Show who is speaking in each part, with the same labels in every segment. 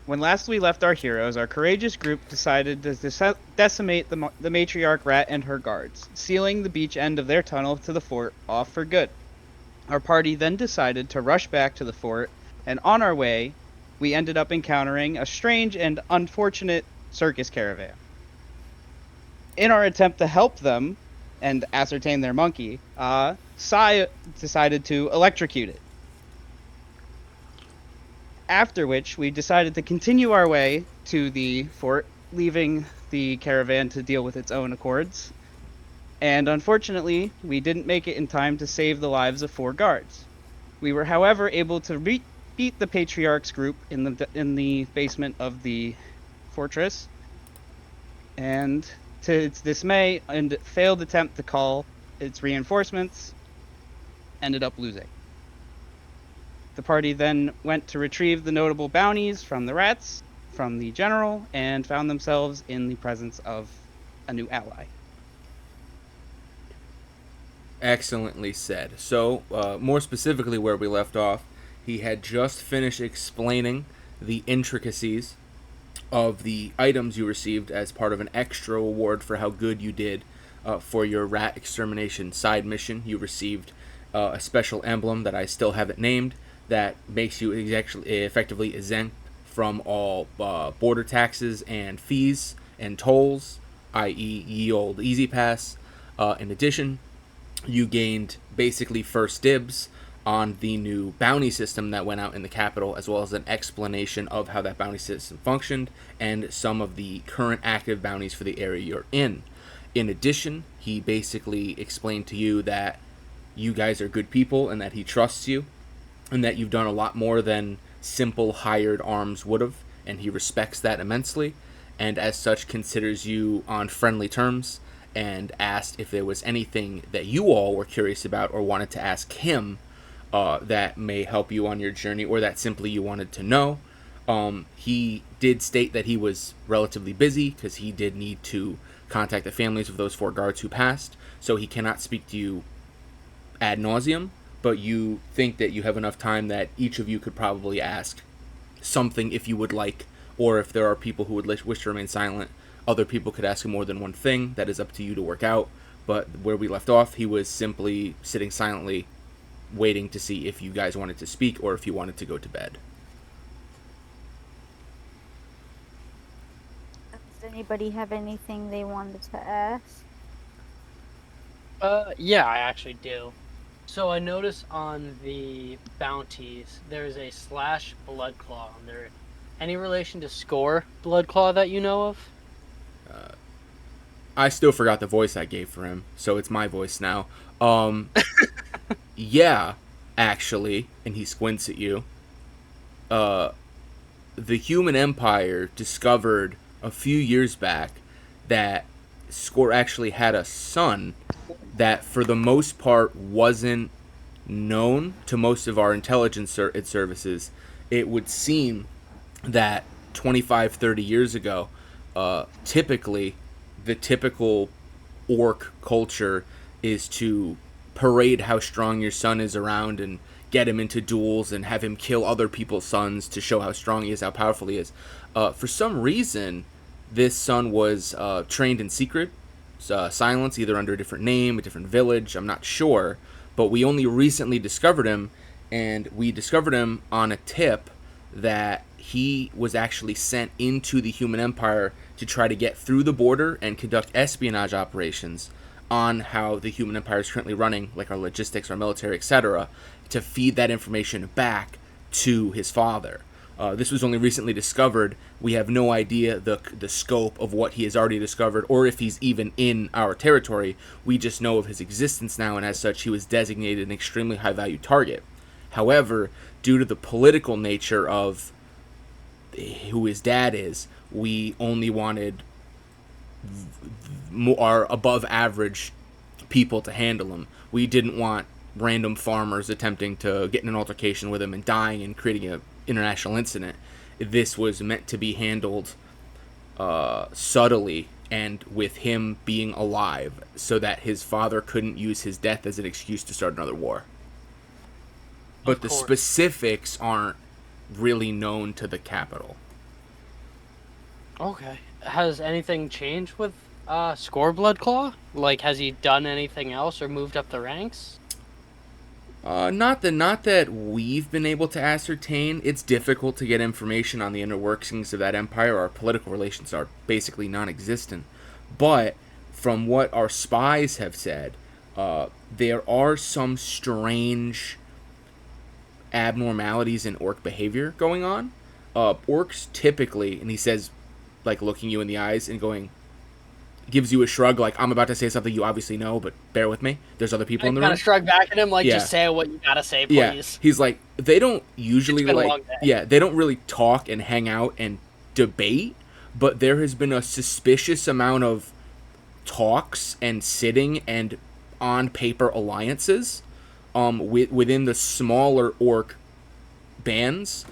Speaker 1: When last we left our heroes, our courageous group decided to decimate the matriarch rat and her guards, sealing the beach end of their tunnel to the fort off for good. Our party then decided to rush back to the fort, and on our way, we ended up encountering a strange and unfortunate circus caravan. In our attempt to help them and ascertain their monkey, Sai decided to electrocute it. After which, we decided to continue our way to the fort, leaving the caravan to deal with its own accords. And unfortunately, we didn't make it in time to save the lives of 4 guards. We were, however, able to beat the Patriarch's group in the basement of the fortress, and to its dismay and failed attempt to call its reinforcements, ended up losing. The party then went to retrieve the notable bounties from the rats, from the general, and found themselves in the presence of a new ally.
Speaker 2: Excellently said. So, more specifically, where we left off, he had just finished explaining the intricacies of the items you received as part of an extra reward for how good you did for your rat extermination side mission. You received a special emblem that I still haven't named that makes you effectively exempt from all border taxes and fees and tolls, i.e., ye old Easy Pass. In addition, you gained basically first dibs on the new bounty system that went out in the capital, as well as an explanation of how that bounty system functioned and some of the current active bounties for the area you're in. In addition, he basically explained to you that you guys are good people and that he trusts you and that you've done a lot more than simple hired arms would have, and he respects that immensely, and as such considers you on friendly terms, and asked if there was anything that you all were curious about or wanted to ask him that may help you on your journey, or that simply you wanted to know. He did state that he was relatively busy because he did need to contact the families of those 4 guards who passed, so he cannot speak to you ad nauseum, but you think that you have enough time that each of you could probably ask something if you would like, or if there are people who would wish to remain silent, other people could ask him more than one thing. That is up to you to work out. But where we left off, he was simply sitting silently, waiting to see if you guys wanted to speak or if you wanted to go to bed.
Speaker 3: Does anybody have anything they wanted to ask?
Speaker 4: Yeah, I actually do. So I notice on the bounties there's a slash blood claw on there. Any relation to score blood claw that you know of?
Speaker 2: I still forgot the voice I gave for him, so it's my voice now. Yeah, actually, and he squints at you. The human empire discovered a few years back that Score actually had a son that, for the most part, wasn't known to most of our intelligence services. It would seem that 25, 30 years ago, typically, the typical orc culture is to parade how strong your son is around and get him into duels and have him kill other people's sons to show how strong he is, how powerful he is. For some reason, this son was trained in secret silence, either under a different name, a different village, I'm not sure. But we only recently discovered him, and we discovered him on a tip that he was actually sent into the human empire to try to get through the border and conduct espionage operations on how the human empire is currently running, like our logistics, our military, etc., to feed that information back to his father. This was only recently discovered. We have no idea the scope of what he has already discovered, or if he's even in our territory. We just know of his existence now, and as such, he was designated an extremely high-value target. However, due to the political nature of who his dad is, we only wanted our above-average people to handle him. We didn't want random farmers attempting to get in an altercation with him and dying and creating an international incident. This was meant to be handled subtly and with him being alive, so that his father couldn't use his death as an excuse to start another war. But the specifics aren't really known to the capital.
Speaker 4: Okay. Has anything changed with Score Bloodclaw? Like, has he done anything else or moved up the ranks?
Speaker 2: Not that we've been able to ascertain. It's difficult to get information on the inner workings of that empire. Our political relations are basically non-existent. But from what our spies have said, there are some strange abnormalities in orc behavior going on. Orcs typically, and he says, like looking you in the eyes and going, gives you a shrug, like I'm about to say something you obviously know, but bear with me. There's other people
Speaker 4: I
Speaker 2: in the
Speaker 4: kind
Speaker 2: room.
Speaker 4: of shrug back at him, like,
Speaker 2: Yeah.
Speaker 4: just say what you gotta say,
Speaker 2: Yeah,
Speaker 4: please.
Speaker 2: he's like they don't usually
Speaker 4: It's been a
Speaker 2: like
Speaker 4: long day.
Speaker 2: yeah they don't really talk and hang out and debate, but there has been a suspicious amount of talks and sitting and on paper alliances within the smaller orc bands,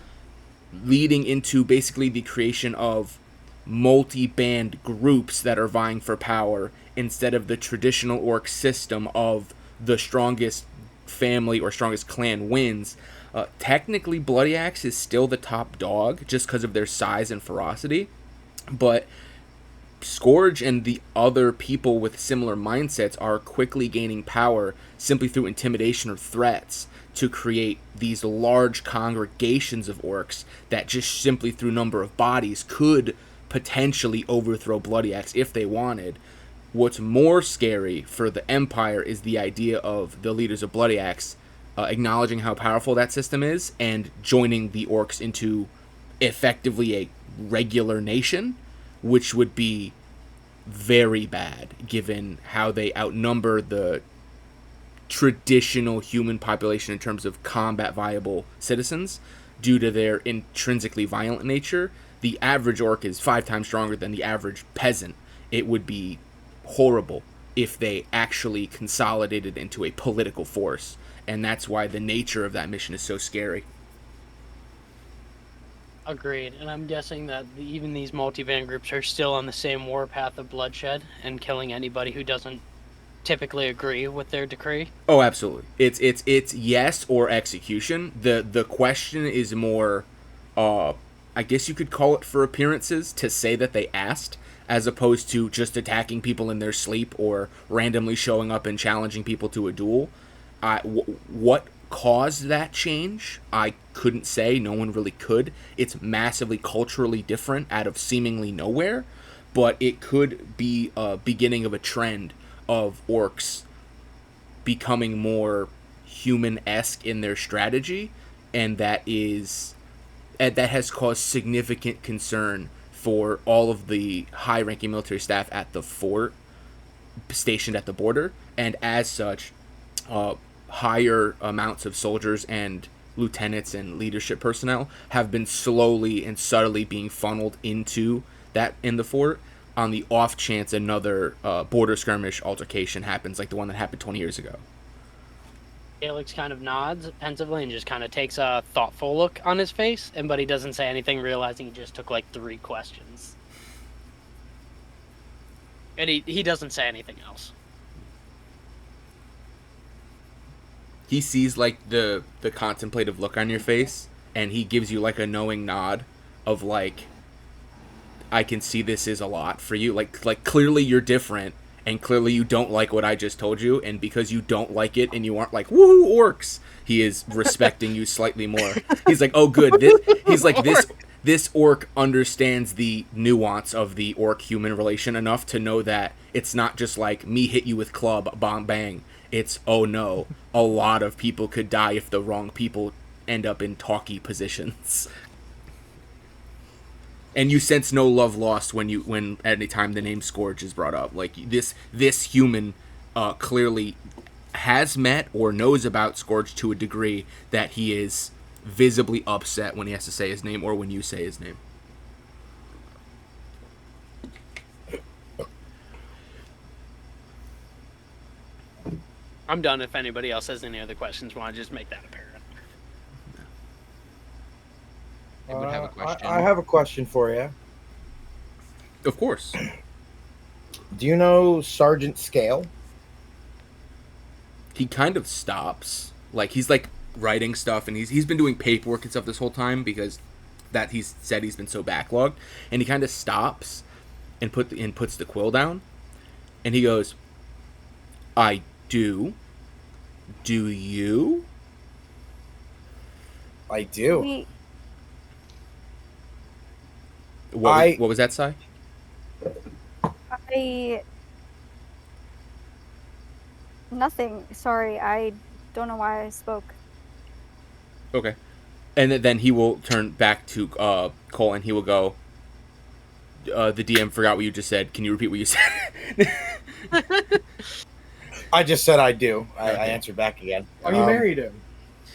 Speaker 2: leading into basically the creation of multi-band groups that are vying for power instead of the traditional orc system of the strongest family or strongest clan wins. Technically, Bloody Axe is still the top dog just because of their size and ferocity, but Scourge and the other people with similar mindsets are quickly gaining power simply through intimidation or threats to create these large congregations of orcs that just simply through number of bodies could potentially overthrow Bloody Axe if they wanted. What's more scary for the Empire is the idea of the leaders of Bloody Axe acknowledging how powerful that system is and joining the orcs into effectively a regular nation, which would be very bad given how they outnumber the traditional human population in terms of combat viable citizens due to their intrinsically violent nature. The average orc is 5 times stronger than the average peasant. It would be horrible if they actually consolidated into a political force, and that's why the nature of that mission is so scary.
Speaker 4: Agreed. And I'm guessing that even these multi-band groups are still on the same warpath of bloodshed and killing anybody who doesn't typically agree with their decree.
Speaker 2: Oh, absolutely. It's yes or execution. The question is more, I guess you could call it for appearances to say that they asked, as opposed to just attacking people in their sleep or randomly showing up and challenging people to a duel. What caused that change? I couldn't say. No one really could. It's massively culturally different out of seemingly nowhere, but it could be a beginning of a trend of orcs becoming more human-esque in their strategy, and that has caused significant concern for all of the high-ranking military staff at the fort stationed at the border, and as such, higher amounts of soldiers and lieutenants and leadership personnel have been slowly and subtly being funneled into that in the fort on the off chance another border skirmish altercation happens like the one that happened 20 years ago.
Speaker 4: Alex kind of nods pensively and just kind of takes a thoughtful look on his face, but he doesn't say anything, realizing he just took like 3 questions. And he doesn't say anything else.
Speaker 2: He sees like the contemplative look on your face, and he gives you like a knowing nod of like, I can see this is a lot for you. Like clearly you're different, and clearly you don't like what I just told you, and because you don't like it and you aren't like woohoo orcs, he is respecting you slightly more. He's like, oh good, he's like this orc understands the nuance of the orc human relation enough to know that it's not just like me hit you with club bomb bang. It's oh no, a lot of people could die if the wrong people end up in talky positions. And you sense no love lost when at any time the name Scourge is brought up. Like this human clearly has met or knows about Scourge to a degree that he is visibly upset when he has to say his name or when you say his name.
Speaker 4: I'm done. If anybody else has any other questions, want to just make that apparent.
Speaker 5: I would have a question.
Speaker 6: I have a question for you.
Speaker 2: Of course.
Speaker 6: Do you know Sergeant Scale?
Speaker 2: He kind of stops. Like he's like writing stuff, and he's been doing paperwork and stuff this whole time because that he's said he's been so backlogged, and he kind of stops and puts the quill down, and he goes, "I do. Do you?"
Speaker 6: I do.
Speaker 3: We
Speaker 2: What was that, Si?
Speaker 3: I nothing. Sorry, I don't know why I spoke.
Speaker 2: Okay. And then he will turn back to Cole, and he will go, the DM forgot what you just said. Can you repeat what you said?
Speaker 6: I just said I do. I
Speaker 2: Okay.
Speaker 6: answered back again.
Speaker 7: Oh, you married him.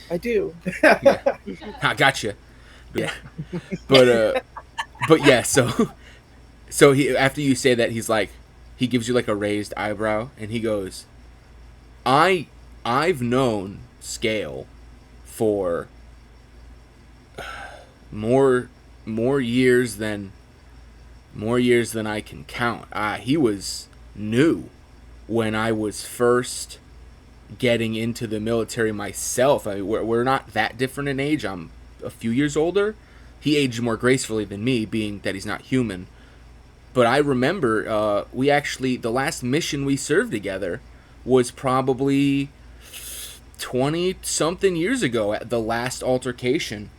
Speaker 6: I do.
Speaker 2: Yeah. I gotcha. Yeah. But yeah, so he, after you say that, he's like, he gives you like a raised eyebrow, and he goes, I've known Scale for more years than I can count. He was new when I was first getting into the military myself. I mean, we're not that different in age. I'm a few years older. He aged more gracefully than me, being that he's not human. But I remember we actually, the last mission we served together was probably 20-something years ago at the last altercation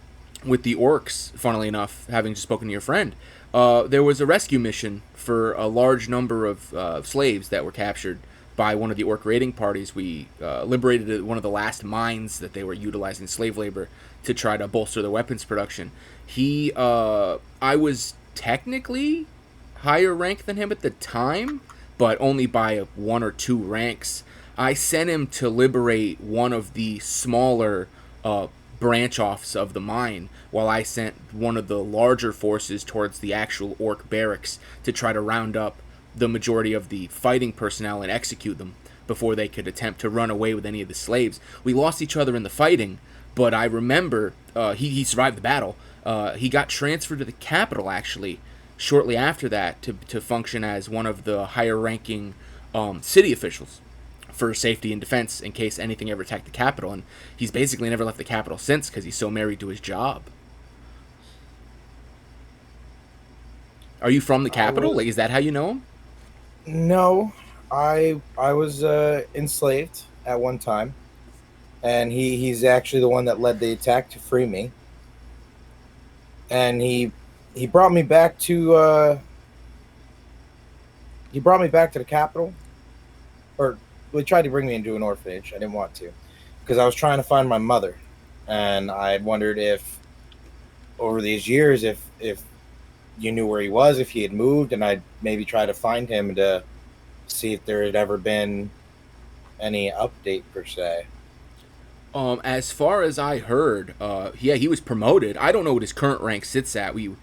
Speaker 2: with the orcs, funnily enough, having just spoken to your friend. There was a rescue mission for a large number of slaves that were captured by one of the orc raiding parties. We liberated one of the last mines that they were utilizing slave labor to try to bolster their weapons production. I was technically higher rank than him at the time, but only by 1 or 2 ranks. I sent him to liberate one of the smaller branch offs of the mine, while I sent one of the larger forces towards the actual orc barracks to try to round up the majority of the fighting personnel and execute them before they could attempt to run away with any of the slaves. We lost each other in the fighting, but I remember he survived the battle. He got transferred to the capital, actually, shortly after that, to function as one of the higher-ranking city officials for safety and defense in case anything ever attacked the capital. And he's basically never left the capital since because he's so married to his job. Are you from the capital? Like, is that how you know him?
Speaker 6: No, I was enslaved at one time, and he's actually the one that led the attack to free me. And he brought me back to the capital, or he tried to bring me into an orphanage. I didn't want to, because I was trying to find my mother, and I wondered if over these years if you knew where he was, if he had moved, and I'd maybe try to find him to see if there had ever been any update per se.
Speaker 2: As far as I heard, he was promoted. I don't know what his current rank sits at. We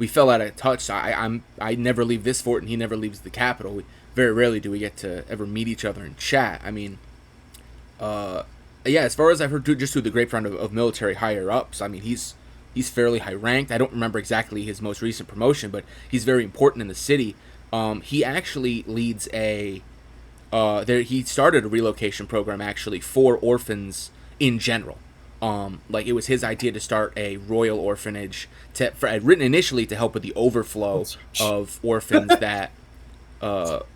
Speaker 2: fell out of touch. I never leave this fort, and he never leaves the capital. Very rarely do we get to ever meet each other and chat. I mean, yeah, as far as I've heard, just through the grapevine of military higher ups, I mean, he's fairly high ranked. I don't remember exactly his most recent promotion, but he's very important in the city. He actually leads he started a relocation program actually for orphans in general. Like, it was his idea to start a royal orphanage written initially to help with the overflow of orphans that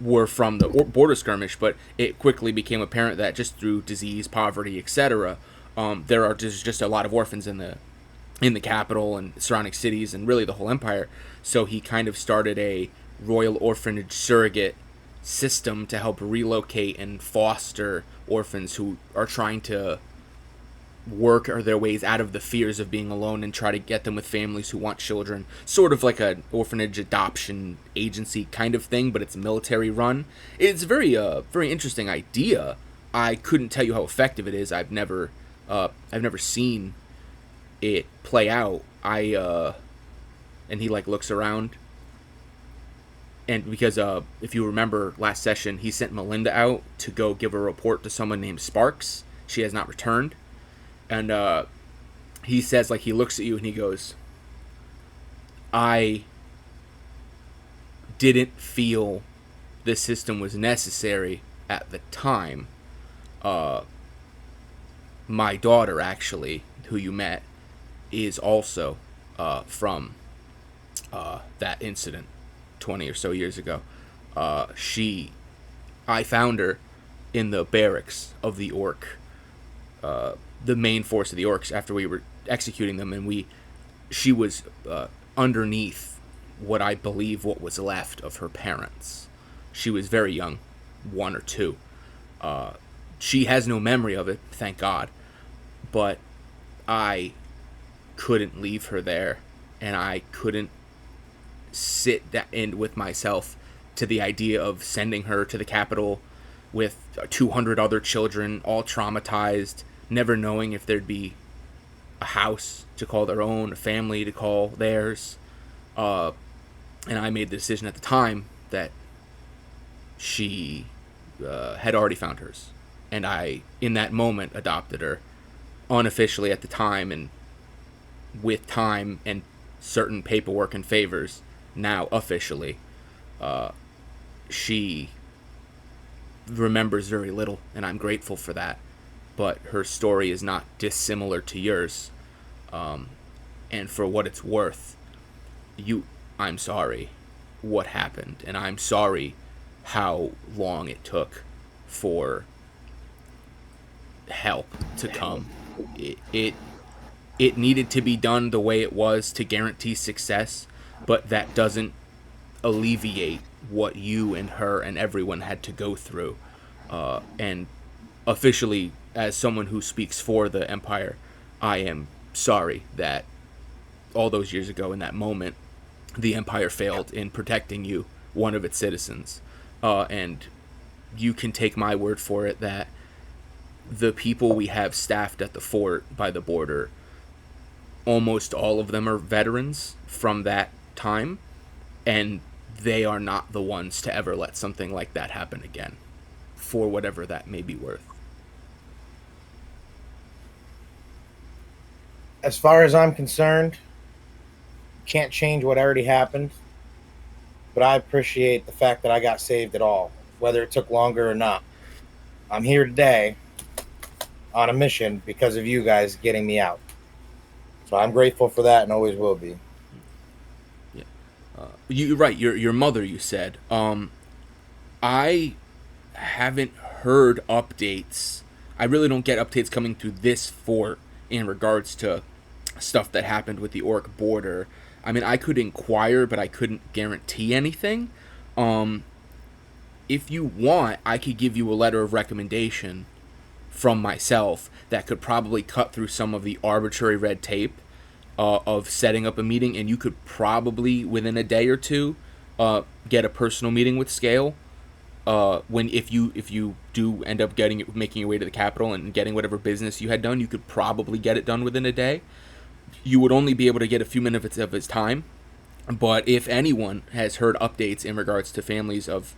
Speaker 2: were from the border skirmish, but it quickly became apparent that just through disease, poverty, etc., there are just a lot of orphans in the capital and surrounding cities and really the whole empire. So he kind of started a royal orphanage surrogate system to help relocate and foster orphans who are trying to work their ways out of the fears of being alone and try to get them with families who want children. Sort of like an orphanage adoption agency kind of thing, but it's military run. It's a very interesting idea. I couldn't tell you how effective it is. I've never seen it play out. And he like looks around, and because if you remember last session, he sent Melinda out to go give a report to someone named Sparks. She has not returned. And he says, like, he looks at you and he goes, I didn't feel this system was necessary at the time. My daughter, actually, who you met, is also from that incident 20 or so years ago. I found her in the barracks of the orc, the main force of the orcs after we were executing them, and she was underneath what was left of her parents. She was very young, 1 or 2. She has no memory of it, thank God, but I couldn't leave her there, and I couldn't sit that in with myself to the idea of sending her to the capital with 200 other children, all traumatized, never knowing if there'd be a house to call their own, a family to call theirs. And I made the decision at the time that she had already found hers. And I, in that moment, adopted her unofficially at the time, and with time and certain paperwork and favors, now officially. She remembers very little, and I'm grateful for that. But her story is not dissimilar to yours. And for what it's worth, I'm sorry what happened, and I'm sorry how long it took for help to come. It needed to be done the way it was to guarantee success, but that doesn't alleviate what you and her and everyone had to go through. And officially, as someone who speaks for the Empire, I am sorry that all those years ago in that moment, the Empire failed in protecting you, one of its citizens. And you can take my word for it that the people we have staffed at the fort by the border, almost all of them are veterans from that time, and they are not the ones to ever let something like that happen again, for whatever that may be worth.
Speaker 6: As far as I'm concerned, can't change what already happened, but I appreciate the fact that I got saved at all, whether it took longer or not. I'm here today on a mission because of you guys getting me out. So I'm grateful for that and always will be.
Speaker 2: Yeah, you're right. Your mother, you said. I haven't heard updates. I really don't get updates coming through this fort in regards to stuff that happened with the orc border. I mean, I could inquire, but I couldn't guarantee anything. If you want, I could give you a letter of recommendation from myself that could probably cut through some of the arbitrary red tape of setting up a meeting, and you could probably, within a day or two, get a personal meeting with Scale. If you do end up making your way to the capital and getting whatever business you had done, you could probably get it done within a day. You would only be able to get a few minutes of his time, but if anyone has heard updates in regards to families of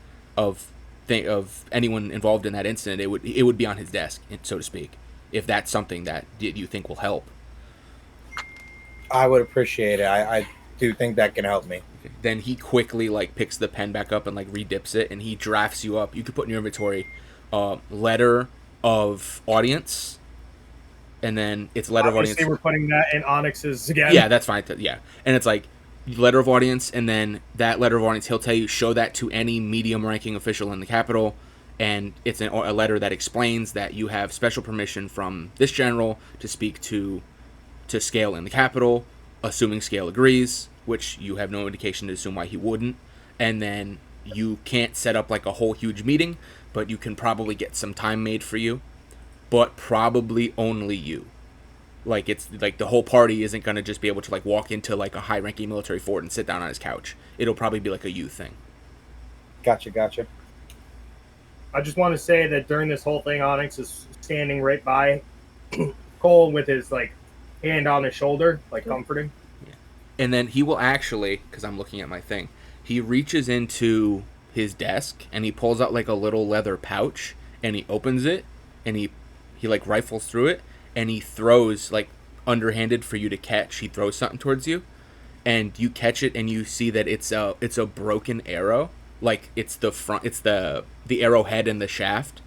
Speaker 2: anyone involved in that incident, it would be on his desk, so to speak, if that's something that you think will help.
Speaker 6: I would appreciate it. I do think that can help me.
Speaker 2: Okay. Then he quickly picks the pen back up and redips it, and he drafts you up. You could put in your inventory letter of audience, and then it's letter of audience.
Speaker 7: We're putting that in Onyx's again.
Speaker 2: Yeah, that's fine. Yeah, and it's letter of audience, and then that letter of audience, he'll tell you, show that to any medium-ranking official in the capital, and it's a letter that explains that you have special permission from this general to speak to Scale in the capital, assuming Scale agrees, which you have no indication to assume why he wouldn't, and then you can't set up a whole huge meeting, but you can probably get some time made for you, but probably only you. It's the whole party isn't going to just be able to walk into a high-ranking military fort and sit down on his couch. It'll probably be a you thing.
Speaker 6: Gotcha.
Speaker 7: I just want to say that during this whole thing, Onyx is standing right by Cole with his hand on his shoulder, comforting.
Speaker 2: Yeah. And then he will actually, because I'm looking at my thing, he reaches into his desk and he pulls out a little leather pouch and he opens it and he rifles through it. And he throws, underhanded for you to catch. He throws something towards you, and you catch it, and you see that it's a broken arrow. It's the front, it's the arrowhead and the shaft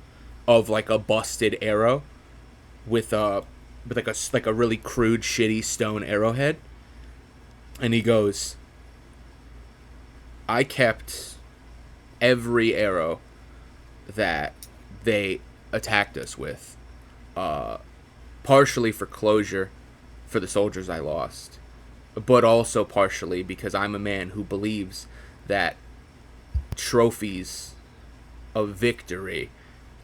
Speaker 2: of a busted arrow, with a really crude, shitty stone arrowhead. And he goes, I kept every arrow that they attacked us with, partially for closure for the soldiers I lost, but also partially because I'm a man who believes that trophies of victory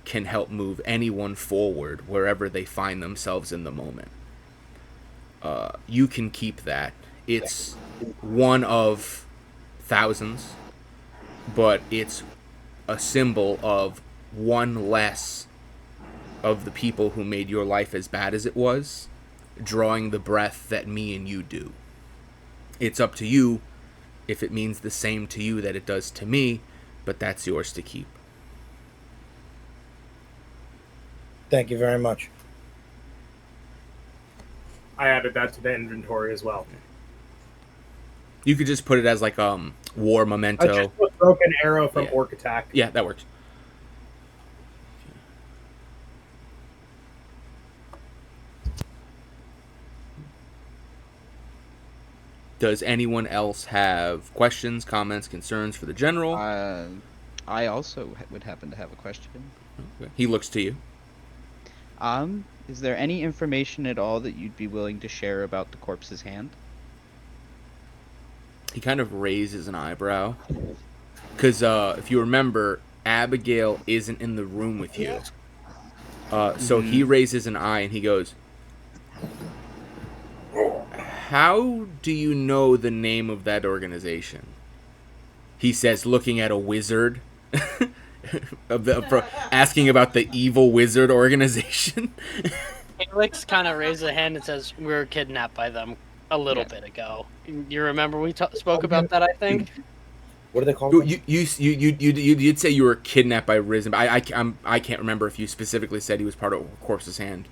Speaker 2: can help move anyone forward wherever they find themselves in the moment. You can keep that. It's one of thousands, but it's a symbol of one less of the people who made your life as bad as it was, drawing the breath that me and you do. It's up to you if it means the same to you that it does to me, but that's yours to keep.
Speaker 6: Thank you very much.
Speaker 7: I added that to the inventory as well.
Speaker 2: You could just put it as like war
Speaker 7: I
Speaker 2: memento.
Speaker 7: just put broken arrow from
Speaker 2: Yeah.
Speaker 7: orc attack.
Speaker 2: Yeah, that works. Does anyone else have questions, comments, concerns for the general?
Speaker 1: I also would happen to have a question.
Speaker 2: Okay. He looks to you.
Speaker 1: Is there any information at all that you'd be willing to share about the corpse's hand?
Speaker 2: He kind of raises an eyebrow. Because if you remember, Abigail isn't in the room with you. So he raises an eye and he goes, how do you know the name of that organization? He says, looking at a wizard. Asking about the evil wizard organization.
Speaker 4: Felix kind of raises a hand and says, "We were kidnapped by them a little bit ago." You remember we spoke about that? I think.
Speaker 6: What are they called?
Speaker 2: You'd say you were kidnapped by Risen, but I can't remember if you specifically said he was part of Corpse's Hand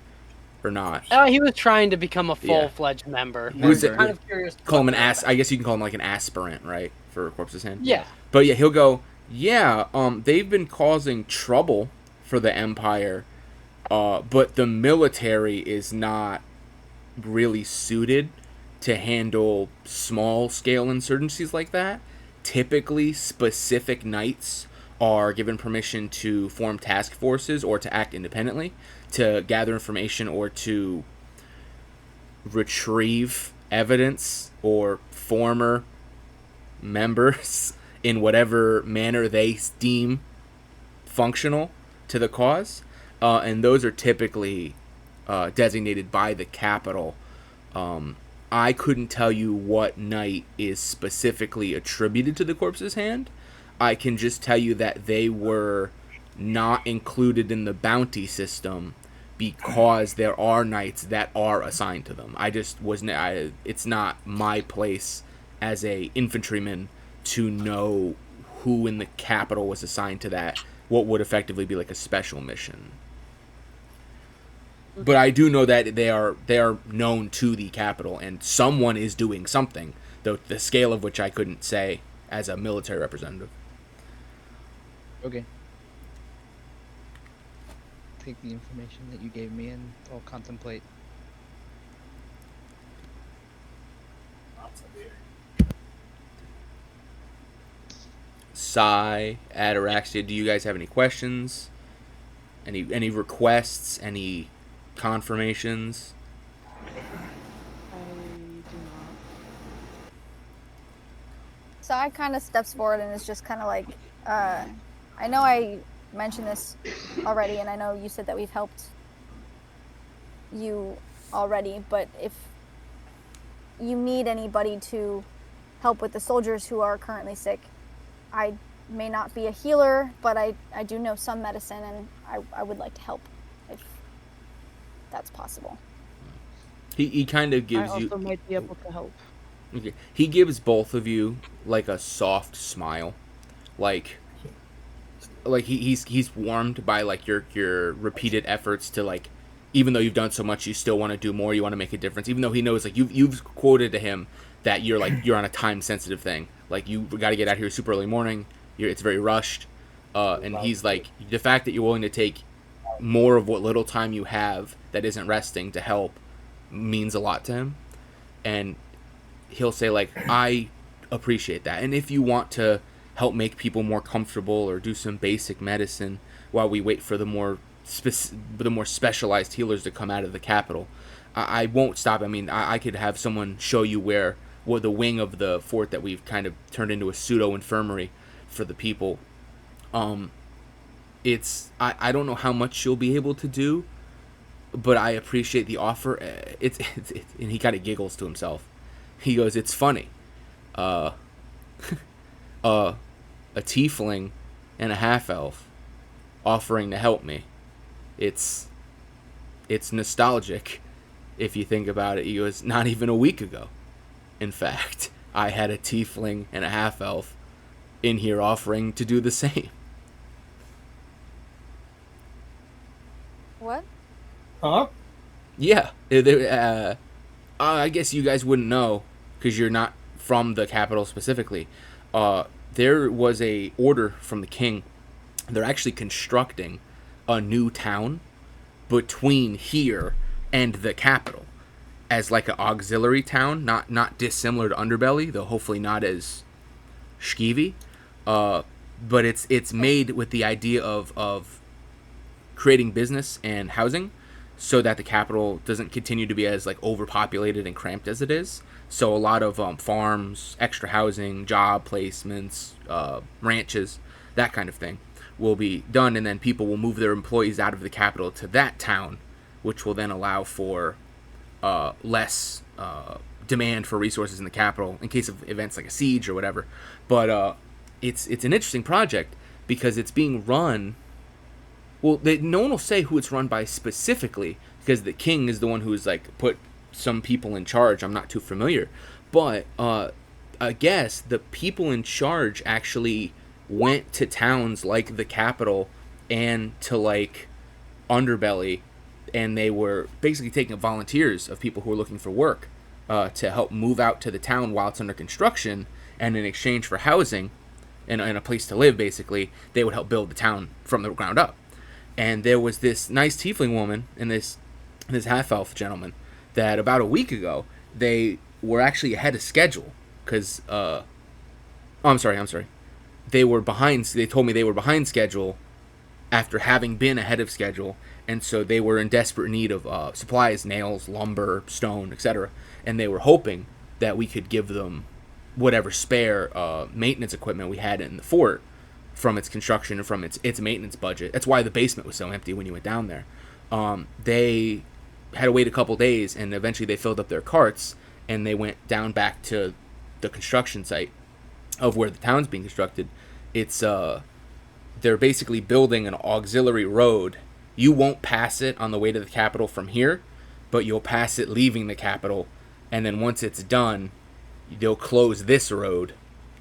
Speaker 2: or not.
Speaker 4: He was trying to become a full-fledged member.
Speaker 2: Was
Speaker 4: Kind of curious.
Speaker 2: Call him I guess you can call him like an aspirant, right, for Corpse's Hand.
Speaker 4: Yeah.
Speaker 2: But yeah, he'll go. Yeah, they've been causing trouble for the Empire, but the military is not really suited to handle small-scale insurgencies like that. Typically, specific knights are given permission to form task forces or to act independently, to gather information or to retrieve evidence or former members in whatever manner they deem functional to the cause. And those are typically designated by the capital. I couldn't tell you what knight is specifically attributed to the Corpse's Hand. I can just tell you that they were not included in the bounty system because there are knights that are assigned to them. I just wasn't. It's not my place as a infantryman to know who in the capital was assigned to that, what would effectively be like a special mission. But I do know that they are known to the capital, and someone is doing something, though the scale of which I couldn't say as a military representative.
Speaker 1: Okay. Take the information that you gave me and I'll contemplate.
Speaker 2: Sai, Ataraxia, do you guys have any questions? Any requests? Any confirmations?
Speaker 3: So I kind of steps forward and is just kind of like, I know I mentioned this already, and I know you said that we've helped you already, but if you need anybody to help with the soldiers who are currently sick, I may not be a healer, but I do know some medicine, and I would like to help if that's possible.
Speaker 2: He kind of gives
Speaker 8: I
Speaker 2: you.
Speaker 8: also might be able to help.
Speaker 2: Okay. He gives both of you like a soft smile, like he's warmed by like your repeated efforts to, like, even though you've done so much, you still want to do more. You want to make a difference, even though he knows, like, you've quoted to him that you're on a time sensitive thing. Like, you got to get out here super early morning. It's very rushed, and he's like, the fact that you're willing to take more of what little time you have that isn't resting to help means a lot to him, and he'll say like, I appreciate that, and if you want to help make people more comfortable or do some basic medicine while we wait for the more specialized healers to come out of the capital, I won't stop. I mean, I could have someone show you where the wing of the fort that we've kind of turned into a pseudo infirmary for the people. I don't know how much you'll be able to do, but I appreciate the offer. It's and he kind of giggles to himself. He goes, "It's funny. A tiefling and a half elf offering to help me. It's nostalgic if you think about it." He goes, "Not even a week ago, in fact, I had a tiefling and a half elf in here offering to do the same."
Speaker 3: What?
Speaker 7: Huh?
Speaker 2: Yeah, I guess you guys wouldn't know because you're not from the capital specifically. There was a order from the king. They're actually constructing a new town between here and the capital as like an auxiliary town, not dissimilar to Underbelly, though hopefully not as skeevy. But it's made with the idea of creating business and housing so that the capital doesn't continue to be as like overpopulated and cramped as it is. So a lot of farms, extra housing, job placements, ranches, that kind of thing will be done, and then people will move their employees out of the capital to that town, which will then allow for less demand for resources in the capital in case of events like a siege or whatever. But it's an interesting project because it's being run. Well, no one will say who it's run by specifically because the king is the one who's like put some people in charge. I'm not too familiar, but I guess the people in charge actually went to towns like the capital and to like Underbelly, and they were basically taking volunteers of people who were looking for work to help move out to the town while it's under construction, and in exchange for housing and a place to live, basically, they would help build the town from the ground up. And there was this nice tiefling woman and this half-elf gentleman that about a week ago, they were actually ahead of schedule because, I'm sorry. They were behind. They told me they were behind schedule after having been ahead of schedule, and so they were in desperate need of supplies, nails, lumber, stone, etc. And they were hoping that we could give them whatever spare maintenance equipment we had in the fort from its construction and from its maintenance budget. That's why the basement was so empty when you went down there. They had to wait a couple days, and eventually they filled up their carts, and they went down back to the construction site of where the town's being constructed. It's they're basically building an auxiliary road. You won't pass it on the way to the capital from here, but you'll pass it leaving the capital, and then once it's done, they'll close this road,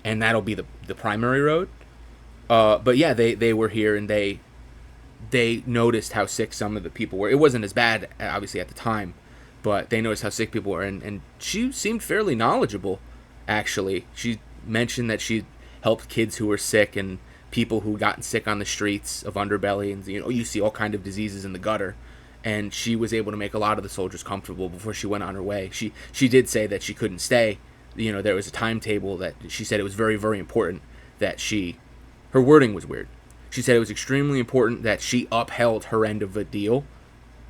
Speaker 2: and that'll be the primary road. But yeah, they were here, and they noticed how sick some of the people were. It wasn't as bad, obviously, at the time, but they noticed how sick people were, and she seemed fairly knowledgeable, actually. She mentioned that she helped kids who were sick and people who gotten sick on the streets of Underbelly, and you see all kind of diseases in the gutter, and she was able to make a lot of the soldiers comfortable before she went on her way. She did say that she couldn't stay. There was a timetable that she said it was very, very important that her wording was weird. She said it was extremely important that she upheld her end of the deal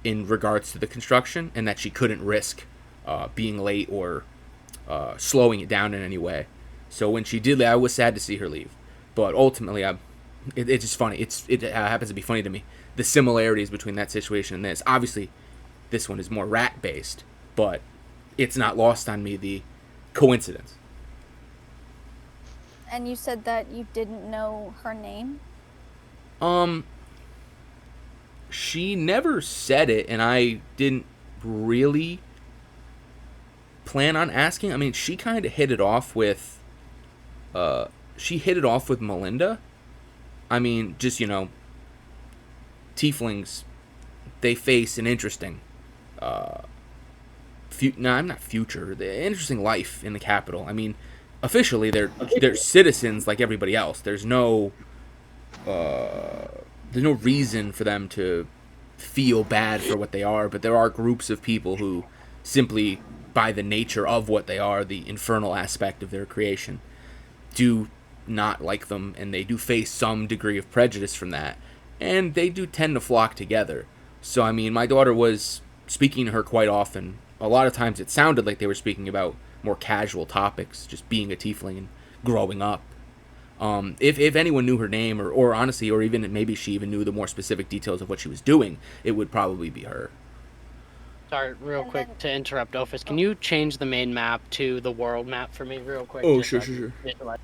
Speaker 2: in regards to the construction, and that she couldn't risk being late or slowing it down in any way. So when she did that, I was sad to see her leave. But ultimately, it's just funny. It happens to be funny to me, the similarities between that situation and this. Obviously, this one is more rat-based, but it's not lost on me the coincidence.
Speaker 3: And you said that you didn't know her name?
Speaker 2: She never said it, and I didn't really plan on asking. I mean, she kind of hit it off with Melinda. I mean, just, tieflings, they face an interesting interesting life in the capital. I mean, officially they're citizens like everybody else. There's no reason for them to feel bad for what they are, but there are groups of people who simply by the nature of what they are, the infernal aspect of their creation, do not like them, and they do face some degree of prejudice from that, and they do tend to flock together. So, I mean, my daughter was speaking to her quite often. A lot of times it sounded like they were speaking about more casual topics, just being a tiefling and growing up. If anyone knew her name, or honestly, or even maybe she even knew the more specific details of what she was doing, it would probably be her.
Speaker 4: Sorry, real quick to interrupt, Ophis. Can you change the main map to the world map for me real quick?
Speaker 2: Oh,
Speaker 4: just
Speaker 2: sure,
Speaker 4: so I
Speaker 2: sure,
Speaker 4: can
Speaker 2: sure.
Speaker 4: visualize?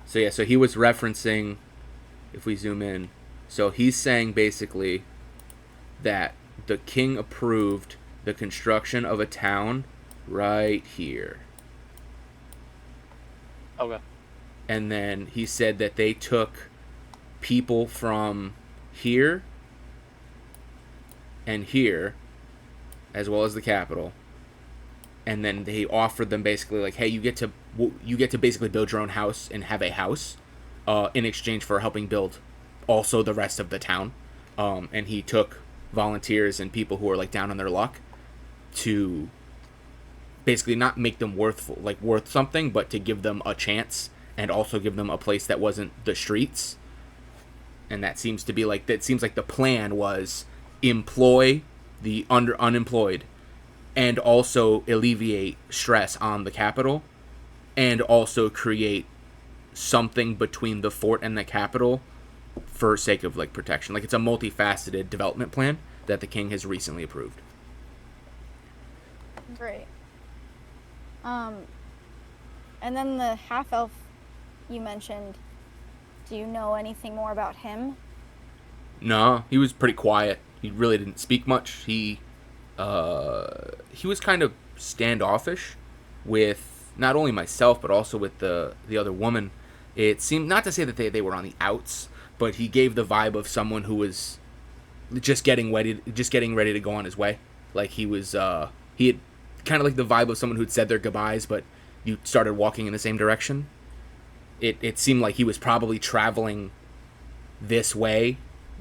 Speaker 2: So yeah, so he was referencing, if we zoom in, so he's saying basically that the king approved the construction of a town right here.
Speaker 4: Okay.
Speaker 2: And then he said that they took people from here and here, as well as the capital, and then they offered them basically like, hey, you get to basically build your own house and have a house, in exchange for helping build also the rest of the town. And he took volunteers and people who are like down on their luck to basically not make them worth something, but to give them a chance and also give them a place that wasn't the streets. And that seems like the plan was employ the unemployed and also alleviate stress on the capital and also create something between the fort and the capital for sake of like protection. Like, it's a multifaceted development plan that the king has recently approved.
Speaker 3: Great. And then the half-elf you mentioned, do you know anything more about him?
Speaker 2: No, he was pretty quiet. He really didn't speak much. He was kind of standoffish with not only myself but also with the other woman. It seemed, not to say that they were on the outs, but he gave the vibe of someone who was just getting ready to go on his way. Like, he had kind of like the vibe of someone who'd said their goodbyes, but you started walking in the same direction. It seemed like he was probably traveling this way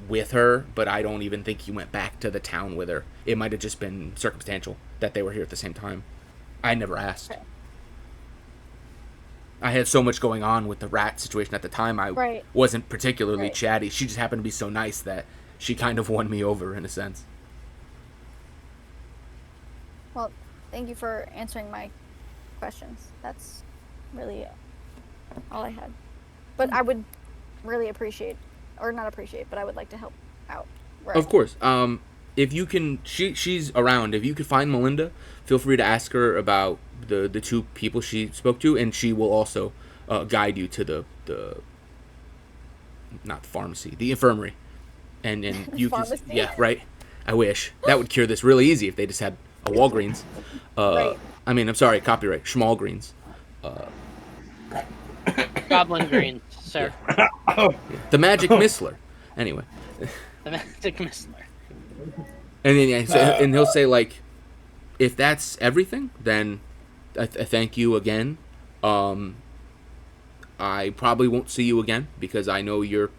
Speaker 2: with her, but I don't even think he went back to the town with her. It might have just been circumstantial that they were here at the same time. I never asked.
Speaker 3: Okay.
Speaker 2: I had so much going on with the rat situation at the time. I wasn't particularly chatty. She just happened to be so nice that she kind of won me over in a sense.
Speaker 3: Well, thank you for answering my questions. That's really all I had. But I would really appreciate, or not appreciate, but I would like to help out.
Speaker 2: Of course. If you can, she's around. If you could find Melinda, feel free to ask her about the two people she spoke to, and she will also guide you to the not the pharmacy, the infirmary, and you can, yeah, right. I wish that would cure this really easy if they just had a Walgreens.
Speaker 3: Right.
Speaker 2: I mean, I'm sorry, copyright, Schmalgreens.
Speaker 4: Goblin Green, sir.
Speaker 2: Yeah. The Magic Mistler. Anyway.
Speaker 4: The Magic Mistler.
Speaker 2: And then and he'll say, like, if that's everything, then I thank you again. I probably won't see you again because I know you're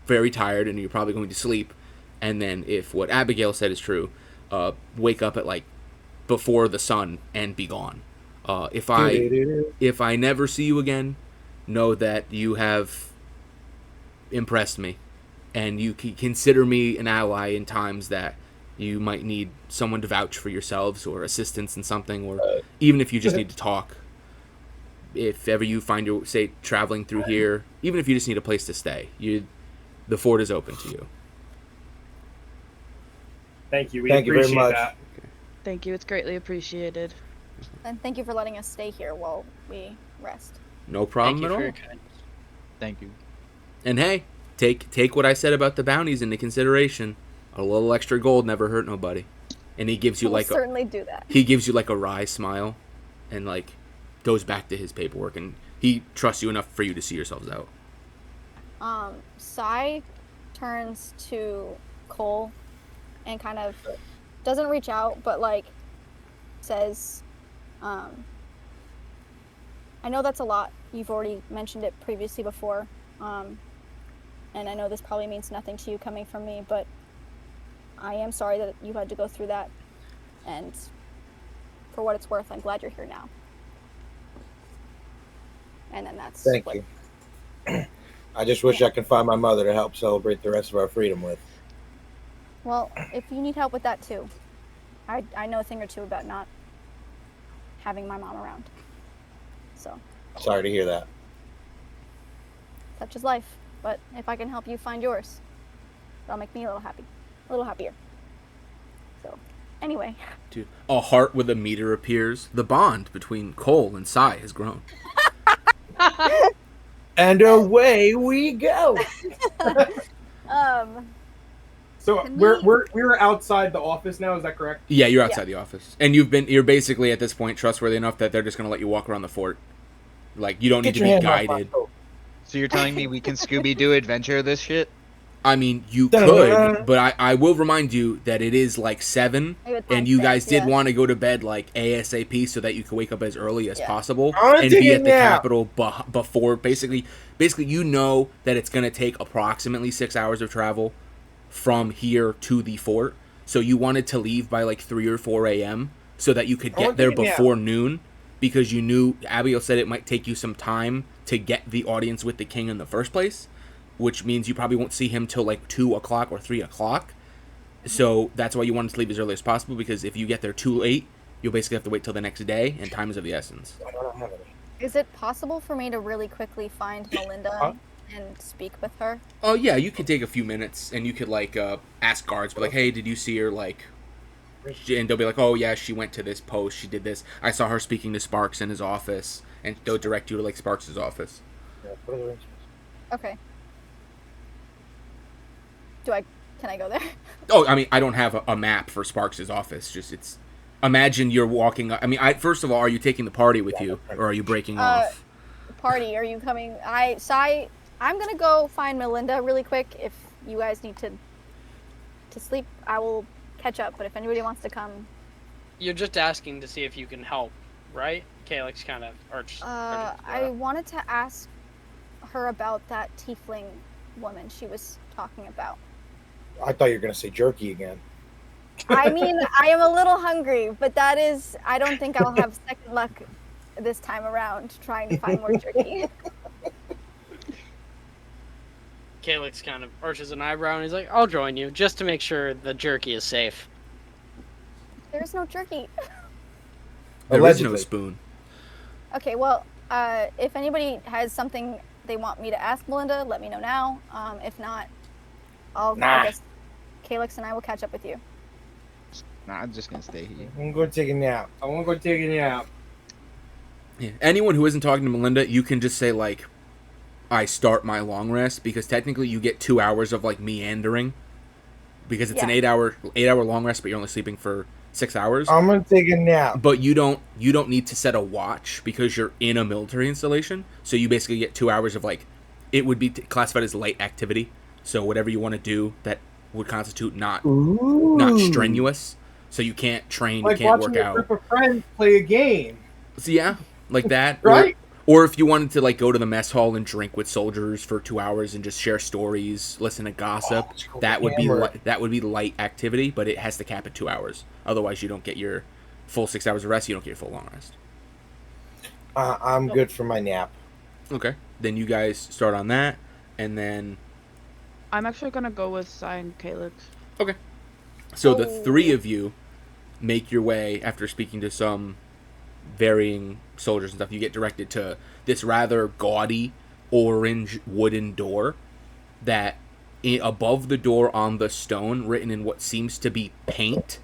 Speaker 2: very tired and you're probably going to sleep. And then if what Abigail said is true, wake up at like before the sun and be gone. If I never see you again, know that you have impressed me, and you can consider me an ally in times that you might need someone to vouch for yourselves or assistance in something, or even if you just need to talk. If ever you find your traveling through here, even if you just need a place to stay, the fort is open to you.
Speaker 7: Thank you.
Speaker 6: Thank you very much.
Speaker 7: That.
Speaker 8: Thank you. It's greatly appreciated.
Speaker 3: And thank you for letting us stay here while we rest.
Speaker 2: No problem at all.
Speaker 5: Thank you.
Speaker 2: And hey, take what I said about the bounties into consideration. A little extra gold never hurt nobody. And he gives you
Speaker 3: We'll certainly do that.
Speaker 2: He gives you like a wry smile, and like goes back to his paperwork, and he trusts you enough for you to see yourselves out.
Speaker 3: Sai turns to Cole and kind of doesn't reach out, but like says, I know that's a lot. You've already mentioned it previously before. And I know this probably means nothing to you coming from me, but I am sorry that you had to go through that. And for what it's worth, I'm glad you're here now. And then that's
Speaker 6: Thank you. I just wish I could find my mother to help celebrate the rest of our freedom with.
Speaker 3: Well, if you need help with that too, I know a thing or two about not having my mom around. So.
Speaker 6: Sorry to hear that.
Speaker 3: Such is life. But if I can help you find yours, that'll make me a little happier. So, anyway.
Speaker 2: Dude, a heart with a meter appears. The bond between Cole and Sai has grown.
Speaker 6: And away we go.
Speaker 7: So we're outside the office now. Is that correct?
Speaker 2: Yeah, you're outside the office, and you're basically at this point trustworthy enough that they're just gonna let you walk around the fort. Like you don't need to be guided.
Speaker 5: So you're telling me we can Scooby-Doo adventure this shit?
Speaker 2: I mean, you could, but I will remind you that it is like 7, and you guys did want to go to bed like ASAP so that you could wake up as early as possible and be at the capital before. Basically, you know that it's going to take approximately 6 hours of travel from here to the fort, so you wanted to leave by like 3 or 4 a.m. so that you could get there before noon, because you knew Abigail said it might take you some time to get the audience with the king in the first place, which means you probably won't see him till like 2 o'clock or 3 o'clock. So that's why you wanted to leave as early as possible, because if you get there too late, you'll basically have to wait till the next day, and time is of the essence.
Speaker 6: I don't have any.
Speaker 3: Is it possible for me to really quickly find Melinda and speak with her?
Speaker 2: Oh yeah, you could take a few minutes, and you could like ask guards, but like, hey, did you see her? Like, and they'll be like, oh yeah, she went to this post, she did this. I saw her speaking to Sparks in his office, and they'll direct you to like Sparks' office.
Speaker 3: Okay. Can I go there?
Speaker 2: Oh, I mean, I don't have a map for Sparks' office. Just imagine you're walking. I mean, first of all, are you taking the party with you, or are you breaking off?
Speaker 3: Party, are you coming? I'm gonna go find Melinda really quick. If you guys need to sleep, I will catch up. But if anybody wants to come,
Speaker 4: you're just asking to see if you can help, right? Calyx kind of urged.
Speaker 3: I wanted to ask her about that tiefling woman she was talking about.
Speaker 6: I thought you were going to say jerky again.
Speaker 3: I mean, I am a little hungry, but I don't think I'll have second luck this time around trying to find more jerky.
Speaker 4: Calyx kind of arches an eyebrow and he's like, I'll join you, just to make sure the jerky is safe.
Speaker 3: There's no jerky.
Speaker 2: There is no spoon.
Speaker 3: Okay, well, if anybody has something they want me to ask Melinda, let me know now. If not, I guess Calyx and I will catch up with you.
Speaker 5: Nah, I'm just gonna stay here.
Speaker 6: I'm going to take a nap.
Speaker 7: I want to go take a nap.
Speaker 2: Yeah. Anyone who isn't talking to Melinda, you can just say like, I start my long rest, because technically you get 2 hours of like meandering, because it's an 8 hour long rest, but you're only sleeping for 6 hours.
Speaker 6: I'm gonna take a nap.
Speaker 2: But you don't need to set a watch because you're in a military installation. So you basically get 2 hours of like, it would be classified as light activity. So whatever you want to do that would constitute not strenuous. So you can't train,
Speaker 7: like
Speaker 2: you can't work
Speaker 7: watching
Speaker 2: out.
Speaker 7: A group of friends play a game.
Speaker 2: So yeah, like that.
Speaker 7: Right.
Speaker 2: Or if you wanted to like go to the mess hall and drink with soldiers for 2 hours and just share stories, listen to gossip, that would be light activity, but it has to cap at 2 hours. Otherwise, you don't get your full 6 hours of rest. You don't get your full long rest.
Speaker 6: I'm good for my nap.
Speaker 2: Okay, then you guys start on that, and then
Speaker 8: I'm actually gonna go with Sai and Calyx.
Speaker 2: okay. So the three of you make your way after speaking to some varying soldiers and stuff. You get directed to this rather gaudy orange wooden door that above the door on the stone, written in what seems to be paint,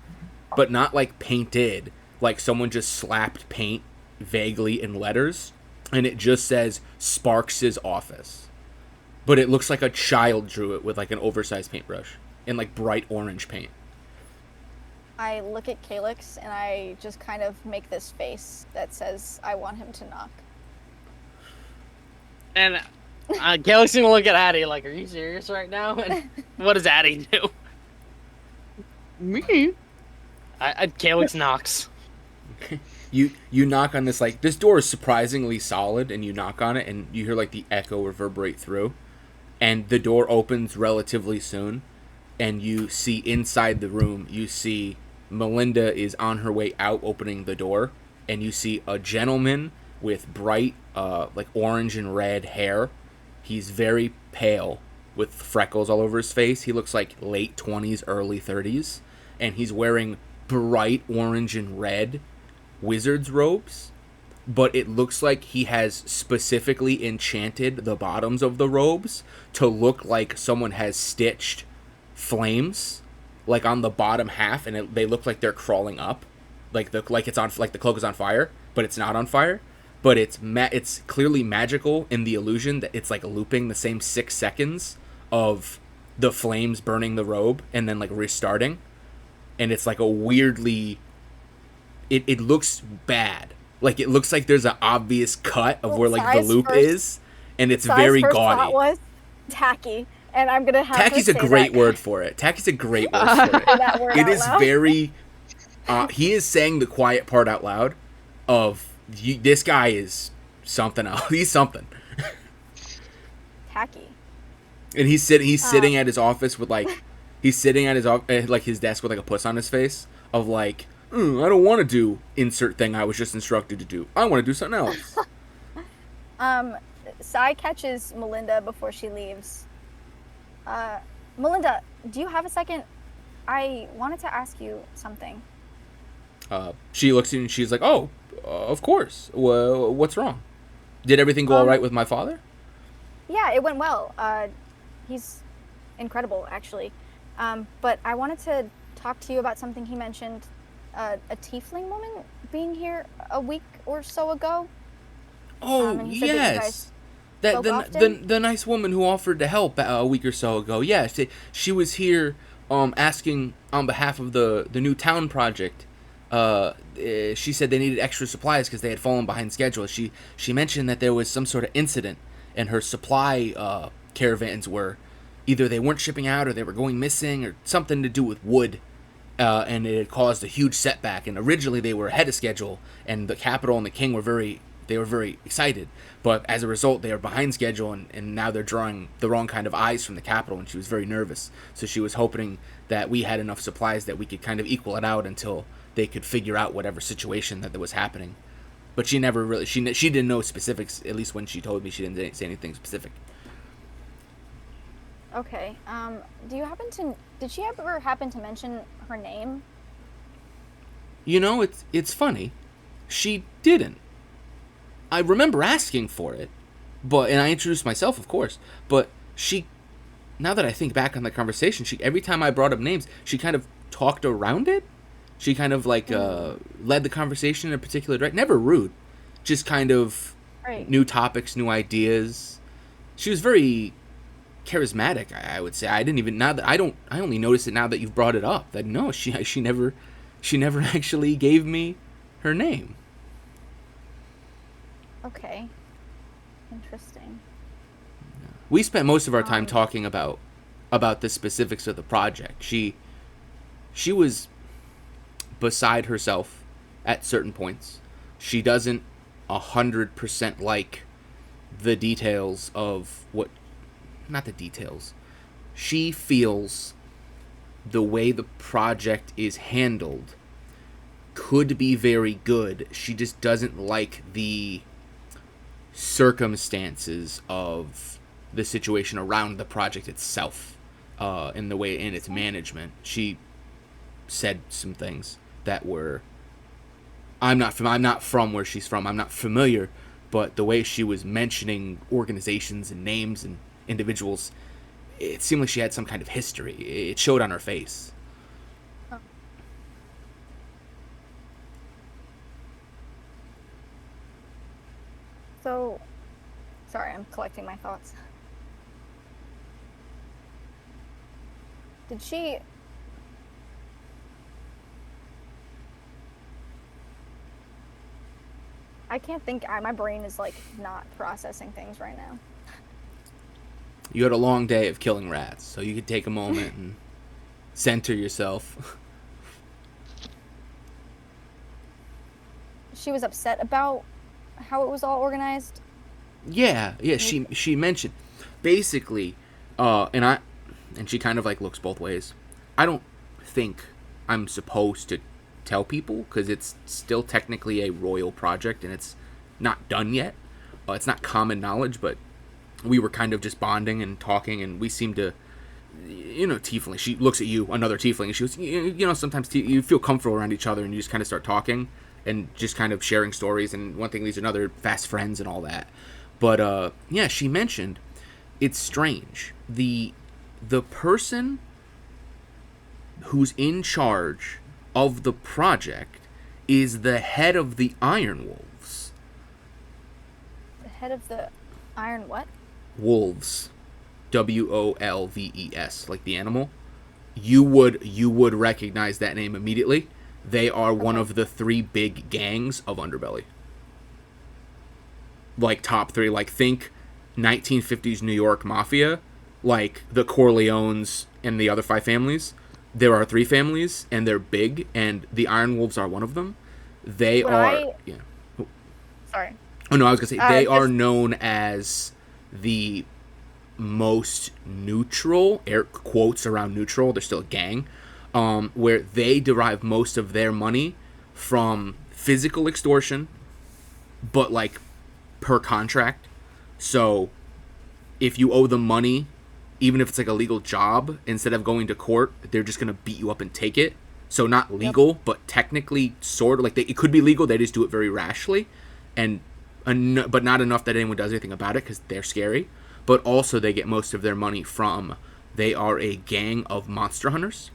Speaker 2: but not like painted, like someone just slapped paint vaguely in letters, and it just says Sparks' office. But it looks like a child drew it with like an oversized paintbrush in like bright orange paint.
Speaker 3: I look at Calyx and I just kind of make this face that says I want him to knock.
Speaker 4: And Calyx gonna look at Addie like, are you serious right now? And what does Addie do?
Speaker 8: Me?
Speaker 4: Calyx knocks.
Speaker 2: You knock on this, like, this door is surprisingly solid, and you knock on it, and you hear, like, the echo reverberate through. And the door opens relatively soon, and you see inside the room, you see Melinda is on her way out opening the door, and you see a gentleman with bright like orange and red hair. He's very pale with freckles all over his face. He looks like late 20s, early 30s, and he's wearing bright orange and red wizard's robes, but it looks like he has specifically enchanted the bottoms of the robes to look like someone has stitched flames like on the bottom half, and they look like they're crawling up, like the cloak is on fire, but it's not on fire. But it's clearly magical in the illusion that it's like looping the same 6 seconds of the flames burning the robe and then like restarting, and it's like a weirdly. It looks bad. Like it looks like there's an obvious cut of where like the loop is, and it's very
Speaker 3: first
Speaker 2: gaudy.
Speaker 3: thought was tacky, and I'm gonna have
Speaker 2: Tacky's
Speaker 3: to
Speaker 2: a
Speaker 3: say
Speaker 2: great
Speaker 3: that.
Speaker 2: word for it. Tacky's a great word for it.
Speaker 3: That word
Speaker 2: It
Speaker 3: out
Speaker 2: is
Speaker 3: loud.
Speaker 2: very. He is saying the quiet part out loud. This guy is something else. He's something.
Speaker 3: Tacky.
Speaker 2: And he's sitting at his office with like, he's sitting at his desk with like a puss on his face of like, I don't want to do insert thing I was just instructed to do. I want to do something else.
Speaker 3: Sai catches Melinda before she leaves. Melinda, do you have a second? I wanted to ask you something.
Speaker 2: She looks at you and she's like, oh, of course. Well, what's wrong? Did everything go all right with my father?
Speaker 3: Yeah, it went well. He's incredible, actually. But I wanted to talk to you about something he mentioned. A tiefling woman being here a week or so ago.
Speaker 2: Oh,
Speaker 3: and he said that you
Speaker 2: yes.
Speaker 3: guys spoke often?
Speaker 2: The nice woman who offered to help a week or so ago. Yeah, she was here asking on behalf of the new town project. She said they needed extra supplies because they had fallen behind schedule. She mentioned that there was some sort of incident and her supply caravans were either they weren't shipping out or they were going missing or something to do with wood. And it had caused a huge setback. And originally they were ahead of schedule, and the capital and the king were very excited. But as a result, they are behind schedule, and now they're drawing the wrong kind of eyes from the capital. And she was very nervous. So she was hoping that we had enough supplies that we could kind of equal it out until they could figure out whatever situation that was happening. But she never really she didn't know specifics. At least when she told me, she didn't say anything specific.
Speaker 3: Okay. Did she ever happen to mention her name?
Speaker 2: You know, it's funny. She didn't. I remember asking for it, and I introduced myself, of course. But now that I think back on the conversation, every time I brought up names, she kind of talked around it. She kind of like led the conversation in a particular direction. Never rude, just kind of new topics, new ideas. She was very charismatic, I would say. I didn't even I only noticed it now that you've brought it up. That no, she never actually gave me her name.
Speaker 3: Okay. Interesting.
Speaker 2: We spent most of our time talking about the specifics of the project. She was beside herself at certain points. She doesn't 100% like the details of not the details. She feels the way the project is handled could be very good. She just doesn't like the circumstances of the situation around the project itself, in its management. She said some things that were I'm not from where she's from. I'm not familiar, but the way she was mentioning organizations and names and individuals, it seemed like she had some kind of history. It showed on her face.
Speaker 3: Oh. So, sorry, I'm collecting my thoughts. Did she... I can't think. My brain is like not processing things right now.
Speaker 2: You had a long day of killing rats, so you could take a moment and center yourself.
Speaker 3: She was upset about how it was all organized.
Speaker 2: Yeah. She mentioned basically, and she kind of like looks both ways. I don't think I'm supposed to tell people because it's still technically a royal project and it's not done yet. It's not common knowledge, but we were kind of just bonding and talking, and we seemed to, tiefling. She looks at you, another tiefling, and she goes, sometimes you feel comfortable around each other, and you just kind of start talking and just kind of sharing stories, and one thing leads to another, fast friends and all that. But yeah, she mentioned it's strange. The person who's in charge of the project is the head of the Iron Wolves.
Speaker 3: The head of the Iron what?
Speaker 2: Wolves. Wolves, like the animal. You would recognize that name immediately. They are one of the 3 big gangs of Underbelly. Like top 3, like think 1950s New York mafia, like the Corleones and the other 5 families. There are 3 families, and they're big, and the Iron Wolves are one of them. They are... Yeah.
Speaker 3: Sorry.
Speaker 2: Oh, no, I was going to say, they are known as the most neutral, air quotes around neutral, they're still a gang, where they derive most of their money from physical extortion, but, like, per contract. So, if you owe them money, even if it's like a legal job, instead of going to court, they're just going to beat you up and take it. So not legal, but technically sort of like it could be legal. They just do it very rashly, but not enough that anyone does anything about it because they're scary. But also they get most of their money from, they are a gang of monster hunters.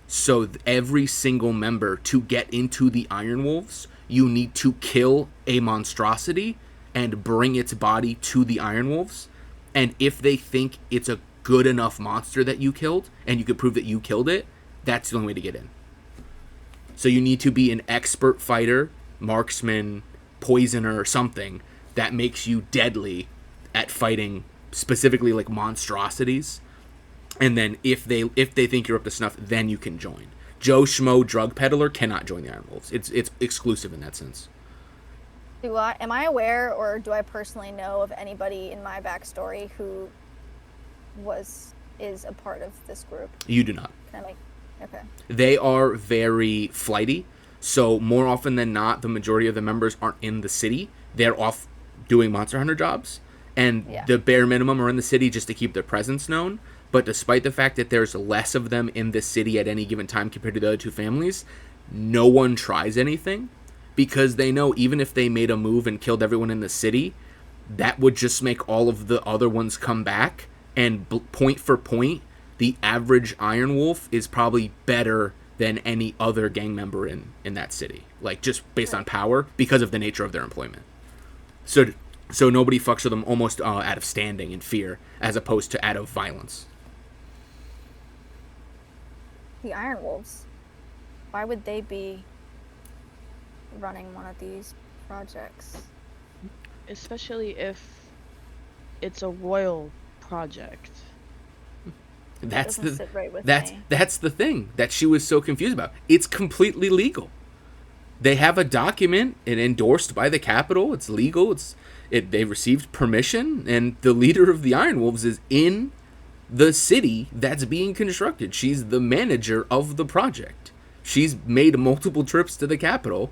Speaker 2: So every single member, to get into the Iron Wolves, you need to kill a monstrosity and bring its body to the Iron Wolves. And if they think it's a good enough monster that you killed, and you could prove that you killed it, that's the only way to get in. So you need to be an expert fighter, marksman, poisoner, or something that makes you deadly at fighting specifically like monstrosities. And then if they think you're up to snuff, then you can join. Joe Schmo drug peddler cannot join the Iron Wolves. It's exclusive in that sense.
Speaker 3: Am I aware, or do I personally know of anybody in my backstory who is a part of this group?
Speaker 2: You do not.
Speaker 3: Okay.
Speaker 2: They are very flighty, so more often than not, the majority of the members aren't in the city. They're off doing monster hunter jobs, and the bare minimum are in the city just to keep their presence known. But despite the fact that there's less of them in this city at any given time compared to the other 2 families, no one tries anything, because they know even if they made a move and killed everyone in the city, that would just make all of the other ones come back, and point for point, the average Iron Wolf is probably better than any other gang member in that city. Like, just based on power, because of the nature of their employment. So nobody fucks with them almost out of standing and fear, as opposed to out of violence.
Speaker 3: The Iron Wolves. Why would they be running one of these projects?
Speaker 8: Especially if it's a royal project.
Speaker 2: That's
Speaker 3: sit right with me.
Speaker 2: That's the thing that she was so confused about. It's completely legal. They have a document and endorsed by the Capitol. It's legal. They received permission, and the leader of the Iron Wolves is in the city that's being constructed. She's the manager of the project. She's made multiple trips to the Capitol,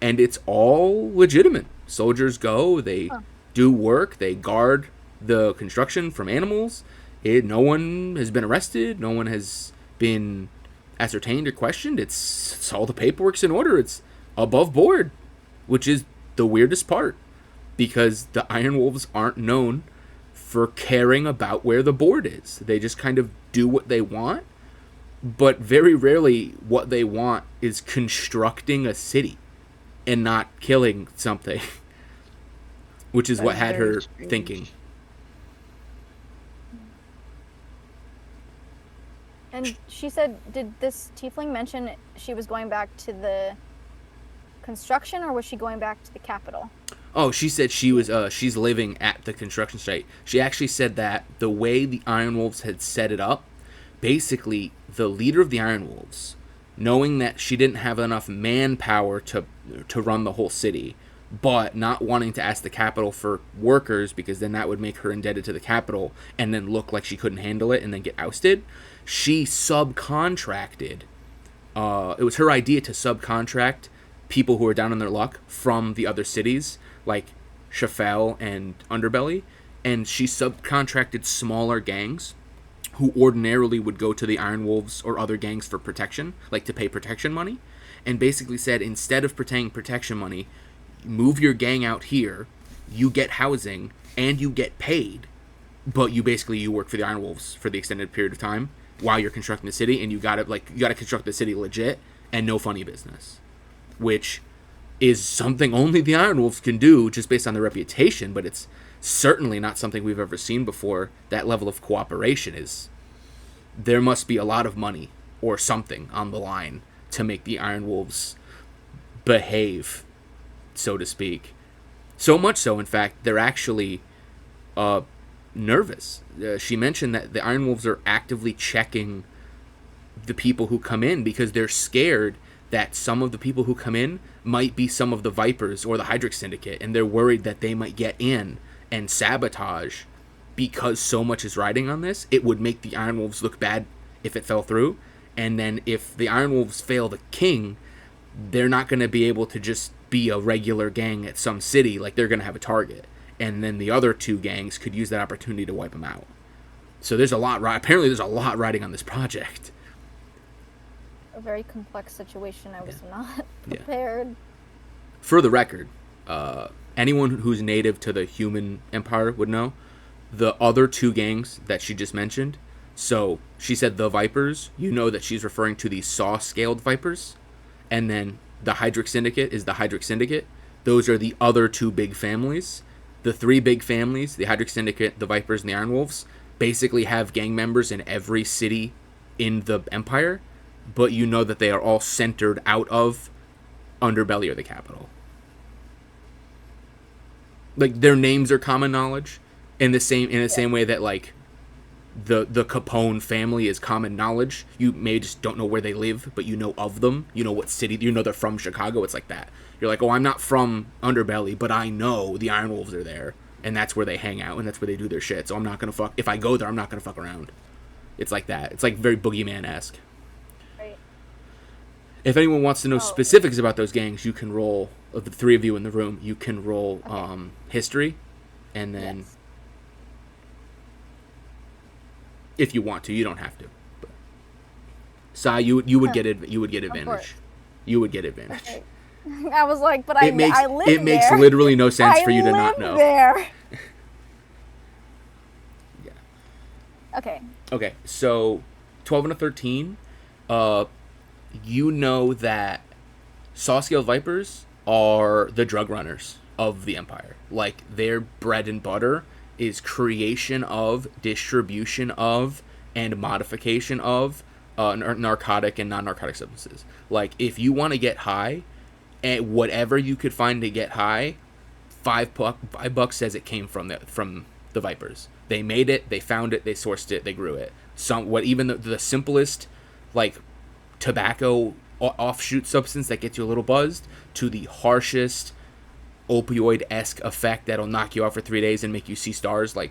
Speaker 2: and it's all legitimate. Soldiers go, they do work, they guard the construction from animals. No one has been arrested. No one has been ascertained or questioned. It's all the paperwork's in order. It's above board, which is the weirdest part, because the Iron Wolves aren't known for caring about where the board is. They just kind of do what they want, but very rarely what they want is constructing a city and not killing something, which is what had her thinking.
Speaker 3: And she said, did this tiefling mention she was going back to the construction, or was she going back to the Capitol?
Speaker 2: Oh, she said she's living at the construction site. She actually said that the way the Iron Wolves had set it up, basically the leader of the Iron Wolves, knowing that she didn't have enough manpower to run the whole city, but not wanting to ask the Capitol for workers because then that would make her indebted to the Capitol and then look like she couldn't handle it and then get ousted, she subcontracted it was her idea to subcontract people who are down on their luck from the other cities, like Shafel and Underbelly, and she subcontracted smaller gangs who ordinarily would go to the Iron Wolves or other gangs for protection, like to pay protection money, and basically said, instead of paying protection money, move your gang out here, you get housing, and you get paid, but you work for the Iron Wolves for the extended period of time while you're constructing the city, and you gotta construct the city legit and no funny business, which is something only the Iron Wolves can do just based on their reputation, but it's certainly not something we've ever seen before. That level of cooperation there must be a lot of money or something on the line to make the Iron Wolves behave, so to speak. So much so, in fact, they're actually nervous. She mentioned that the Iron Wolves are actively checking the people who come in because they're scared that some of the people who come in might be some of the Vipers or the Hydric Syndicate, and they're worried that they might get in and sabotage because so much is riding on this. It would make the Iron Wolves look bad if it fell through, and then if the Iron Wolves fail the king, they're not going to be able to just be a regular gang at some city. Like, they're going to have a target, and then the other two gangs could use that opportunity to wipe them out. So apparently there's a lot riding on this project.
Speaker 3: A very complex situation. I was not prepared.
Speaker 2: For the record, anyone who's native to the human empire would know the other two gangs that she just mentioned. So she said the Vipers, you know that she's referring to the saw-scaled Vipers, and then the Hydric Syndicate is the Hydric Syndicate. Those are the other two big families. The three big families, the Hydric Syndicate, the Vipers, and the Iron Wolves, basically have gang members in every city in the empire, but you know that they are all centered out of Underbelly or the capital. Like, their names are common knowledge in the same way that, like, the Capone family is common knowledge. You may just don't know where they live, but you know of them. You know what city. You know they're from Chicago. It's like that. You're like, oh, I'm not from Underbelly, but I know the Iron Wolves are there, and that's where they hang out, and that's where they do their shit. So I'm not gonna fuck. If I go there, I'm not gonna fuck around. It's like that. It's like very Boogeyman-esque.
Speaker 3: Right.
Speaker 2: If anyone wants to know specifics about those gangs, you can roll. Of the three of you in the room, you can roll history, and then if you want to, you don't have to. But, Sai, you would get advantage. You would get advantage.
Speaker 3: Okay. I was like, but I live there.
Speaker 2: It makes literally no sense for you to not know.
Speaker 3: There.
Speaker 2: Yeah. Okay. So, 12 and a 13. You know that saw-scaled Vipers are the drug runners of the Empire. Like, their bread and butter is creation of, distribution of, and modification of narcotic and non-narcotic substances. Like, if you want to get high, and whatever you could find to get high, $5 says it came from the Vipers. They made it, they found it, they sourced it, they grew it. Even the simplest, like, tobacco offshoot substance that gets you a little buzzed, to the harshest opioid-esque effect that'll knock you out for 3 days and make you see stars, like,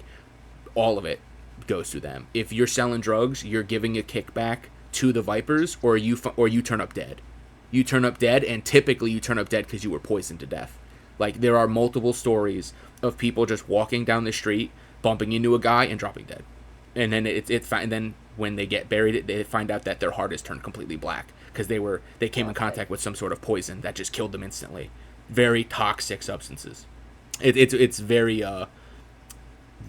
Speaker 2: all of it goes through them. If you're selling drugs, you're giving a kickback to the Vipers, or you turn up dead. You turn up dead, and typically you turn up dead because you were poisoned to death. Like, there are multiple stories of people just walking down the street, bumping into a guy, and dropping dead. And then and then when they get buried, they find out that their heart is turned completely black because they came in contact with some sort of poison that just killed them instantly. Very toxic substances. It's very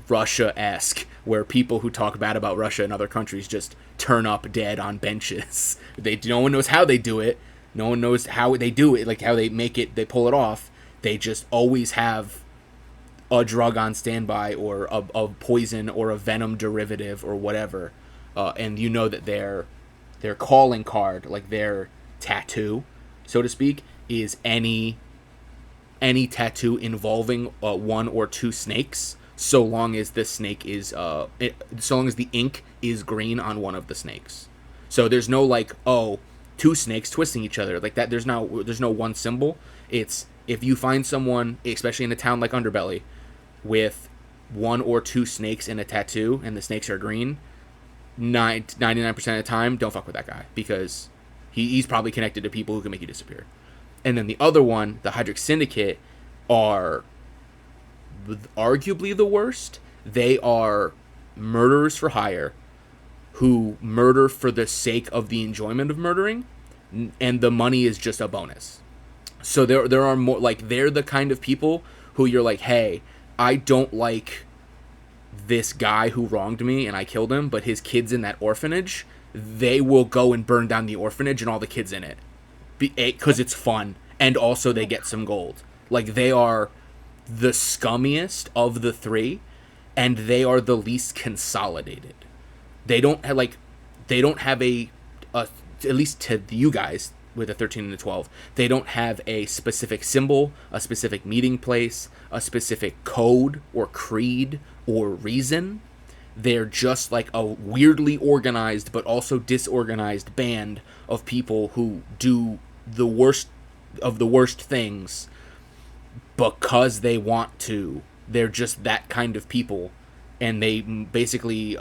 Speaker 2: Russia-esque, where people who talk bad about Russia and other countries just turn up dead on benches. No one knows how they do it. No one knows how they do it, like how they make it, they pull it off. They just always have a drug on standby, or a poison or a venom derivative or whatever. And you know that their calling card, like their tattoo, so to speak, is any tattoo involving one or two snakes, so long as the snake is so long as the ink is green on one of the snakes. So there's no like, oh, two snakes twisting each other like that. There's no one symbol. It's if you find someone, especially in a town like Underbelly, with one or two snakes in a tattoo and the snakes are green, 99% of the time, don't fuck with that guy, because He's probably connected to people who can make you disappear. And then the other one, the Hydric Syndicate, are arguably the worst. They are murderers for hire who murder for the sake of the enjoyment of murdering, and the money is just a bonus. So there are more, like, they're the kind of people who you're like, hey, I don't like this guy who wronged me and I killed him, but his kid's in that orphanage. They will go and burn down the orphanage and all the kids in it because it's fun, and also they get some gold. Like, they are the scummiest of the three, and they are the least consolidated. They don't have, like, they don't have a at least to you guys with a 13 and a 12, they don't have a specific symbol, a specific meeting place, a specific code or creed or reason. They're just like a weirdly organized but also disorganized band of people who do the worst of the worst things because they want to. They're just that kind of people, and they basically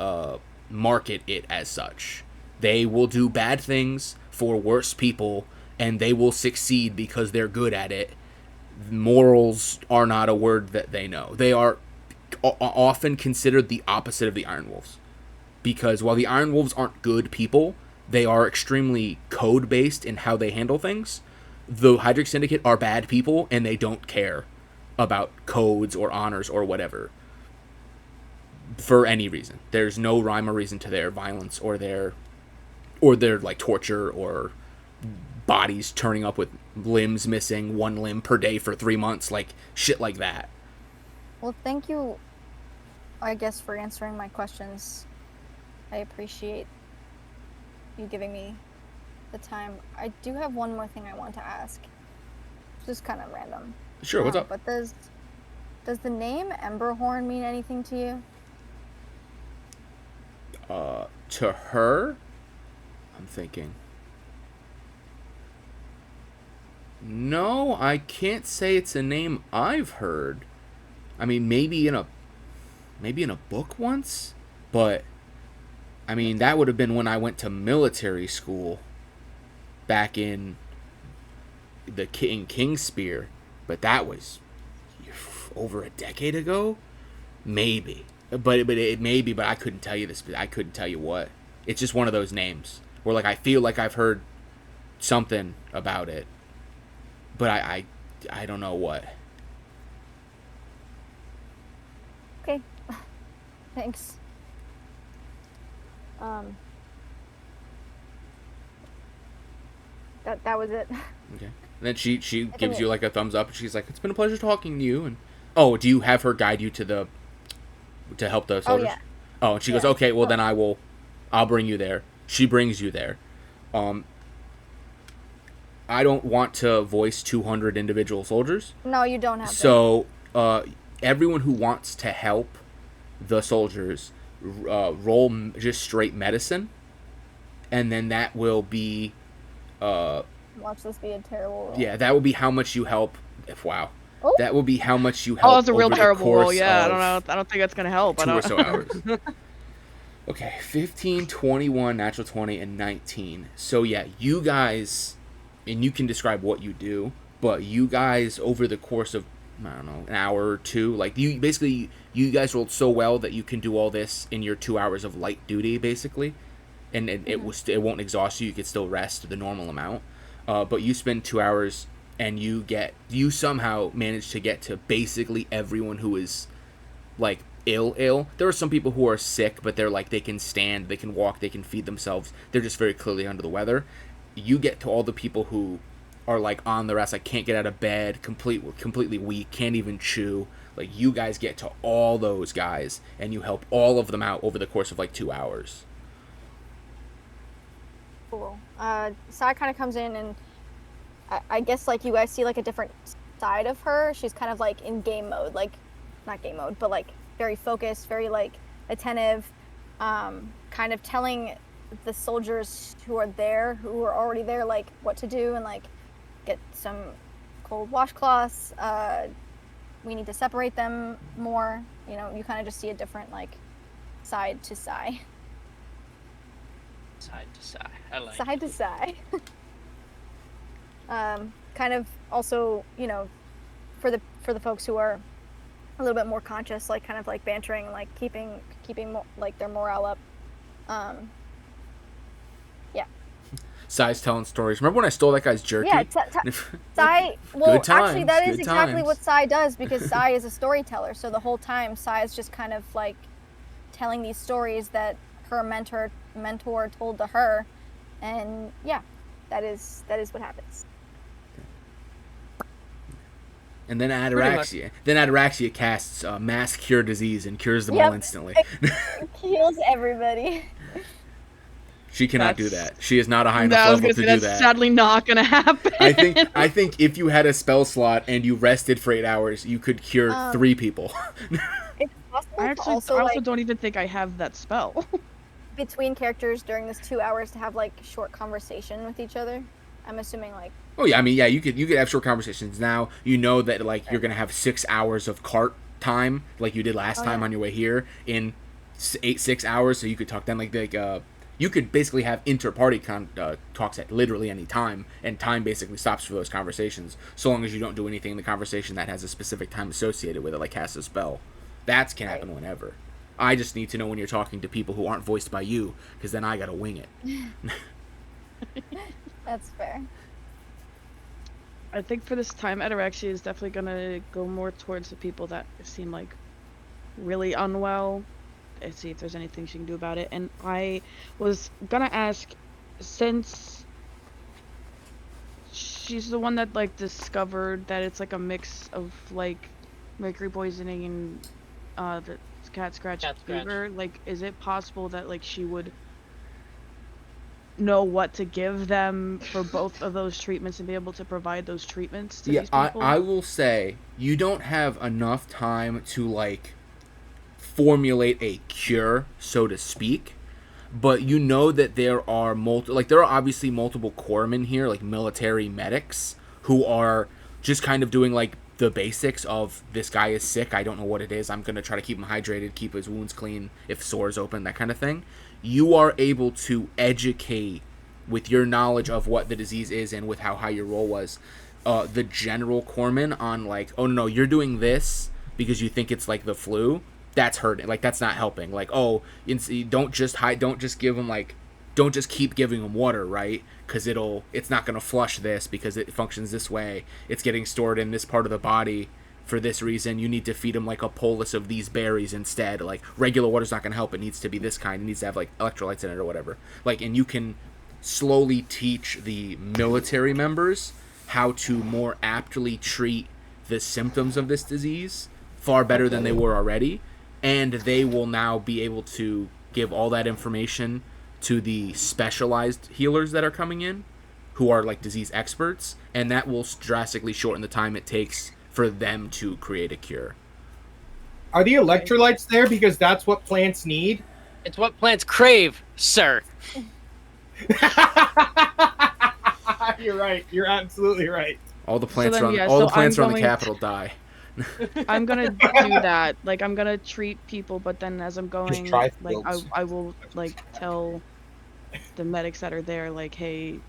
Speaker 2: market it as such. They will do bad things for worse people, and they will succeed because they're good at it. Morals are not a word that they know. They are often considered the opposite of the Iron Wolves, because while the Iron Wolves aren't good people, they are extremely code-based in how they handle things. The Hydric Syndicate are bad people, and they don't care about codes or honors or whatever for any reason. There's no rhyme or reason to their violence or their like torture or bodies turning up with limbs missing, one limb per day for 3 months, like shit like that.
Speaker 3: Well, thank you, I guess, for answering my questions. I appreciate you giving me the time. I do have one more thing I want to ask. It's just kind of random.
Speaker 2: Sure, what's up?
Speaker 3: But does the name Emberhorn mean anything to you?
Speaker 2: To her, I'm thinking. No, I can't say it's a name I've heard. I mean, maybe in a book once, but I mean, that would have been when I went to military school back in Kingspear, but that was over a decade ago, maybe. But it may be, but I couldn't tell you this. I couldn't tell you what. It's just one of those names where, like, I feel like I've heard something about it, but I don't know what.
Speaker 3: Okay. Thanks. That was it.
Speaker 2: Okay. And then she gives you like a thumbs up, and she's like, "It's been a pleasure talking to you." And do you have her guide you to help the soldiers?
Speaker 3: Oh, yeah.
Speaker 2: Oh, and she goes, "Okay, well then I'll bring you there." She brings you there. I don't want to voice 200 individual soldiers.
Speaker 3: No, you don't have to.
Speaker 2: So, everyone who wants to help the soldiers, roll just straight medicine, and then that will be.
Speaker 3: Watch this be a terrible roll.
Speaker 2: Yeah, that will be how much you help. Wow.
Speaker 3: Oh.
Speaker 2: That will be how much you help.
Speaker 8: Oh, it's a real
Speaker 2: over the
Speaker 8: terrible roll.
Speaker 2: course
Speaker 8: Yeah, I
Speaker 2: of
Speaker 8: don't know. I don't think that's gonna help.
Speaker 2: 2 or so hours. Okay, 15, 21, natural 20, and 19. So yeah, you guys, and you can describe what you do, but you guys, over the course of, I don't know, an hour or two, like, you guys rolled so well that you can do all this in your 2 hours of light duty, basically, and it won't exhaust you. You can still rest the normal amount, but you spend 2 hours, and you somehow manage to get to basically everyone who is, like, ill. There are some people who are sick, but they're like, they can stand, they can walk, they can feed themselves. They're just very clearly under the weather. You get to all the people who are like on the rest, like can't get out of bed, completely weak, can't even chew. Like, you guys get to all those guys, and you help all of them out over the course of like 2 hours.
Speaker 3: Cool. Sai kind of comes in, and I guess, like, you guys see like a different side of her. She's kind of like in game mode, like, not game mode, but like very focused, very like attentive, kind of telling the soldiers who are already there, like, what to do, and like, get some cold washcloths. We need to separate them more. You know, you kind of just see a different like side to Sai.
Speaker 4: Side to side. I like
Speaker 3: Side to side. Kind of also, for the folks who are a little bit more conscious, like kind of like bantering, like keeping like their morale up. Yeah.
Speaker 2: Sai's telling stories. Remember when I stole that guy's jerky?
Speaker 3: Yeah, Sai. Well,
Speaker 2: Good times,
Speaker 3: actually, that is
Speaker 2: good
Speaker 3: exactly
Speaker 2: times.
Speaker 3: what Sai does, because Sai is a storyteller. So the whole time, Sai is just kind of like telling these stories that her mentor told to her, and yeah, that is what happens.
Speaker 2: And then Ataraxia casts mass cure disease and cures them all
Speaker 3: Yep.
Speaker 2: instantly.
Speaker 3: It heals everybody.
Speaker 2: She cannot do
Speaker 8: That's-
Speaker 2: that. She is not a high
Speaker 8: I
Speaker 2: enough
Speaker 8: was
Speaker 2: level
Speaker 8: gonna
Speaker 2: to
Speaker 8: say
Speaker 2: do
Speaker 8: that's
Speaker 2: that.
Speaker 8: sadly not gonna happen.
Speaker 2: I think if you had a spell slot and you rested for 8 hours, you could cure 3 people.
Speaker 3: It's possible
Speaker 8: I
Speaker 3: to
Speaker 8: actually
Speaker 3: also,
Speaker 8: also
Speaker 3: like,
Speaker 8: don't even think I have that spell.
Speaker 3: between characters during this 2 hours to have like short conversation with each other. I'm assuming like.
Speaker 2: Oh yeah, I mean, yeah, you could have short conversations. Now you know that like you're gonna have 6 hours of cart time, like you did last time on your way here, in 6 hours. So you could talk then like you could basically have inter-party talks at literally any time, and time basically stops for those conversations, so long as you don't do anything in the conversation that has a specific time associated with it, like cast a spell. That can happen whenever. I just need to know when you're talking to people who aren't voiced by you, because then I gotta wing it.
Speaker 3: That's fair.
Speaker 8: I think for this time, Ataraxia is definitely gonna go more towards the people that seem like really unwell, and see if there's anything she can do about it. And I was gonna ask, since she's the one that like discovered that it's like a mix of like mercury poisoning and the cat scratch fever, like is it possible that like she would know what to give them for both of those treatments and be able to provide those treatments to these people?
Speaker 2: I will say you don't have enough time to like formulate a cure, so to speak, but you know that there are there are obviously multiple corpsmen here, like military medics, who are just kind of doing like the basics of, this guy is sick, I don't know what it is, I'm gonna try to keep him hydrated, keep his wounds clean, if sores open, that kind of thing. You are able to educate, with your knowledge of what the disease is and with how high your roll was, the general corpsman on like, oh no, you're doing this because you think it's like the flu. That's hurting. Like, that's not helping. Like, oh, don't just give them like, don't just keep giving them water, right? Because it's not gonna flush this because it functions this way. It's getting stored in this part of the body for this reason. You need to feed them like a bolus of these berries instead. Like, regular water's not gonna help. It needs to be this kind. It needs to have like electrolytes in it or whatever. Like, and you can slowly teach the military members how to more aptly treat the symptoms of this disease far better than they were already, and they will now be able to give all that information to the specialized healers that are coming in, who are like disease experts, and that will drastically shorten the time it takes for them to create a cure.
Speaker 7: Are the electrolytes there because that's what plants need?
Speaker 4: It's what plants crave, sir.
Speaker 7: You're right. You're absolutely right.
Speaker 2: All the plants
Speaker 8: then,
Speaker 2: around
Speaker 8: yeah,
Speaker 2: all the
Speaker 8: so
Speaker 2: plants
Speaker 8: I'm
Speaker 2: around the
Speaker 8: going
Speaker 2: capital die.
Speaker 8: I'm gonna do that. Like, I'm gonna treat people, but then as I'm going,
Speaker 6: try
Speaker 8: like,
Speaker 6: fields.
Speaker 8: I will like tell the medics that are there, like, hey,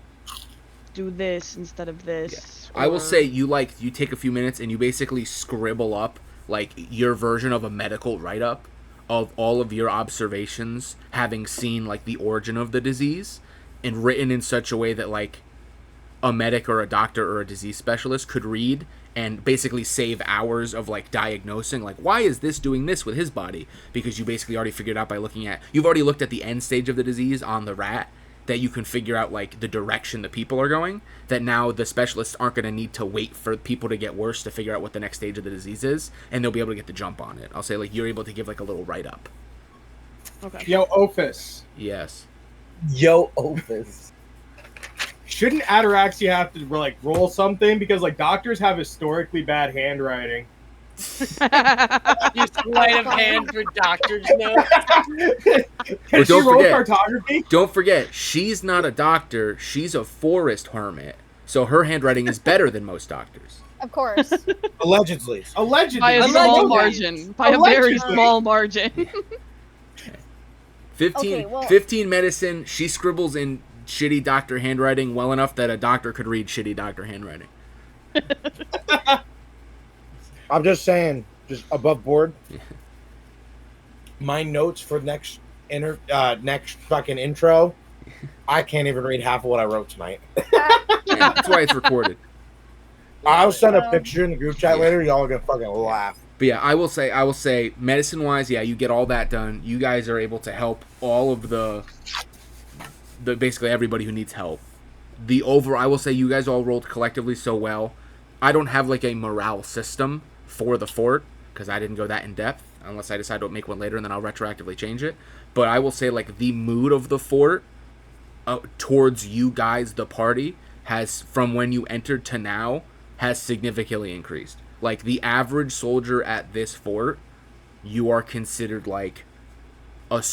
Speaker 8: do this instead of this.
Speaker 2: I will
Speaker 8: or-
Speaker 2: say you take a few minutes and you basically scribble up like your version of a medical write-up of all of your observations, having seen like the origin of the disease, and written in such a way that like a medic or a doctor or a disease specialist could read and basically save hours of like diagnosing, like, why is this doing this with his body? Because you basically already figured out by you've already looked at the end stage of the disease on the rat, that you can figure out like the direction the people are going, that now the specialists aren't going to need to wait for people to get worse to figure out what the next stage of the disease is, and they'll be able to get the jump on it. I'll say like you're able to give like a little write-up.
Speaker 8: Okay.
Speaker 7: Yo, Ophis.
Speaker 2: Yes.
Speaker 6: Yo, Ophis.
Speaker 7: Shouldn't Ataraxia have to like roll something, because like doctors have historically bad handwriting?
Speaker 4: You sleight of hand for doctor's notes.
Speaker 7: Can she
Speaker 2: don't
Speaker 7: roll
Speaker 2: forget-
Speaker 7: cartography?
Speaker 2: Don't forget, she's not a doctor, she's a forest hermit, so her handwriting is better than most doctors.
Speaker 3: Of course.
Speaker 6: Allegedly.
Speaker 7: Allegedly.
Speaker 8: By a
Speaker 7: You don't
Speaker 8: small
Speaker 7: know that.
Speaker 8: margin. By a very
Speaker 7: Allegedly.
Speaker 8: small margin.
Speaker 3: Okay, well-
Speaker 2: 15 medicine. She scribbles in shitty doctor handwriting well enough that a doctor could read shitty doctor handwriting.
Speaker 6: I'm just saying, just above board. My notes for next fucking intro, I can't even read half of what I wrote tonight.
Speaker 2: Yeah, that's why it's recorded.
Speaker 6: I'll send a picture in the group chat later. Y'all are gonna fucking laugh.
Speaker 2: But yeah, I will say, medicine wise, yeah, you get all that done. You guys are able to help all of the basically everybody who needs help. I will say, you guys all rolled collectively so well. I don't have like a morale system for the fort because I didn't go that in depth. Unless I decide to make one later, and then I'll retroactively change it. But I will say, like, the mood of the fort towards you guys, the party, has, from when you entered to now, has significantly increased. Like, the average soldier at this fort, you are considered, like,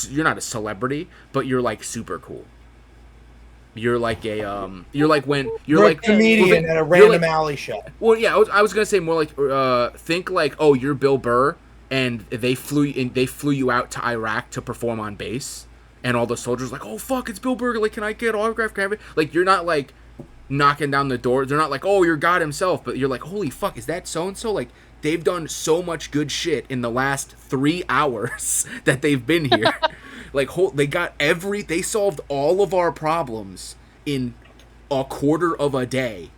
Speaker 2: you're not a celebrity, but you're, like, super cool. You're like a, you're like
Speaker 6: a comedian at a random alley show.
Speaker 2: Well, yeah, I was gonna say more like, think like, oh, you're Bill Burr, and they flew you out to Iraq to perform on base, and all the soldiers like, oh fuck, it's Bill Burr, like, can I get an autograph? Can I have it? Like, you're not like knocking down the door. They're not like, oh, you're God himself, but you're like, holy fuck, is that so and so? Like, they've done so much good shit in the last 3 hours that they've been here. Like, they solved all of our problems in a quarter of a day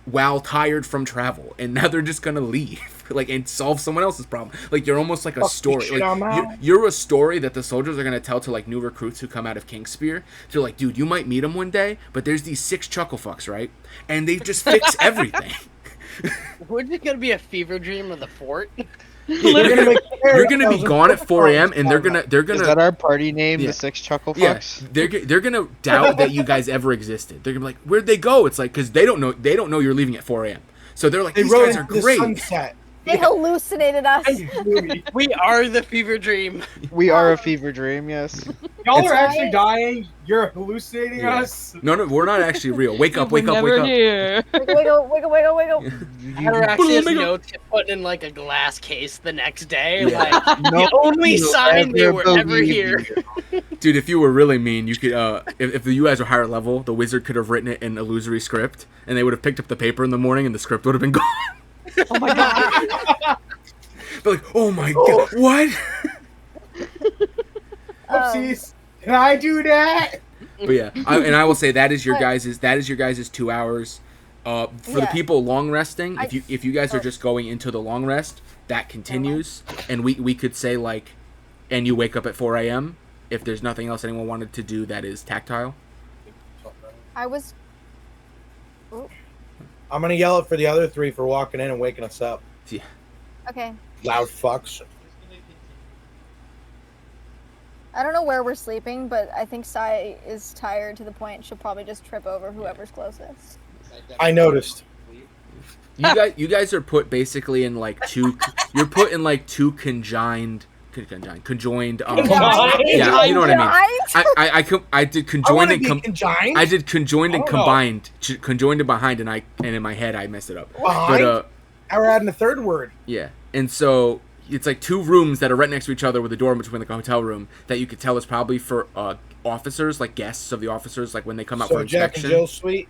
Speaker 2: while tired from travel, and now they're just gonna leave, like, and solve someone else's problem. Like, you're almost like a story. Like, you're a story that the soldiers are gonna tell to, like, new recruits who come out of Kingspear. They're like, dude, you might meet them one day, but there's these 6 chuckle fucks, right? And they just fix everything.
Speaker 4: Wouldn't it gonna be a fever dream of the fort?
Speaker 2: You're gonna be gone at 4 a.m. and they're gonna.
Speaker 5: Is that our party name, the 6 chuckle fucks?
Speaker 2: Yeah, they're gonna doubt that you guys ever existed. They're gonna be like, "Where'd they go?" It's like, because they don't know you're leaving at 4 a.m. So they're like, "These guys are great."
Speaker 6: Sunset.
Speaker 3: They hallucinated us.
Speaker 4: We are the fever dream.
Speaker 5: We are a fever dream, yes.
Speaker 7: Y'all are actually dying. You're hallucinating us.
Speaker 2: No, we're not actually real. Wake up.
Speaker 8: Here.
Speaker 3: Wiggle.
Speaker 4: Or actually, his notes get put in like a glass case the next day.
Speaker 2: Yeah.
Speaker 4: Like, the only sign they were ever here.
Speaker 2: Dude, if you were really mean, you could. If you guys were higher level, the wizard could have written it in illusory script, and they would have picked up the paper in the morning, and the script would have been gone.
Speaker 8: Oh my god.
Speaker 2: They're like, oh my god, what?
Speaker 7: Oopsies. Can I do that?
Speaker 2: But yeah, I will say that is your guys' 2 hours. For the people long resting, if you guys are just going into the long rest, that continues, and we could say, like, and you wake up at 4 a.m. if there's nothing else anyone wanted to do that is tactile.
Speaker 6: I'm gonna yell it for the other 3 for walking in and waking us up.
Speaker 2: Yeah.
Speaker 3: Okay.
Speaker 6: Loud fucks.
Speaker 3: I don't know where we're sleeping, but I think Sai is tired to the point she'll probably just trip over whoever's closest.
Speaker 6: I noticed.
Speaker 2: You guys are put basically in like 2. You're put in like 2 conjoined. Yeah, you know what I mean. I did conjoined and combined. I did conjoined and combined. Conjoined and behind, and in my head I messed it up.
Speaker 6: Behind? But we're adding a third word.
Speaker 2: Yeah, and so it's like 2 rooms that are right next to each other with a door in between, like a hotel room that you could tell is probably for officers, like guests of the officers, like when they come out for inspection.
Speaker 6: Jack and Jill's suite.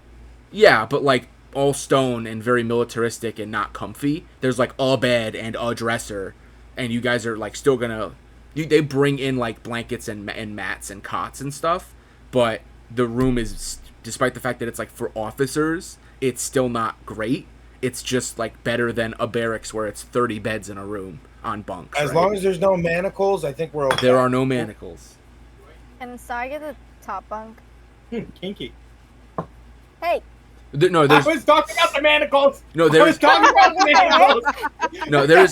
Speaker 2: Yeah, but like all stone and very militaristic and not comfy. There's like a bed and a dresser. And you guys are like still gonna, they bring in like blankets and mats and cots and stuff, but the room is, despite the fact that it's like for officers, it's still not great. It's just like better than a barracks where it's 30 beds in a room on bunks.
Speaker 6: As long as there's no manacles, I think we're okay.
Speaker 2: There are no manacles.
Speaker 3: Can Sai get the top bunk?
Speaker 7: Kinky.
Speaker 3: Hey.
Speaker 7: I was talking about the manacles.
Speaker 2: No,
Speaker 7: I was talking about the manacles.
Speaker 2: No, there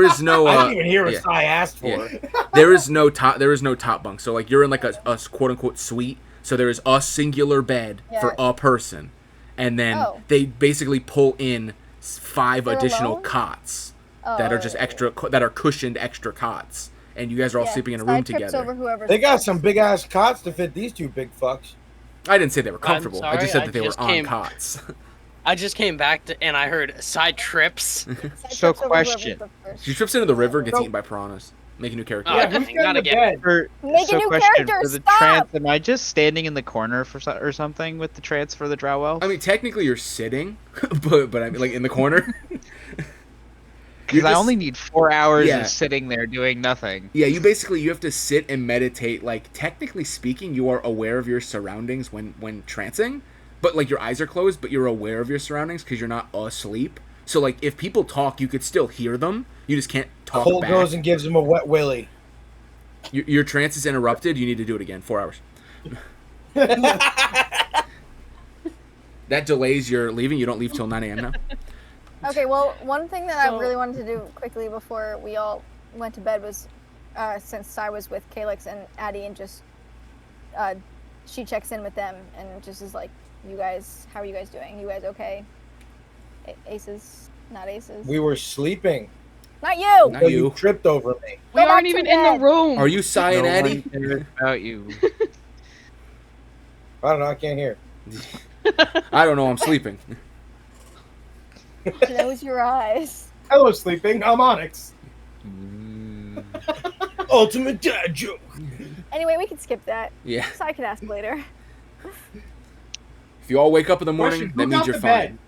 Speaker 2: is no.
Speaker 6: I didn't even hear what Sai asked for.
Speaker 2: Yeah. There is no top bunk. So like you're in like a quote unquote suite. So there is a singular bed for a person, and then they basically pull in 5 additional cots that are just extra, that are cushioned extra cots, and you guys are all sleeping in a room together.
Speaker 6: They got some big ass cots to fit these 2 big fucks.
Speaker 2: I didn't say they were comfortable. I just said that they were on cots.
Speaker 4: I just came back and I heard side trips.
Speaker 5: So question.
Speaker 2: She trips into the river, gets eaten by piranhas. Make a new character.
Speaker 9: Oh,
Speaker 7: Yeah,
Speaker 9: I
Speaker 7: who's
Speaker 9: think
Speaker 7: getting
Speaker 9: not
Speaker 7: the
Speaker 9: again.
Speaker 7: bed?
Speaker 5: For,
Speaker 3: Make a
Speaker 5: so
Speaker 3: new
Speaker 5: question
Speaker 3: character,
Speaker 5: for the
Speaker 3: stop!
Speaker 5: trance. Am I just standing in the corner or something with the trance for the drow elf?
Speaker 2: I mean, technically you're sitting, but I mean, like in the corner.
Speaker 5: Because I
Speaker 2: just-
Speaker 5: only need 4 hours
Speaker 2: Yeah.
Speaker 5: of sitting there doing nothing.
Speaker 2: Yeah, you have to sit and meditate. Like, technically speaking, you are aware of your surroundings when trancing, but like your eyes are closed, but you're aware of your surroundings because you're not asleep. So like, if people talk, you could still hear them. You just can't talk
Speaker 6: Cole
Speaker 2: back.
Speaker 6: goes and gives him a wet willy.
Speaker 2: Your trance is interrupted. You need to do it again. 4 hours. That delays your leaving. You don't leave till 9 a.m. now.
Speaker 3: Okay, well, one thing that
Speaker 8: So-
Speaker 3: I really wanted to do quickly before we all went to bed was, since I was with Calyx and Addie, and just, she checks in with them and just is like, you guys, how are you guys doing? You guys okay? Aces? Not aces?
Speaker 6: We were sleeping.
Speaker 3: Not you!
Speaker 2: Not
Speaker 6: So
Speaker 2: you.
Speaker 6: you tripped over me.
Speaker 8: We
Speaker 3: Go back
Speaker 8: aren't
Speaker 3: to
Speaker 8: even in
Speaker 3: bed.
Speaker 8: the room.
Speaker 2: Are you Cy and
Speaker 5: No
Speaker 2: Eddie?
Speaker 5: one cares about you.
Speaker 6: I don't know. I can't hear.
Speaker 2: I don't know. I'm sleeping.
Speaker 3: Close your eyes.
Speaker 7: Hello, sleeping. I'm Onyx.
Speaker 6: Ultimate dad joke.
Speaker 3: Anyway, we can skip that.
Speaker 2: Yeah.
Speaker 3: So I can ask later.
Speaker 2: If you all wake up in the morning,
Speaker 7: Question,
Speaker 2: that
Speaker 7: who
Speaker 2: means
Speaker 7: got
Speaker 2: you're
Speaker 7: the
Speaker 2: fine.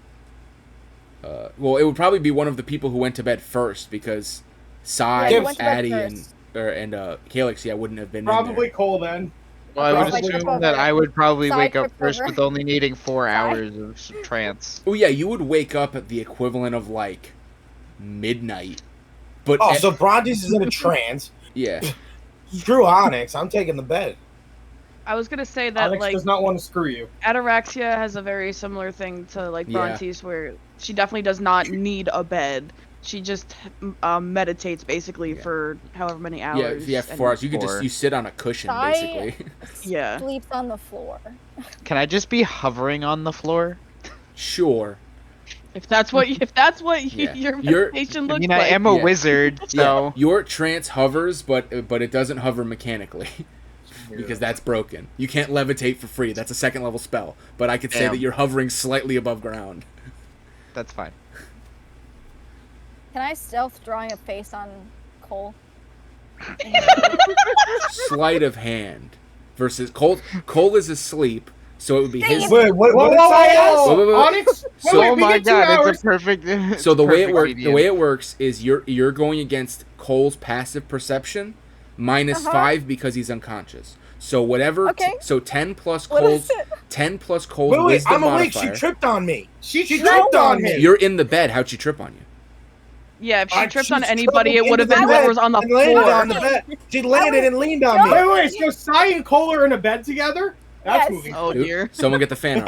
Speaker 7: bed?
Speaker 2: Well, it would probably be one of the people who went to bed first because Cy,
Speaker 3: Yeah,
Speaker 6: who
Speaker 3: went to bed
Speaker 2: Addie,
Speaker 3: first.
Speaker 2: and Calyx, wouldn't have been
Speaker 7: Probably
Speaker 2: in
Speaker 7: Cole then.
Speaker 5: Well, I would
Speaker 3: Probably
Speaker 5: assume
Speaker 3: over.
Speaker 5: that I would probably
Speaker 3: Side
Speaker 5: wake up
Speaker 3: trip
Speaker 5: first
Speaker 3: over.
Speaker 5: with only needing 4
Speaker 3: Side.
Speaker 5: hours of trance.
Speaker 2: there. Oh yeah, you would wake up at the equivalent of like midnight. But
Speaker 6: Oh, so Brontes is in a trance.
Speaker 2: yeah,
Speaker 6: Screw Onyx. I'm taking the bed.
Speaker 8: I was gonna say that
Speaker 7: Onyx
Speaker 8: like
Speaker 7: does not want to screw you.
Speaker 8: Ataraxia has a very similar thing to like
Speaker 2: Yeah.
Speaker 8: Brontes, where she definitely does not need a bed. She just meditates basically
Speaker 2: Yeah.
Speaker 8: for however many
Speaker 2: yeah,
Speaker 8: hours.
Speaker 2: yeah.
Speaker 8: and-
Speaker 2: 4 hours. You could
Speaker 5: Four.
Speaker 2: you sit on a cushion
Speaker 3: Cy
Speaker 2: basically.
Speaker 8: Yeah.
Speaker 3: sleeps on the floor.
Speaker 5: Can I just be hovering on the floor?
Speaker 2: Sure.
Speaker 8: If that's what
Speaker 2: Yeah.
Speaker 8: your
Speaker 2: You're-
Speaker 8: meditation
Speaker 5: I
Speaker 8: looks
Speaker 5: mean,
Speaker 8: like.
Speaker 5: I am a
Speaker 2: Yeah.
Speaker 5: wizard,
Speaker 2: Yeah.
Speaker 5: so
Speaker 2: Your trance hovers, but it doesn't hover mechanically. Because that's broken. You can't levitate for free. That's a second level spell. But I could say
Speaker 5: Damn.
Speaker 2: that you're hovering slightly above ground.
Speaker 5: that's fine.
Speaker 3: Can I stealth drawing a face on Cole?
Speaker 2: Sleight of hand versus Cole. Cole is asleep, so it would be
Speaker 3: Dang
Speaker 2: his.
Speaker 3: it.
Speaker 6: Wait, what
Speaker 7: Whoa,
Speaker 6: did
Speaker 7: whoa,
Speaker 6: Cy
Speaker 7: whoa,
Speaker 6: ask?
Speaker 7: whoa.
Speaker 2: Wait, wait, wait.
Speaker 7: Onyx?
Speaker 2: So-
Speaker 7: Wait,
Speaker 5: Oh
Speaker 7: we
Speaker 5: my
Speaker 7: get 2
Speaker 5: god,
Speaker 7: hours.
Speaker 5: it's a perfect.
Speaker 2: So the way it
Speaker 5: perfect
Speaker 2: works, the
Speaker 5: medium.
Speaker 2: way it works is you're going against Cole's passive perception, minus
Speaker 3: Uh-huh.
Speaker 2: 5 because he's unconscious. So whatever.
Speaker 3: Okay.
Speaker 2: So 10 plus
Speaker 3: What
Speaker 2: Cole's
Speaker 3: is it?
Speaker 2: 10 plus Cole's
Speaker 6: Wait,
Speaker 2: wisdom
Speaker 6: I'm awake.
Speaker 2: modifier.
Speaker 6: She tripped on me.
Speaker 7: She
Speaker 6: She
Speaker 7: tripped
Speaker 6: tripped on
Speaker 7: on
Speaker 6: me.
Speaker 7: me.
Speaker 2: You're in the bed. How'd she trip on you?
Speaker 8: Yeah, if she tripped
Speaker 6: She's
Speaker 8: on anybody, it
Speaker 6: struggled
Speaker 8: would have
Speaker 6: into
Speaker 8: been
Speaker 6: the bed
Speaker 8: whoever's on the
Speaker 6: and landed
Speaker 8: floor.
Speaker 6: on the bed. She landed and leaned on me.
Speaker 7: Wait, so Cy and Cole are in a bed together? That's
Speaker 3: Yes.
Speaker 7: moving.
Speaker 8: Oh
Speaker 2: Oop,
Speaker 8: dear.
Speaker 2: Someone get the fan on.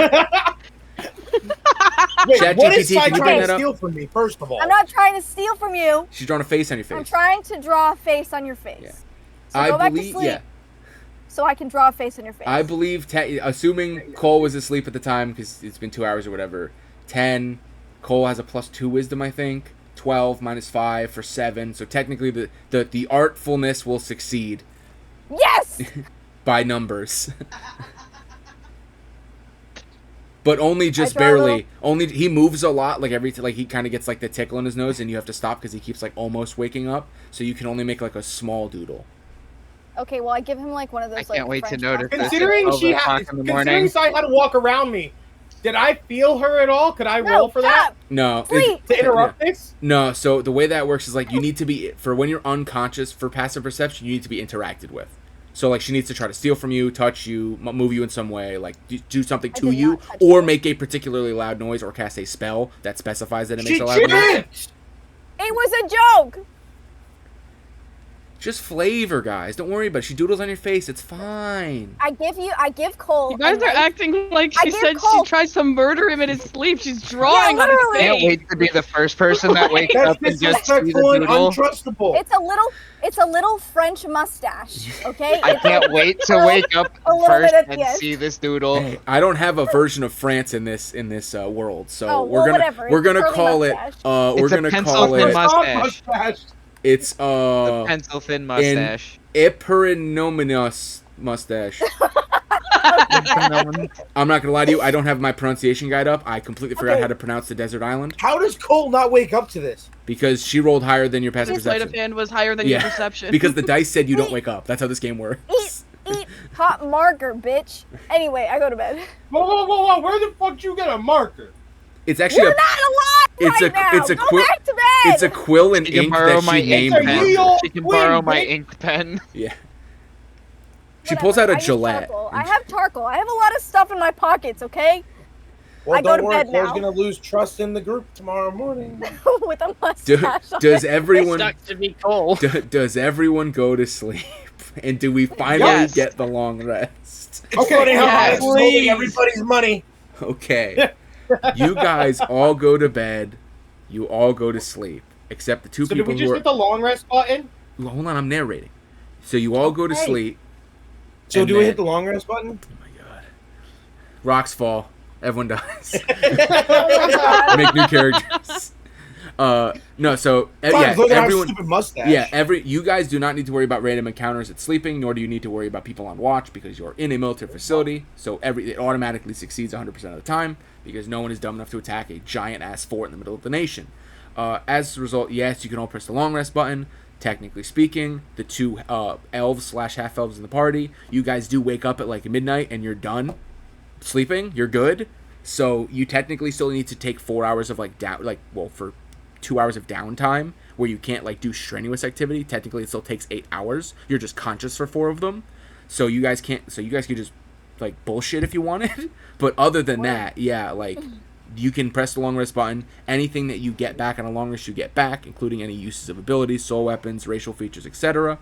Speaker 6: Wait,
Speaker 2: Chat
Speaker 6: what is
Speaker 2: GPT,
Speaker 6: Cy
Speaker 2: can you
Speaker 6: trying
Speaker 2: bring
Speaker 6: to
Speaker 2: that up?
Speaker 6: steal from me, first of all?
Speaker 3: I'm not trying to steal from you.
Speaker 2: She's drawing a face on your
Speaker 3: I'm
Speaker 2: face.
Speaker 3: trying to draw a face on your face.
Speaker 2: Yeah.
Speaker 3: So
Speaker 2: I
Speaker 3: go back to
Speaker 2: believe.
Speaker 3: sleep
Speaker 2: Yeah.
Speaker 3: so I can draw a face on your face.
Speaker 2: I believe, assuming Cole was asleep at the time, because it's been 2 hours or whatever, 10, Cole has a +2 wisdom, I think, 12 minus 5 for 7, so technically the artfulness will succeed
Speaker 3: Yes!
Speaker 2: by numbers. But only just
Speaker 3: draw a
Speaker 2: barely.
Speaker 3: little-
Speaker 2: Only he moves a lot, like like he kind of gets like the tickle in his nose, and you have to stop because he keeps like almost waking up. So you can only make like a small doodle.
Speaker 3: Okay, well I give him like one of
Speaker 5: I
Speaker 3: those
Speaker 5: can't
Speaker 3: like
Speaker 5: wait to
Speaker 3: French
Speaker 5: notice
Speaker 3: knockouts.
Speaker 5: this.
Speaker 7: Considering
Speaker 5: It's
Speaker 7: she
Speaker 5: 12
Speaker 7: had,
Speaker 5: o'clock in the
Speaker 7: considering
Speaker 5: morning.
Speaker 7: Cy had to walk around me, did I feel her at all? Could I
Speaker 3: No,
Speaker 7: roll for that
Speaker 3: stop!
Speaker 2: No,
Speaker 3: Sleep!
Speaker 7: to interrupt this?
Speaker 2: no. So the way that works is like you need to be for when you're unconscious for passive perception, you need to be interacted with. So like she needs to try to steal from you, touch you, move you in some way, like do something
Speaker 3: I
Speaker 2: to
Speaker 3: did
Speaker 2: you,
Speaker 3: not touch
Speaker 2: or
Speaker 3: you.
Speaker 2: make a particularly loud noise, or cast a spell that specifies that it
Speaker 6: She
Speaker 2: makes a loud noise.
Speaker 6: tripped!
Speaker 3: It was a joke!
Speaker 2: Just flavor, guys. Don't worry about it. She doodles on your face. It's fine.
Speaker 3: I give Cole
Speaker 8: You guys
Speaker 3: a
Speaker 8: are
Speaker 3: nice-
Speaker 8: acting like
Speaker 3: I
Speaker 8: she
Speaker 3: give
Speaker 8: said
Speaker 3: Cole-
Speaker 8: she tries to murder him in his sleep. She's drawing on his
Speaker 3: literally.
Speaker 5: Can't
Speaker 8: face.
Speaker 5: wait to be the first person that wakes
Speaker 6: That's
Speaker 5: up and just see the
Speaker 6: disrespectful and
Speaker 5: doodle.
Speaker 6: untrustable.
Speaker 3: It's a little French mustache, okay?
Speaker 5: I
Speaker 3: It's
Speaker 5: can't wait to
Speaker 3: curled
Speaker 5: wake up
Speaker 3: a little
Speaker 5: first
Speaker 3: bit at the
Speaker 5: and
Speaker 3: end.
Speaker 5: see this doodle.
Speaker 2: Hey, I don't have a version of France in this world, so
Speaker 3: Oh,
Speaker 2: we're
Speaker 3: well,
Speaker 2: gonna
Speaker 3: whatever.
Speaker 2: we're gonna
Speaker 3: Curly
Speaker 2: call it
Speaker 3: mustache.
Speaker 2: we're
Speaker 5: It's a
Speaker 2: gonna
Speaker 5: pencil
Speaker 2: call
Speaker 5: thin
Speaker 2: it
Speaker 5: mustache.
Speaker 7: Mustache.
Speaker 2: it's
Speaker 5: The pencil thin mustache.
Speaker 2: Eperinominous mustache. I'm not gonna lie to you. I don't have my pronunciation guide up. I completely forgot
Speaker 3: Okay.
Speaker 2: how to pronounce the desert island
Speaker 6: How does Cole not wake up to this?
Speaker 2: because she rolled higher than your passive
Speaker 8: Sleight of
Speaker 2: perception.
Speaker 8: hand was higher than your perception.
Speaker 2: Because the dice said you don't wake up. That's how this game works.
Speaker 3: Eat hot marker, bitch. Anyway, I go to bed.
Speaker 7: Whoa! Where the fuck you get a marker?
Speaker 2: It's actually
Speaker 3: You're not alive right now.
Speaker 2: it's a
Speaker 3: Go
Speaker 2: quill.
Speaker 3: back to bed.
Speaker 2: It's a quill and
Speaker 5: She can
Speaker 2: ink
Speaker 5: borrow
Speaker 2: that
Speaker 5: my
Speaker 2: she
Speaker 5: ink
Speaker 2: named
Speaker 7: pen.
Speaker 2: him.
Speaker 7: Real
Speaker 5: She can borrow
Speaker 7: win,
Speaker 5: my
Speaker 7: bitch.
Speaker 5: ink pen.
Speaker 2: Yeah. She pulls out a
Speaker 3: I use
Speaker 2: Gillette.
Speaker 3: charcoal. I have charcoal. I have a lot of stuff in my pockets. Okay,
Speaker 6: Well,
Speaker 3: I go
Speaker 6: don't
Speaker 3: to
Speaker 6: worry,
Speaker 3: bed
Speaker 6: Cole's
Speaker 3: now.
Speaker 6: gonna lose trust in the group tomorrow morning.
Speaker 3: with a
Speaker 2: Do,
Speaker 3: mustache. on
Speaker 2: does
Speaker 3: it.
Speaker 2: everyone
Speaker 4: Stuck to be cold.
Speaker 2: does everyone go to sleep? And do we finally
Speaker 8: Yes.
Speaker 2: get the long rest?
Speaker 6: It's funny how
Speaker 8: yes,
Speaker 6: Alex is holding
Speaker 7: please.
Speaker 6: everybody's money.
Speaker 2: Okay. You guys all go to bed. You all go to sleep, except the two
Speaker 7: So did
Speaker 2: people
Speaker 7: we
Speaker 2: who
Speaker 7: just
Speaker 2: are.
Speaker 7: hit the long rest button?
Speaker 2: Hold on, I'm narrating. So you all go to
Speaker 6: Okay.
Speaker 2: sleep.
Speaker 6: So
Speaker 2: and
Speaker 6: do we
Speaker 2: then-
Speaker 6: hit the long rest button?
Speaker 2: Oh my god. Rocks fall. Everyone dies.
Speaker 3: Oh
Speaker 2: Make new characters. No, so yeah,
Speaker 6: Look at our
Speaker 2: everyone.
Speaker 6: stupid mustache.
Speaker 2: Yeah, you guys do not need to worry about random encounters at sleeping, nor do you need to worry about people on watch because you're in a military facility. So it automatically succeeds 100% of the time because no one is dumb enough to attack a giant ass fort in the middle of the nation. As a result, yes, you can all press the long rest button. Technically speaking, the two elves / half elves in the party, you guys do wake up at like midnight and you're done sleeping. You're good. So you technically still need to take 4 hours of for 2 hours of downtime where you can't like do strenuous activity. Technically, it still takes 8 hours. You're just conscious for 4 of them. So you guys can't. So you guys could just like bullshit if you wanted. But other than that, yeah, like you can press the long rest button. Anything that you get back on a long rest, you get back, including any uses of abilities, soul weapons, racial features, etc.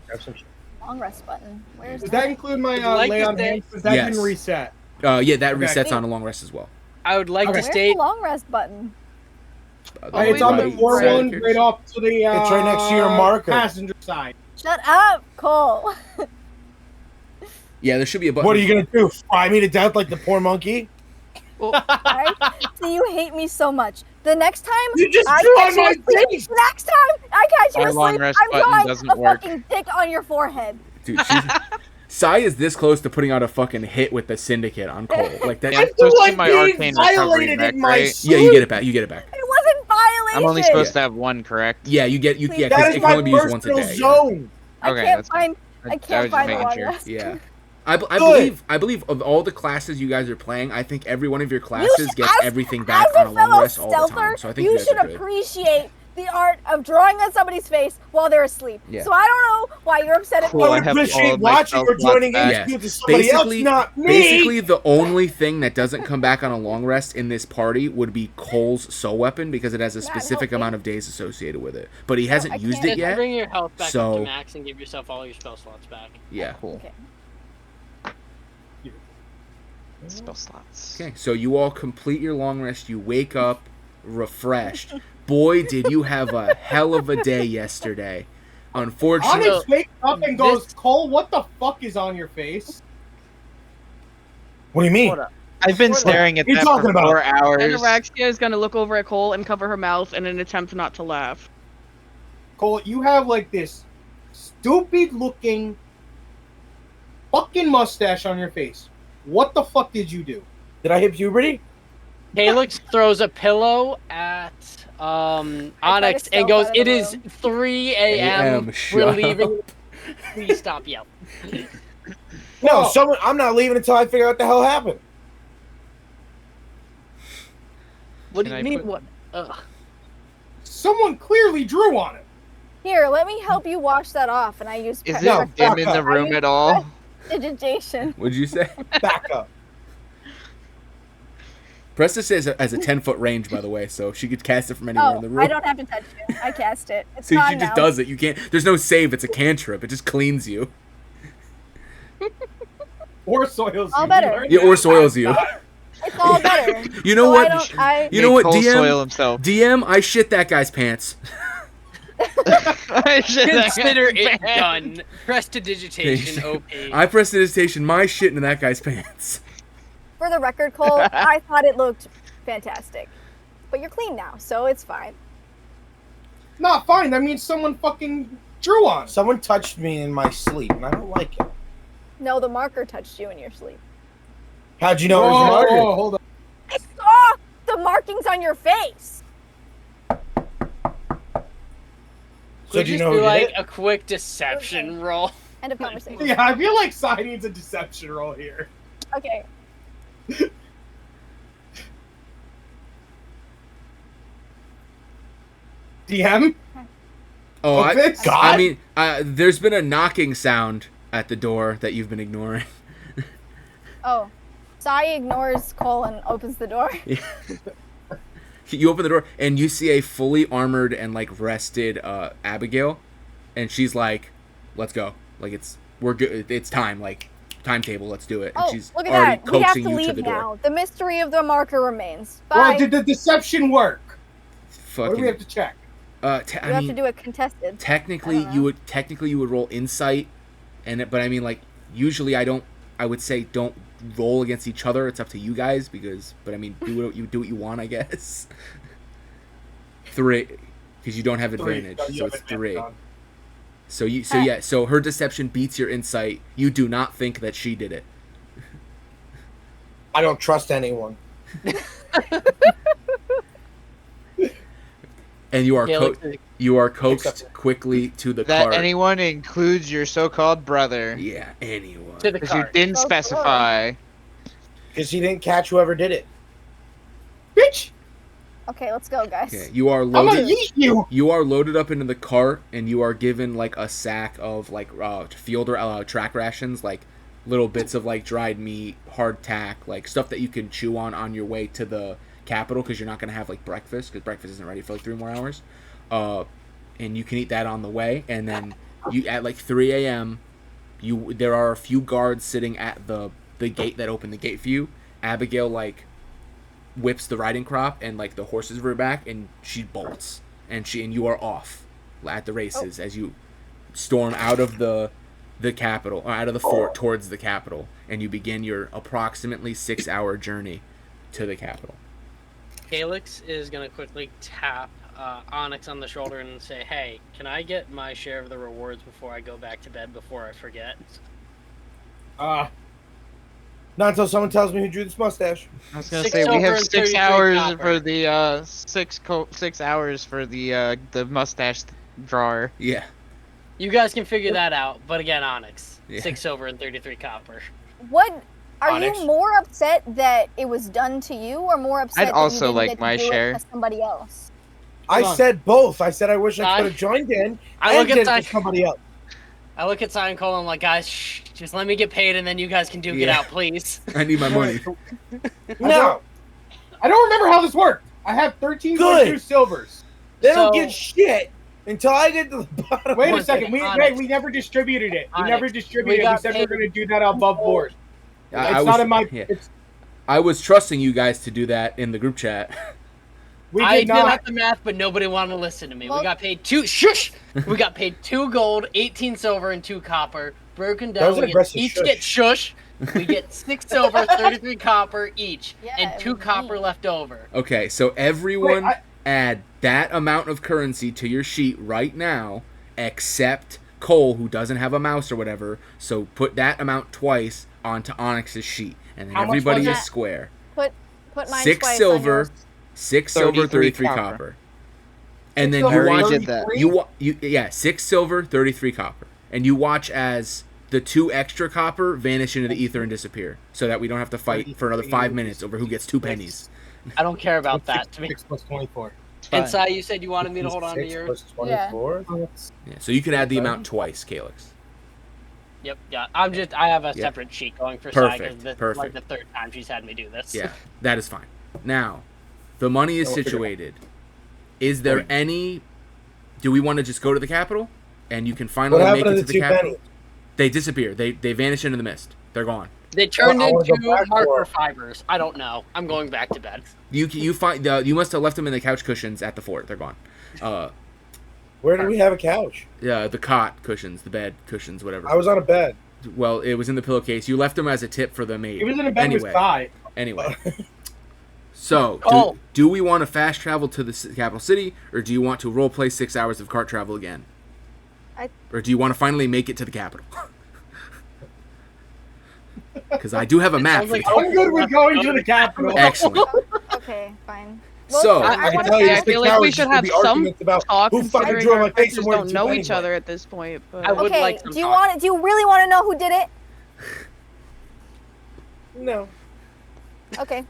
Speaker 3: Long rest button. Where's
Speaker 7: Does that include my
Speaker 4: Like
Speaker 7: lay
Speaker 4: to
Speaker 7: on
Speaker 4: say-
Speaker 7: hands? Because that
Speaker 2: Yes.
Speaker 7: didn't reset.
Speaker 2: Yeah, that
Speaker 7: Okay.
Speaker 2: resets on a long rest as well.
Speaker 4: I would like
Speaker 7: Okay.
Speaker 4: to
Speaker 3: Where's
Speaker 4: state
Speaker 3: the long rest button?
Speaker 7: It's on the
Speaker 2: Right
Speaker 7: floor
Speaker 2: side.
Speaker 7: one, right off to the.
Speaker 6: It's right next to your marker.
Speaker 7: Passenger side.
Speaker 3: Shut up, Cole.
Speaker 2: Yeah, there should be a button.
Speaker 6: What are you gonna do? Fry me to death like the poor monkey?
Speaker 3: Alright? So you hate me so much. The next time
Speaker 6: You just
Speaker 3: I
Speaker 6: drew
Speaker 3: catch
Speaker 6: on
Speaker 3: you
Speaker 6: my
Speaker 3: asleep,
Speaker 6: face.
Speaker 3: next time I catch you
Speaker 5: Our long
Speaker 3: asleep,
Speaker 5: rest
Speaker 3: I'm
Speaker 5: button
Speaker 3: drawing
Speaker 5: doesn't
Speaker 3: a
Speaker 5: work.
Speaker 3: fucking dick on your forehead.
Speaker 2: Dude, Sai is this close to putting out a fucking hit with the Syndicate on Cole. Like that.
Speaker 5: Yeah,
Speaker 6: I
Speaker 5: I'm supposed
Speaker 6: feel
Speaker 5: to
Speaker 6: like
Speaker 5: get my
Speaker 6: being
Speaker 5: arcane recovery
Speaker 6: violated
Speaker 5: back,
Speaker 6: in my
Speaker 5: right?
Speaker 6: sleep.
Speaker 2: Yeah, you get it back. You get it back.
Speaker 3: It wasn't violation.
Speaker 5: I'm only supposed to have one, correct?
Speaker 2: Yeah, you get you. Yeah,
Speaker 6: That
Speaker 2: because
Speaker 6: is
Speaker 2: it can
Speaker 6: my
Speaker 2: only be used once a
Speaker 6: personal
Speaker 2: day.
Speaker 6: zone.
Speaker 3: I
Speaker 5: Okay,
Speaker 3: can't
Speaker 5: that's fine.
Speaker 3: find.
Speaker 5: I
Speaker 3: I
Speaker 5: was
Speaker 3: can't
Speaker 5: just
Speaker 3: find the
Speaker 5: making
Speaker 3: long
Speaker 5: sure.
Speaker 3: rest.
Speaker 2: Yeah.
Speaker 6: Good.
Speaker 2: I believe of all the classes you guys are playing, I think every one of your
Speaker 3: You
Speaker 2: classes
Speaker 3: should-
Speaker 2: gets
Speaker 3: as-
Speaker 2: everything back
Speaker 3: as
Speaker 2: on a
Speaker 3: a
Speaker 2: long
Speaker 3: fellow
Speaker 2: rest all the time.
Speaker 3: stealther,
Speaker 2: So I think
Speaker 3: you
Speaker 2: you guys
Speaker 3: should
Speaker 2: are good.
Speaker 3: appreciate the art of drawing on somebody's face while they're asleep.
Speaker 2: Yeah.
Speaker 3: So I don't know why you're upset at
Speaker 5: Cool,
Speaker 3: me.
Speaker 6: I
Speaker 5: I
Speaker 6: would
Speaker 5: have all
Speaker 6: appreciate
Speaker 5: of my
Speaker 6: watching or
Speaker 5: spell slots
Speaker 6: joining
Speaker 5: back.
Speaker 6: in
Speaker 2: Yeah.
Speaker 6: to somebody else, not me.
Speaker 2: Basically, the only thing that doesn't come back on a long rest in this party would be Cole's soul weapon because it has a
Speaker 3: Yeah,
Speaker 2: specific
Speaker 3: no,
Speaker 2: amount of days associated with it. But he hasn't
Speaker 3: I
Speaker 2: used
Speaker 3: can't-
Speaker 2: it
Speaker 4: Just
Speaker 2: yet.
Speaker 4: bring your health back up
Speaker 2: So-
Speaker 4: to max and give yourself all your spell slots back.
Speaker 2: Yeah.
Speaker 5: Cool.
Speaker 3: Okay.
Speaker 5: Spell slots.
Speaker 2: Okay, so you all complete your long rest. You wake up refreshed. Boy, did you have a hell of a day yesterday. Unfortunately,
Speaker 7: Onyx wakes up and goes, Cole, what the fuck is on your face?
Speaker 6: What do you mean?
Speaker 4: Hold up.
Speaker 5: I've been
Speaker 4: What
Speaker 5: staring at
Speaker 6: are you
Speaker 5: that
Speaker 6: talking
Speaker 5: for
Speaker 6: about?
Speaker 5: 4 hours.
Speaker 8: Anorexia is gonna look over at Cole and cover her mouth in an attempt not to laugh.
Speaker 7: Cole, you have like this stupid looking fucking mustache on your face. What the fuck did you do?
Speaker 6: Did I hit puberty?
Speaker 4: Halix throws a pillow at Onyx
Speaker 3: stealth
Speaker 4: and goes,
Speaker 3: out of the
Speaker 4: "It is
Speaker 3: room.
Speaker 4: 3 a.m. We're
Speaker 2: shut
Speaker 4: leaving.
Speaker 2: up.
Speaker 4: Please stop yelling."
Speaker 6: No,
Speaker 7: Whoa.
Speaker 6: I'm not leaving until I figure out what the hell happened.
Speaker 4: What do
Speaker 5: Can
Speaker 4: you
Speaker 5: I
Speaker 4: mean?
Speaker 5: put-
Speaker 4: What? Ugh.
Speaker 7: Someone clearly drew on it.
Speaker 3: Here, let me help you wash that off, and I use
Speaker 5: Is
Speaker 6: No,
Speaker 5: it dim in
Speaker 6: fuck
Speaker 5: the
Speaker 6: up.
Speaker 5: room at all?
Speaker 3: prestidigitation.
Speaker 2: what'd you say?
Speaker 6: Back up.
Speaker 2: Prestis has a 10-foot range, by the way, so she could cast it from anywhere in
Speaker 3: Oh,
Speaker 2: the room.
Speaker 3: I don't have to touch you. I cast it. It's
Speaker 2: So she
Speaker 3: gone
Speaker 2: just
Speaker 3: now.
Speaker 2: does it. You can't. There's no save. It's a cantrip. It just cleans you.
Speaker 7: Or soils
Speaker 3: All
Speaker 7: you.
Speaker 3: better.
Speaker 7: You learned
Speaker 2: Yeah, or
Speaker 7: that
Speaker 2: soils you.
Speaker 3: It's all better.
Speaker 2: You know
Speaker 3: So
Speaker 2: what?
Speaker 3: I
Speaker 2: You know
Speaker 5: Make
Speaker 2: what?
Speaker 5: Cole soil
Speaker 2: DM.
Speaker 5: himself.
Speaker 2: DM. I shit that guy's pants.
Speaker 4: Consider it done. Prestidigitation, OP.
Speaker 2: I prestidigitation my shit into that guy's pants.
Speaker 3: For the record, Cole, I thought it looked fantastic. But you're clean now, so it's fine.
Speaker 7: Not fine. That means someone fucking drew on it.
Speaker 6: Someone touched me in my sleep, and I don't like it.
Speaker 3: No, the marker touched you in your sleep.
Speaker 6: How'd you know it was Margaret?
Speaker 7: Whoa, hold on.
Speaker 3: I saw the markings on your face.
Speaker 6: So
Speaker 4: Could
Speaker 6: do you
Speaker 4: just
Speaker 6: know
Speaker 4: do
Speaker 6: who
Speaker 4: like
Speaker 6: did it?
Speaker 4: a quick deception roll?
Speaker 3: End of conversation.
Speaker 7: Yeah, I feel like Sai needs a deception roll here.
Speaker 3: Okay.
Speaker 7: DM?
Speaker 2: Oh,
Speaker 7: Ophis?
Speaker 2: I mean, there's been a knocking sound at the door that you've been ignoring.
Speaker 3: Oh. Sai ignores Cole and opens the door.
Speaker 2: You open the door and you see a fully armored and like rested Abigail, and she's like, "Let's go! Like we're good. It's time. Like timetable. Let's do it." And
Speaker 3: Oh,
Speaker 2: she's
Speaker 3: look at
Speaker 2: already
Speaker 3: that. We have
Speaker 2: coaxing
Speaker 3: to
Speaker 2: you to
Speaker 3: leave
Speaker 2: the door.
Speaker 3: now. The mystery of the marker remains. Bye.
Speaker 7: Well, did the deception work? What do
Speaker 2: Fucking.
Speaker 7: we have to check?
Speaker 3: you
Speaker 2: I
Speaker 3: have
Speaker 2: mean,
Speaker 3: to do it contested.
Speaker 2: technically
Speaker 3: I don't know.
Speaker 2: you would roll insight, but I mean like usually I would say don't roll against each other. It's up to you guys but I mean do what you want, I guess. 3 because you don't have advantage,
Speaker 7: You
Speaker 2: so
Speaker 7: have
Speaker 2: it's
Speaker 7: advantage
Speaker 2: 3.
Speaker 7: on.
Speaker 2: So her deception beats your insight. You do not think that she did it.
Speaker 6: I don't trust anyone.
Speaker 2: And you are you are coaxed
Speaker 6: Except-
Speaker 2: quickly to the
Speaker 5: That
Speaker 2: cart.
Speaker 5: anyone includes your so-called brother.
Speaker 2: Yeah, anyone.
Speaker 4: To the
Speaker 5: Because you
Speaker 4: cart.
Speaker 5: didn't
Speaker 3: Oh,
Speaker 5: specify.
Speaker 6: Because he didn't catch whoever did it.
Speaker 7: Bitch!
Speaker 3: Okay, let's go, guys.
Speaker 2: Okay, you are
Speaker 7: I'm gonna
Speaker 2: loaded.
Speaker 7: eat you!
Speaker 2: You are loaded up into the cart, and you are given like a sack of like field or track rations, like little bits of like dried meat, hardtack, like stuff that you can chew on your way to the capital, because you're not gonna have like breakfast, because breakfast isn't ready for like 3 more hours. And you can eat that on the way, and then you at like 3 a.m. There are a few guards sitting at the gate that opened the gate for you. Abigail like whips the riding crop, and like the horses rear back, and she bolts, and you are off at the races as you storm out of the capital, or out of the fort towards the capital, and you begin your approximately 6-hour journey to the capital.
Speaker 4: Calyx is gonna quickly tap Onyx on the shoulder and say, "Hey, can I get my share of the rewards before I go back to bed before I forget?"
Speaker 6: Not until someone tells me who drew this mustache.
Speaker 5: I was gonna
Speaker 4: 6
Speaker 5: say we
Speaker 4: silver
Speaker 5: have
Speaker 4: and
Speaker 5: 6
Speaker 4: 33
Speaker 5: hours
Speaker 4: copper.
Speaker 5: for the 6 hours for the mustache drawer.
Speaker 2: Yeah.
Speaker 4: You guys can figure that out. But again, Onyx,
Speaker 2: Yeah.
Speaker 4: 6 silver and 33 copper.
Speaker 3: What are
Speaker 6: Onyx.
Speaker 3: you more upset that it was done to you, or more upset
Speaker 5: I'd
Speaker 3: that
Speaker 5: also
Speaker 3: you didn't
Speaker 5: like
Speaker 3: get to
Speaker 5: my
Speaker 3: do
Speaker 5: share.
Speaker 3: it to somebody else?
Speaker 6: I
Speaker 4: Hold on.
Speaker 6: said both. I said I wish I
Speaker 4: I-
Speaker 6: could have joined in
Speaker 4: I
Speaker 6: and
Speaker 4: look
Speaker 6: did
Speaker 4: at
Speaker 6: it
Speaker 4: Sai-
Speaker 6: for somebody else.
Speaker 4: I look at Cy and Cole and I'm like, guys, shh, just let me get paid and then you guys can get
Speaker 2: Yeah.
Speaker 4: out, please.
Speaker 2: I need my money.
Speaker 6: No,
Speaker 7: I don't remember how this worked. I have 13.2
Speaker 6: Good.
Speaker 7: silvers.
Speaker 6: they don't
Speaker 4: So-
Speaker 6: get shit until I get to the bottom.
Speaker 7: Wait a
Speaker 4: Onyx.
Speaker 7: second. We never distributed it. We
Speaker 4: Onyx.
Speaker 7: never
Speaker 4: We
Speaker 7: distributed it. We
Speaker 4: got
Speaker 7: said we were
Speaker 4: paid.
Speaker 7: going to do that above board.
Speaker 2: I
Speaker 7: It's not in my.
Speaker 2: yeah.
Speaker 7: It's,
Speaker 2: I was trusting you guys to do that in the group chat.
Speaker 7: we
Speaker 4: I
Speaker 7: did
Speaker 4: did
Speaker 7: not.
Speaker 4: have the math, but nobody wanted to listen to me.
Speaker 3: Well-
Speaker 4: We got paid we got paid 2 gold, 18 silver, and 2 copper. Broken
Speaker 6: That was
Speaker 4: down,
Speaker 6: an aggressive
Speaker 4: each
Speaker 6: shush.
Speaker 4: get shush. We get 6 silver, 33 copper each,
Speaker 3: Yeah,
Speaker 4: and
Speaker 3: it
Speaker 4: 2
Speaker 3: was
Speaker 4: copper
Speaker 3: me.
Speaker 4: left over.
Speaker 2: Okay, so everyone
Speaker 7: Wait,
Speaker 2: add that amount of currency to your sheet right now, except Cole, who doesn't have a mouse or whatever. So put that amount twice onto Onyx's sheet, and then
Speaker 7: How much
Speaker 2: everybody
Speaker 7: was
Speaker 2: is
Speaker 3: that?
Speaker 2: square.
Speaker 3: Put mine
Speaker 2: 6
Speaker 3: twice on
Speaker 2: silver,
Speaker 3: yours.
Speaker 2: 6 silver,
Speaker 5: 33
Speaker 2: 33
Speaker 5: copper.
Speaker 2: copper. And then
Speaker 7: silver,
Speaker 2: you
Speaker 5: I already
Speaker 2: watch
Speaker 5: did that.
Speaker 2: yeah, 6 silver, 33 copper. And you watch as the 2 extra copper vanish into the ether and disappear, so that we don't have to fight for another 5 minutes over who gets 2 pennies.
Speaker 4: I don't care about that. To me.
Speaker 7: 6 plus 24.
Speaker 4: And Sai, you said you wanted me to hold on to
Speaker 6: 6
Speaker 4: yours?
Speaker 6: plus
Speaker 3: Yeah.
Speaker 6: 24.
Speaker 2: Yeah, so you can add the amount twice, Calyx.
Speaker 4: Yep, yeah. I have a
Speaker 2: Yeah.
Speaker 4: separate sheet going for Sai,
Speaker 2: Perfect,
Speaker 4: because this is
Speaker 2: perfect.
Speaker 4: like the 3rd time she's had me do this.
Speaker 2: Yeah, that is fine. Now, the money is
Speaker 6: We'll figure it out.
Speaker 2: situated. Is there any... Do we want to just go to the capital? And you can finally
Speaker 6: What
Speaker 2: make
Speaker 6: happened
Speaker 2: it
Speaker 6: to
Speaker 2: to
Speaker 6: the
Speaker 2: the
Speaker 6: 2
Speaker 2: capital?
Speaker 6: pennies?
Speaker 2: They disappear. They vanish into the mist. They're gone.
Speaker 4: They turned
Speaker 6: I wanna
Speaker 4: into
Speaker 6: go back for
Speaker 4: marker
Speaker 6: it.
Speaker 4: fibers. I don't know. I'm going back to bed.
Speaker 2: You find you must have left them in the couch cushions at the fort. They're gone.
Speaker 6: Where did we have a couch?
Speaker 2: The cot cushions, the bed cushions, whatever.
Speaker 6: I was on a bed.
Speaker 2: Well, it was in the pillowcase. You left them as a tip for the maid.
Speaker 7: He was in a bed
Speaker 2: anyway,
Speaker 7: with Sai.
Speaker 2: Anyway. So,
Speaker 4: Oh.
Speaker 2: do we want to fast travel to the capital city, or do you want to roleplay 6 hours of cart travel again?
Speaker 3: I-
Speaker 2: Or do you want to finally make it to the capital? because I do have a map
Speaker 4: sounds
Speaker 2: for
Speaker 4: like
Speaker 2: you.
Speaker 7: I'm good with going to the capital.
Speaker 2: Excellent.
Speaker 3: Okay, fine.
Speaker 2: So-
Speaker 3: it's-
Speaker 6: I can
Speaker 3: wanna
Speaker 6: tell you,
Speaker 3: know-
Speaker 6: the
Speaker 8: I feel
Speaker 6: six
Speaker 8: like we
Speaker 6: hours
Speaker 8: should
Speaker 6: is gonna
Speaker 8: have
Speaker 6: be
Speaker 8: some
Speaker 6: arguments about
Speaker 8: talk,
Speaker 6: who fucking
Speaker 8: considering
Speaker 6: drove
Speaker 8: our
Speaker 6: my face
Speaker 8: characters
Speaker 6: and more
Speaker 8: don't
Speaker 6: than
Speaker 8: know
Speaker 6: two
Speaker 8: each
Speaker 6: anyway.
Speaker 8: other at this point. But
Speaker 4: I would
Speaker 3: Okay,
Speaker 4: like some
Speaker 3: do you
Speaker 4: talk.
Speaker 3: do you really want to know who did it?
Speaker 6: No.
Speaker 3: Okay.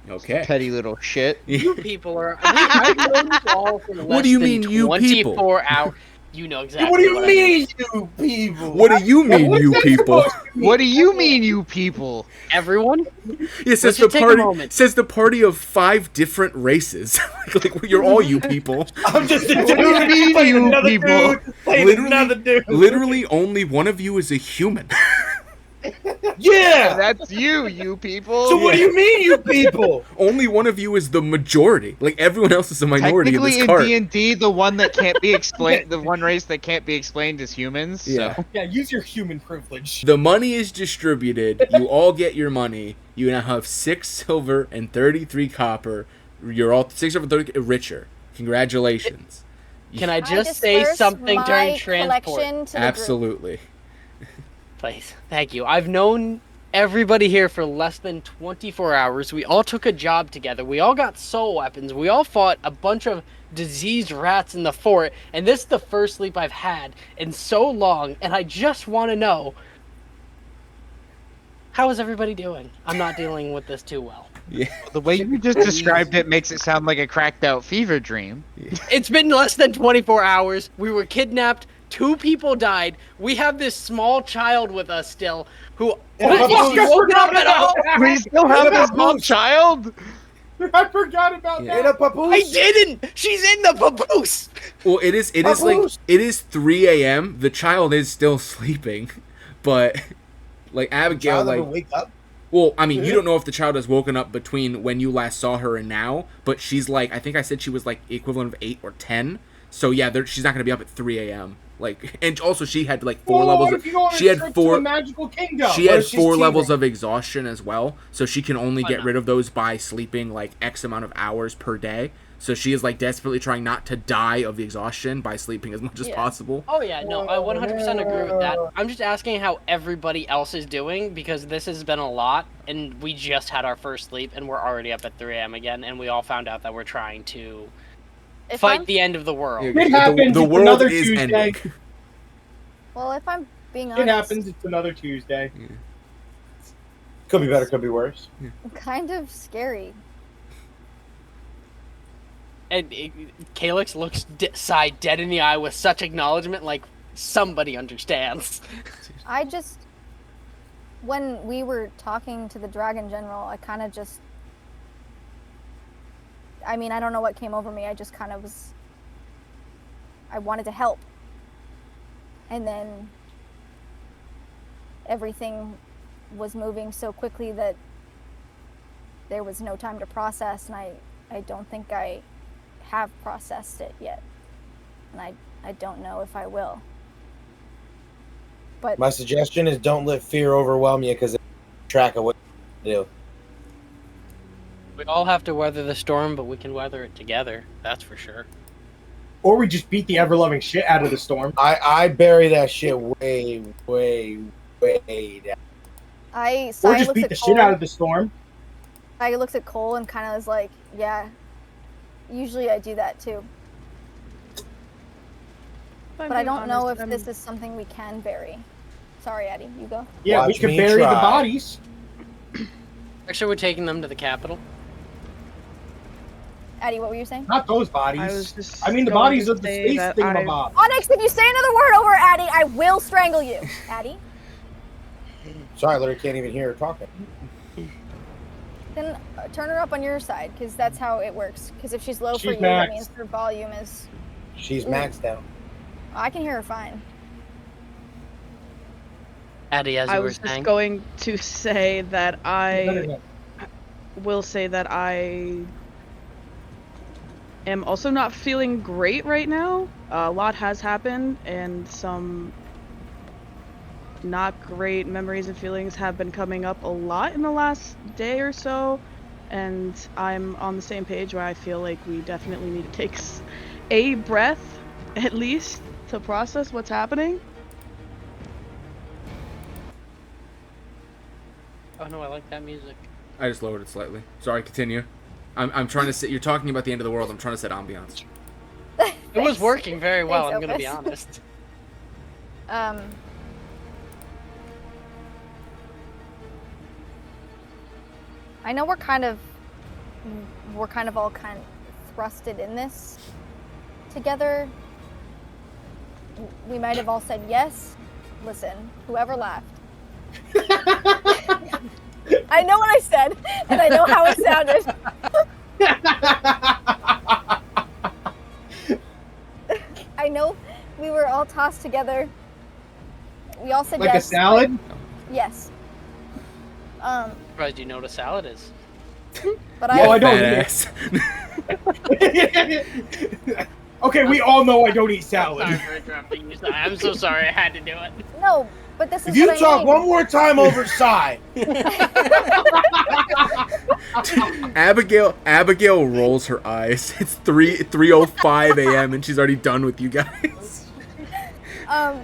Speaker 2: Okay.
Speaker 5: Petty little shit.
Speaker 4: You people are. I've known you all for
Speaker 2: What do you
Speaker 4: less
Speaker 2: mean,
Speaker 4: than
Speaker 2: you people?
Speaker 4: 24 hours. You know exactly.
Speaker 6: What do you
Speaker 4: I
Speaker 6: mean, you people?
Speaker 2: What do you mean,
Speaker 6: What's
Speaker 2: you
Speaker 6: that
Speaker 2: people?
Speaker 6: supposed to mean?
Speaker 5: What do you mean, you people?
Speaker 4: Everyone?
Speaker 2: It says
Speaker 4: Let's
Speaker 2: the
Speaker 4: just take a
Speaker 2: party.
Speaker 4: moment.
Speaker 2: Says the party of 5 different races. like you're all you people.
Speaker 6: I'm just a dude.
Speaker 5: What do you mean,
Speaker 6: playing
Speaker 5: you
Speaker 6: another
Speaker 5: people?
Speaker 6: dude. Playing
Speaker 2: Literally-
Speaker 6: another dude.
Speaker 2: Literally, only one of you is a human.
Speaker 6: Yeah.
Speaker 5: That's you people.
Speaker 6: So what do you mean, you people?
Speaker 2: Only one of you is the majority. Like everyone else is a minority in
Speaker 5: Technically,
Speaker 2: this
Speaker 5: in
Speaker 2: cart.
Speaker 5: D&D, the one that can't be explained, the one race that can't be explained is humans.
Speaker 2: Yeah.
Speaker 5: So.
Speaker 6: Yeah, use your human privilege.
Speaker 2: The money is distributed. You all get your money. You now have 6 silver and 33 copper. You're all 6 silver, 30 richer. Congratulations.
Speaker 4: Can I just say
Speaker 3: disperse
Speaker 4: something
Speaker 3: my
Speaker 4: during transport?
Speaker 3: collection to the group.
Speaker 2: Absolutely.
Speaker 4: Please. Thank you. I've known everybody here for less than 24 hours. We all took a job together. We all got soul weapons. We all fought a bunch of diseased rats in the fort. And this is the first sleep I've had in so long. And I just want to know, how is everybody doing? I'm not dealing with this too well.
Speaker 2: Yeah.
Speaker 5: The way you just described it makes it sound like a cracked out fever dream.
Speaker 4: It's been less than 24 hours. We were kidnapped. 2 people died. We have this small child with us still who
Speaker 6: Yeah,
Speaker 4: she woken up at all.
Speaker 5: We still have this small child.
Speaker 7: I forgot about
Speaker 2: Yeah.
Speaker 6: In a papoose.
Speaker 4: I didn't. She's in the papoose.
Speaker 2: Well, it is
Speaker 6: Papoose.
Speaker 2: it is 3 a.m. The child is still sleeping, but like Abigail,
Speaker 6: Child
Speaker 2: like,
Speaker 6: ever wake up?
Speaker 2: well, I mean, you don't know if the child has woken up between when you last saw her and now, but she's like, I think I said she was like equivalent of 8 or 10. So yeah, she's not gonna be up at 3 a.m. Like, and also she had like 4 levels.
Speaker 7: What if you go on a
Speaker 2: She had
Speaker 7: trip
Speaker 2: 4.
Speaker 7: to a magical kingdom?
Speaker 2: She
Speaker 6: What
Speaker 2: had
Speaker 6: if she's
Speaker 2: 4
Speaker 6: teething?
Speaker 2: levels of exhaustion as well, so she can only
Speaker 4: Why
Speaker 2: get
Speaker 4: not?
Speaker 2: rid of those by sleeping like X amount of hours per day. So she is like desperately trying not to die of the exhaustion by sleeping as much as
Speaker 3: Yeah.
Speaker 2: possible.
Speaker 4: Oh yeah, no, I 100% agree with that. I'm just asking how everybody else is doing because this has been a lot, and we just had our first sleep, and we're already up at 3 a.m. again, and we all found out that we're trying to
Speaker 3: If
Speaker 4: fight
Speaker 3: I'm,
Speaker 4: the end of the world.
Speaker 7: It happens,
Speaker 2: The
Speaker 7: it's
Speaker 2: world
Speaker 7: another
Speaker 2: is
Speaker 7: Tuesday.
Speaker 2: ending.
Speaker 3: well, if I'm being honest,
Speaker 7: It happens. It's another Tuesday.
Speaker 6: Could be better, could be worse.
Speaker 3: kind of scary.
Speaker 4: And Calyx looks Sai dead in the eye with such acknowledgement, like somebody understands.
Speaker 3: I just, when we were talking to the Dragon General, I kind of just, I mean, I don't know what came over me. I just kind of was, I wanted to help. And then everything was moving so quickly that there was no time to process, and I don't think I have processed it yet. And I don't know if I will. But
Speaker 6: My suggestion is don't let fear overwhelm you because it's track of what to do.
Speaker 4: We all have to weather the storm, but we can weather it together. That's for sure.
Speaker 7: Or we just beat the ever-loving shit out of the storm.
Speaker 6: I bury that shit way down.
Speaker 3: Sai
Speaker 7: Or just
Speaker 3: looks
Speaker 7: beat
Speaker 3: at
Speaker 7: the
Speaker 3: Cole.
Speaker 7: shit out of the storm.
Speaker 3: I looks at Cole and kind of is like, yeah, usually I do that too. But I don't know if this is something we can bury. Sorry, Addie, you go.
Speaker 7: Yeah, we
Speaker 6: Watch
Speaker 7: could
Speaker 6: me
Speaker 7: bury the
Speaker 6: try.
Speaker 7: bodies.
Speaker 4: Actually, we're taking them to the capital.
Speaker 3: Addie, what were you saying?
Speaker 7: Not those bodies.
Speaker 8: I was just
Speaker 7: I mean the
Speaker 8: going
Speaker 7: bodies
Speaker 8: to
Speaker 7: of the
Speaker 8: say
Speaker 7: space
Speaker 8: that
Speaker 7: thingamabob.
Speaker 3: Onyx, if you say another word over Addie, I will strangle you. Addie?
Speaker 6: Sorry, I literally can't even hear her talking.
Speaker 3: Then turn her up on your side, because that's how it works. Because if she's low for
Speaker 7: She's
Speaker 3: you, that
Speaker 7: maxed.
Speaker 3: means her volume is...
Speaker 6: She's maxed out.
Speaker 3: I can hear her fine.
Speaker 4: Addie, as
Speaker 8: I
Speaker 4: you were
Speaker 8: was just
Speaker 4: saying.
Speaker 8: going to say that I will say that I am also not feeling great right now. A lot has happened, and some not great memories and feelings have been coming up a lot in the last day or so, and I'm on the same page where I feel like we definitely need to take a breath, at least, to process what's happening.
Speaker 4: Oh no, I like that music.
Speaker 2: I just lowered it slightly. Sorry, continue. I'm trying to set. You're talking about the end of the world. I'm trying to set ambiance.
Speaker 4: It was working very well.
Speaker 3: Thanks,
Speaker 4: I'm gonna be
Speaker 3: Ophis.
Speaker 4: honest.
Speaker 3: I know we're kind of all kind of thrusted in this together. We might have all said yes. Listen, whoever laughed. I know what I said, and I know how it sounded. I know we were all tossed together. We all said
Speaker 7: Like
Speaker 3: yes.
Speaker 7: a salad?
Speaker 3: Yes.
Speaker 4: Surprised you know what a salad is.
Speaker 3: But
Speaker 7: Oh, I don't
Speaker 2: Badass.
Speaker 7: Okay, we all know I don't eat salad.
Speaker 4: Sorry for interrupting you. I'm so sorry. I had to do it.
Speaker 3: No, but this is
Speaker 6: If you
Speaker 3: what I
Speaker 6: talk
Speaker 3: mean.
Speaker 6: one more time over Psy,
Speaker 2: Abigail rolls her eyes. It's 3:05 a.m. and she's already done with you guys.
Speaker 3: Let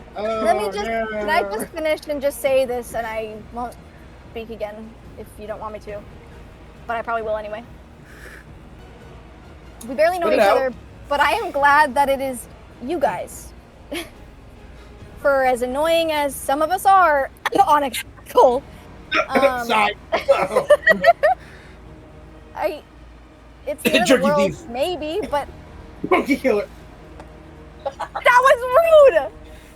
Speaker 3: me just, can I just finish and just say this, and I won't speak again if you don't want me to, but I probably will anyway. We barely know
Speaker 6: Spit
Speaker 3: each
Speaker 6: it out.
Speaker 3: other, but I am glad that it is you guys. For as annoying as some of us are, Onyx, Cole,
Speaker 6: Psy.
Speaker 3: it's the end of the
Speaker 6: Jerky
Speaker 3: world,
Speaker 6: beef.
Speaker 3: maybe, but
Speaker 7: Monkey killer.
Speaker 3: that was rude!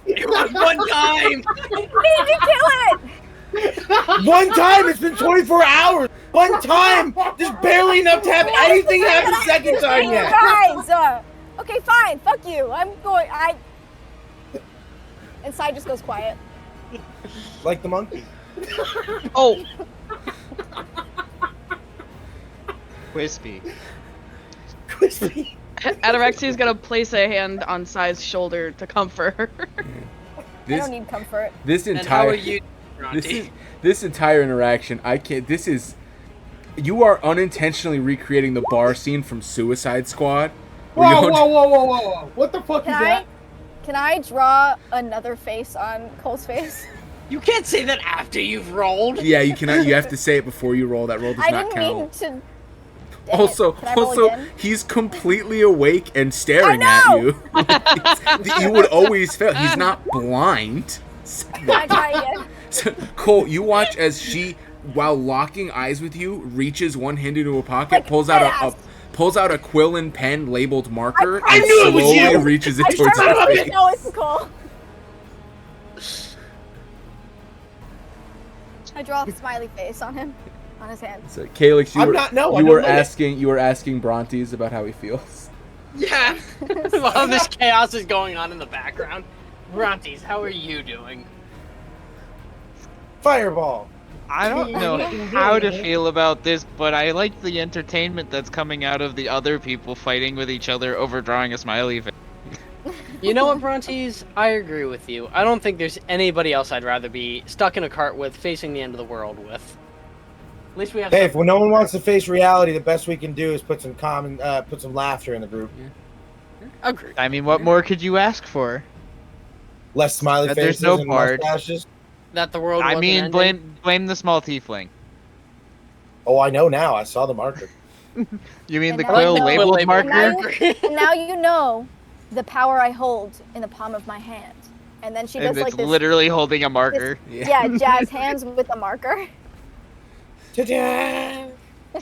Speaker 4: It was one time.
Speaker 3: You need to kill it!
Speaker 6: One time, it's been 24 hours. One time, there's barely enough to have anything happen second time
Speaker 3: You
Speaker 6: yet.
Speaker 3: guys! Okay, fine, fuck you. I'm going, And Sai just goes quiet.
Speaker 6: Like the monkey.
Speaker 5: Oh,
Speaker 1: Wispy.
Speaker 6: Crispy.
Speaker 8: Ataraxia is gonna place a hand on Sai's shoulder to comfort her.
Speaker 3: I
Speaker 2: This
Speaker 3: don't need comfort.
Speaker 2: this
Speaker 4: And how
Speaker 2: entire
Speaker 4: are you, Ronti?
Speaker 2: this entire interaction, I can't. This is you are unintentionally recreating the bar scene from Suicide Squad. where you
Speaker 7: Whoa,
Speaker 2: don't-
Speaker 7: whoa, whoa, whoa, whoa, whoa. What the fuck is that?
Speaker 3: Can I draw another face on Cole's face?
Speaker 4: You can't say that after you've rolled.
Speaker 2: Yeah, you cannot. You have to say it before you roll. That roll does
Speaker 3: I
Speaker 2: not
Speaker 3: didn't mean
Speaker 2: count.
Speaker 3: to. Dang it.
Speaker 2: Also,
Speaker 3: Can I roll
Speaker 2: also,
Speaker 3: again?
Speaker 2: he's completely awake and staring
Speaker 3: I
Speaker 2: at
Speaker 3: know!
Speaker 2: you. You would always fail. He's not blind.
Speaker 3: Can I try again?
Speaker 2: So, Cole, you watch as she, while locking eyes with you, reaches one hand into a pocket,
Speaker 3: Like,
Speaker 2: pulls out
Speaker 3: deadass.
Speaker 2: pulls out a quill and pen labeled marker,
Speaker 3: I
Speaker 2: and
Speaker 6: knew it was
Speaker 2: slowly
Speaker 6: you!
Speaker 2: reaches it
Speaker 3: I
Speaker 2: towards
Speaker 3: sure
Speaker 2: your
Speaker 3: didn't
Speaker 2: face.
Speaker 3: know it's Cole. I draw a smiley face on him, on his hand.
Speaker 2: So, Calyx,
Speaker 6: I'm not- no, I
Speaker 2: you
Speaker 6: don't
Speaker 2: were
Speaker 6: know that.
Speaker 2: asking Brontes about how he feels.
Speaker 4: Yeah. While this chaos is going on in the background. Brontes, how are you doing?
Speaker 6: Fireball.
Speaker 5: I don't know how to feel about this, but I like the entertainment that's coming out of the other people fighting with each other over drawing a smiley face.
Speaker 4: You know what, Brontes? I agree with you. I don't think there's anybody else I'd rather be stuck in a cart with, facing the end of the world with. At least we have.
Speaker 6: Hey, if no one wants to face reality, the best we can do is put some laughter in the group.
Speaker 4: Agree.
Speaker 5: I mean, what more could you ask for?
Speaker 6: Less smiley
Speaker 5: There's
Speaker 6: faces
Speaker 5: no
Speaker 6: and
Speaker 5: bard.
Speaker 6: mustaches.
Speaker 4: That the world.
Speaker 5: I
Speaker 4: wasn't
Speaker 5: mean,
Speaker 4: ending.
Speaker 5: blame the small tiefling.
Speaker 6: Oh, I know now. I saw the marker.
Speaker 5: You mean
Speaker 3: And
Speaker 5: the
Speaker 3: now
Speaker 5: quill
Speaker 3: you know-
Speaker 5: labeled
Speaker 4: Label
Speaker 5: marker?
Speaker 3: marker. And now you know the power I hold in the palm of my hand. And then she does
Speaker 5: And it's
Speaker 3: like this.
Speaker 5: literally holding a marker.
Speaker 3: Yeah, jazz hands with a marker.
Speaker 6: Ta-da!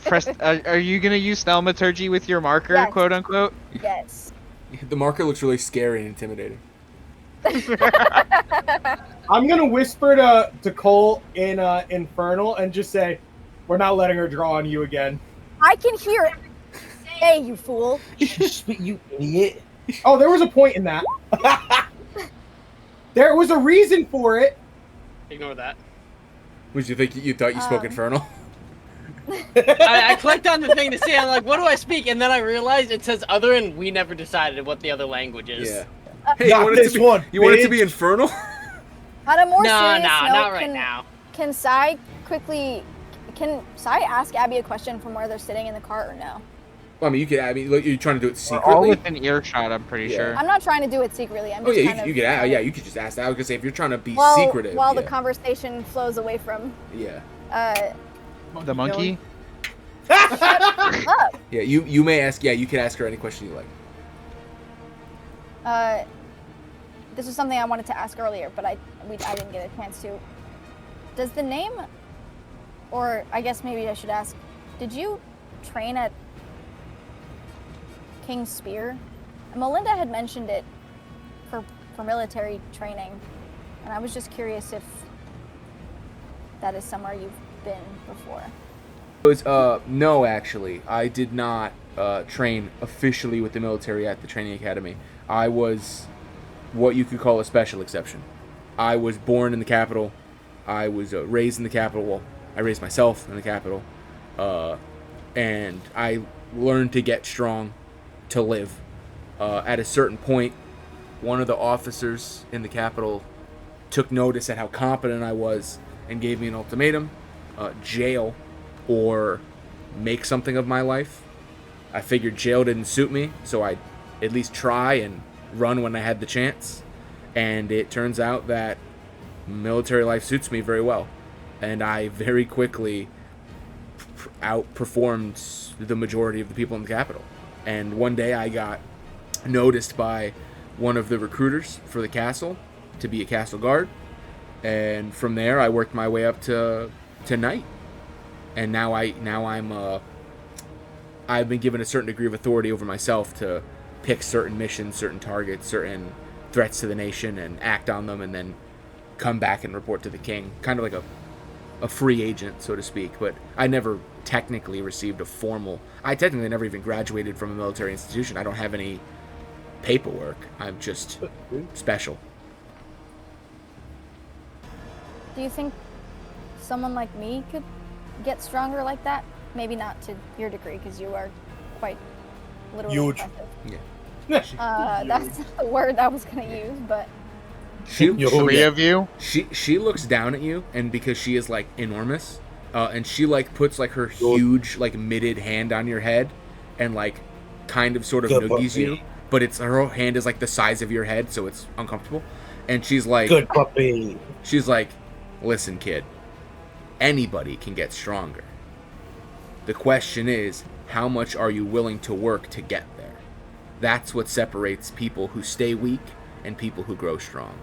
Speaker 5: Press. Are you gonna use thaumaturgy with your marker,
Speaker 3: Yes.
Speaker 5: quote unquote?
Speaker 3: Yes.
Speaker 2: The marker looks really scary and intimidating.
Speaker 7: I'm gonna whisper to Cole in Infernal and just say, "We're not letting her draw on you again."
Speaker 3: I can hear it. Hey, you fool.
Speaker 6: You idiot.
Speaker 7: Oh, there was a point in that. There was a reason for it.
Speaker 4: Ignore that.
Speaker 2: Would you think you thought you spoke
Speaker 3: Um,
Speaker 2: Infernal?
Speaker 4: I clicked on the thing to see. I'm like, what do I speak? And then I realized it says other, and we never decided what the other language is.
Speaker 2: Yeah. Hey,
Speaker 6: Not
Speaker 2: you want
Speaker 6: this one,
Speaker 2: You want it to
Speaker 6: bitch.
Speaker 2: be Infernal?
Speaker 3: On a more
Speaker 4: No,
Speaker 3: serious note,
Speaker 4: not right now.
Speaker 3: Can Sai quickly? Can Sai ask Abby a question from where they're sitting in the cart or no?
Speaker 2: Well, I mean, you could. I mean, look, you're trying to do it
Speaker 5: We're all
Speaker 2: secretly.
Speaker 5: within earshot, I'm pretty
Speaker 2: Yeah.
Speaker 5: sure.
Speaker 3: I'm not trying to do it secretly. I'm
Speaker 2: Oh
Speaker 3: just
Speaker 2: yeah,
Speaker 3: kind
Speaker 2: you
Speaker 3: of
Speaker 2: could. Yeah, you could just ask that. I was gonna say if you're trying to be
Speaker 3: while,
Speaker 2: secretive.
Speaker 3: while
Speaker 2: yeah.
Speaker 3: the conversation flows away from.
Speaker 2: Yeah.
Speaker 5: The monkey?
Speaker 3: Up.
Speaker 2: Yeah, you may ask. Yeah, you can ask her any question you like.
Speaker 3: This was something I wanted to ask earlier, but I didn't get a chance to. Does the name, or I guess maybe I should ask, did you train at King's Spear? Melinda had mentioned it for military training, and I was just curious if that is somewhere you've been before.
Speaker 2: It was, no, actually, I did not train officially with the military at the training academy. I was what you could call a special exception. I was born in the capital. I was raised in the capital. Well, I raised myself in the capital, and I learned to get strong to live. At a certain point, one of the officers in the capital took notice at how competent I was and gave me an ultimatum: jail or make something of my life. I figured jail didn't suit me, so I'd at least try and run when I had the chance. And it turns out that military life suits me very well. And I very quickly outperformed the majority of the people in the capital. And one day I got noticed by one of the recruiters for the castle to be a castle guard. And from there I worked my way up to knight. And now I've been given a certain degree of authority over myself to pick certain missions, certain targets, certain threats to the nation, and act on them, and then come back and report to the king. Kind of like a free agent, so to speak. But I never technically received a formal... I technically never even graduated from a military institution. I don't have any paperwork. I'm just special.
Speaker 3: Do you think someone like me could get stronger like that? Maybe not to your degree, because you are quite literally
Speaker 6: Huge.
Speaker 3: impressive.
Speaker 2: Yeah.
Speaker 3: That's the word I was going to use, but
Speaker 5: Three of you?
Speaker 2: She looks down at you, and because she is like enormous, and she like puts like her huge like mitted hand on your head, and like kind of sort of
Speaker 6: Good
Speaker 2: noogies
Speaker 6: puppy.
Speaker 2: you, but it's her hand is like the size of your head, so it's uncomfortable. And she's like,
Speaker 6: Good puppy.
Speaker 2: she's like, listen, kid, anybody can get stronger. The question is, how much are you willing to work to get there? That's what separates people who stay weak and people who grow strong.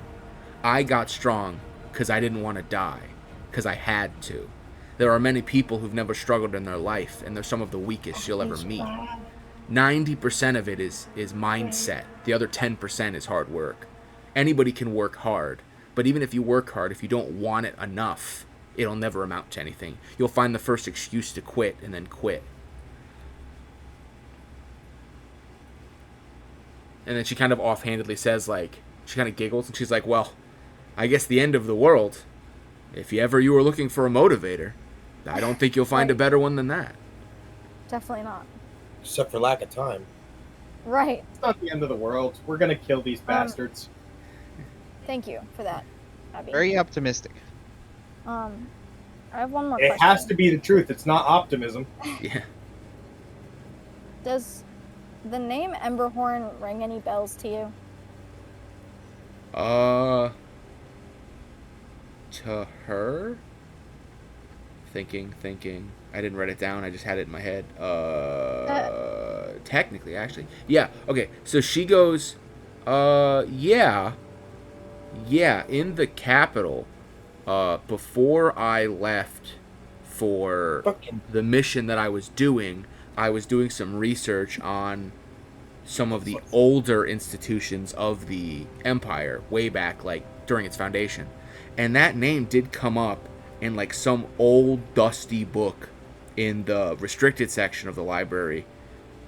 Speaker 2: I got strong because I didn't want to die, because I had to. There are many people who've never struggled in their life, and they're some of the weakest you'll ever meet. 90% of it is mindset. The other 10% is hard work. Anybody can work hard, but even if you work hard, if you don't want it enough, it'll never amount to anything. You'll find the first excuse to quit and then quit. And then she kind of offhandedly says, like, she kind of giggles, and she's like, well, I guess the end of the world, if you were looking for a motivator, I don't think you'll find a better one than that.
Speaker 3: definitely not.
Speaker 6: Except for lack of time.
Speaker 3: Right.
Speaker 7: It's not the end of the world. We're gonna kill these bastards.
Speaker 3: Thank you for that, Abby.
Speaker 5: Very optimistic.
Speaker 3: I have one more
Speaker 7: It
Speaker 3: question.
Speaker 7: has to be the truth. It's not optimism.
Speaker 2: Yeah.
Speaker 3: Does the name Emberhorn ring any bells to you?
Speaker 2: To her? Thinking. I didn't write it down. I just had it in my head. Technically, actually. Yeah, okay. So she goes, yeah, in the capital, before I left for
Speaker 6: Fucking
Speaker 2: the mission that I was doing some research on some of the older institutions of the Empire, way back, like, during its foundation. And that name did come up in, like, some old, dusty book in the restricted section of the library.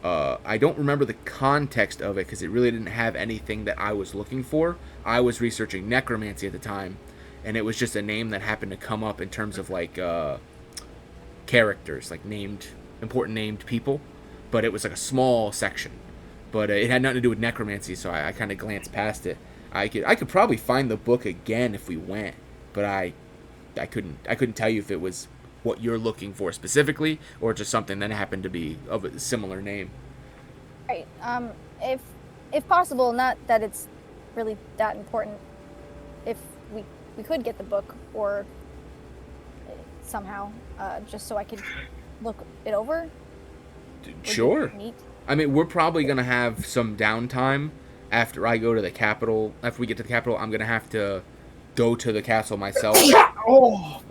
Speaker 2: I don't remember the context of it, because it really didn't have anything that I was looking for. I was researching necromancy at the time, and it was just a name that happened to come up in terms of, like, characters, like important named people. But it was like a small section. But it had nothing to do with necromancy, so I kind of glanced past it. I could probably find the book again if we went, but I couldn't tell you if it was what you're looking for specifically, or just something that happened to be of a similar name.
Speaker 3: Right. If possible, not that it's really that important, if we could get the book, or somehow, just so I could look it over? Would be
Speaker 2: Sure.
Speaker 3: Neat.
Speaker 2: I mean, we're probably going to have some downtime after I go to the capital. After we get to the capital, I'm going to have to go to the castle myself.
Speaker 6: Oh,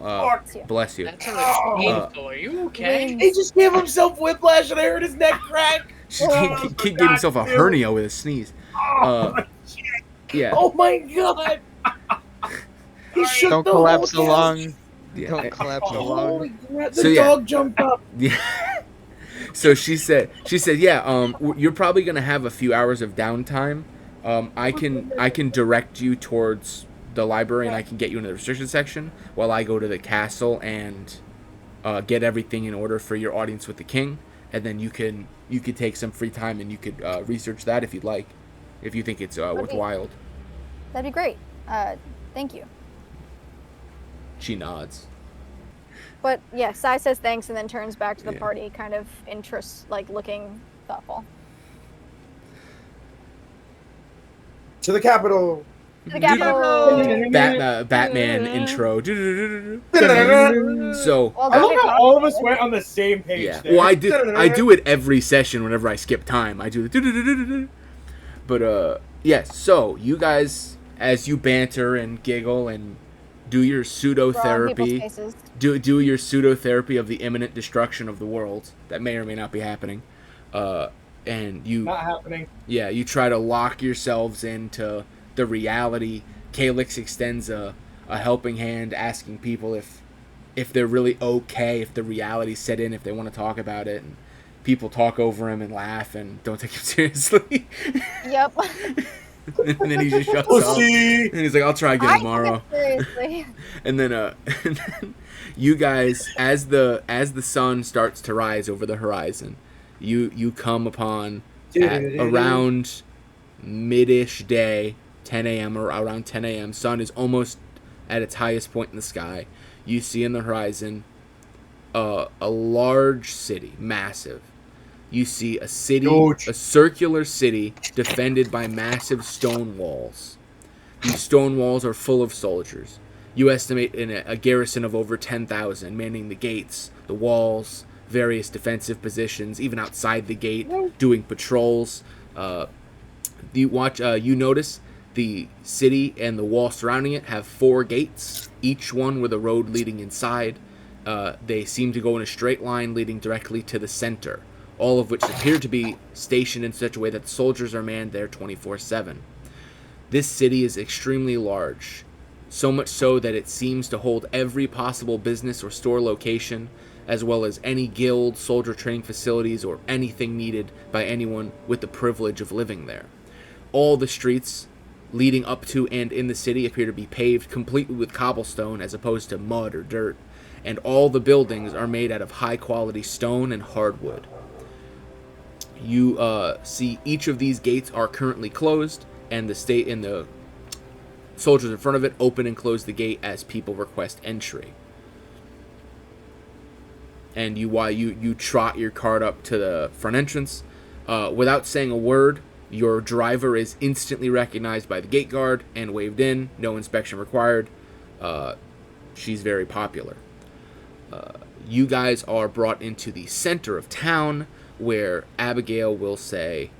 Speaker 2: Bless you.
Speaker 4: That sounded painful. Are you okay?
Speaker 6: he just gave himself whiplash and I heard his neck crack.
Speaker 2: Kid gave himself a hernia with a sneeze. Yeah.
Speaker 6: Oh my god! He shook
Speaker 5: Don't
Speaker 6: the
Speaker 5: collapse the
Speaker 6: whole
Speaker 5: lung.
Speaker 2: Yeah.
Speaker 5: Don't collapse the
Speaker 6: Holy
Speaker 5: lung.
Speaker 6: crap! The
Speaker 2: So, yeah.
Speaker 6: dog jumped up.
Speaker 2: Yeah. So she said, yeah, you're probably gonna have a few hours of downtime. I can direct you towards the library and I can get you into the restriction section while I go to the castle and get everything in order for your audience with the king, and then you could take some free time and you could research that if you'd like, if you think it's worthwhile.
Speaker 3: That'd be great. Thank you.
Speaker 2: She nods.
Speaker 3: But yeah, Sai says thanks and then turns back to the
Speaker 2: Yeah.
Speaker 3: party, kind of looking thoughtful.
Speaker 6: To the capital.
Speaker 3: To the capital.
Speaker 2: Batman intro. So
Speaker 3: Well,
Speaker 7: I love
Speaker 3: okay,
Speaker 7: how all of us went on the same page.
Speaker 2: yeah,
Speaker 7: There.
Speaker 2: well, I do it every session whenever I skip time. I do the but yes. So you guys, as you banter and giggle and do your
Speaker 3: Draw on people's
Speaker 2: pseudotherapy,
Speaker 3: faces.
Speaker 2: do your pseudotherapy of the imminent destruction of the world that may or may not be happening, and you
Speaker 7: Not happening.
Speaker 2: you try to lock yourselves into the reality. Calyx extends a helping hand, asking people if they're really okay, if the reality set in, if they want to talk about it. And people talk over him and laugh and don't take him seriously.
Speaker 3: Yep.
Speaker 2: And then he just shuts up.
Speaker 6: Pussy.
Speaker 2: And he's like, I'll try again
Speaker 3: I
Speaker 2: tomorrow.
Speaker 3: took it seriously.
Speaker 2: And then you guys, as the sun starts to rise over the horizon, you come upon at around mid-ish day, 10 a.m. or around 10 a.m. Sun is almost at its highest point in the sky. You see in the horizon a large city, massive. You see a city,
Speaker 6: Huge.
Speaker 2: a circular city defended by massive stone walls. These stone walls are full of soldiers. You estimate in a garrison of over 10,000, manning the gates, the walls, various defensive positions, even outside the gate, doing patrols. You notice the city and the wall surrounding it have 4 gates, each one with a road leading inside. They seem to go in a straight line leading directly to the center, all of which appear to be stationed in such a way that the soldiers are manned there 24/7. This city is extremely large, so much so that it seems to hold every possible business or store location, as well as any guild, soldier training facilities, or anything needed by anyone with the privilege of living there. All the streets leading up to and in the city appear to be paved completely with cobblestone as opposed to mud or dirt, and all the buildings are made out of high-quality stone and hardwood. You see each of these gates are currently closed, and the soldiers in front of it open and close the gate as people request entry. And you trot your cart up to the front entrance. Without saying a word, your driver is instantly recognized by the gate guard and waved in. No inspection required. She's very popular. You guys are brought into the center of town, where Abigail will say,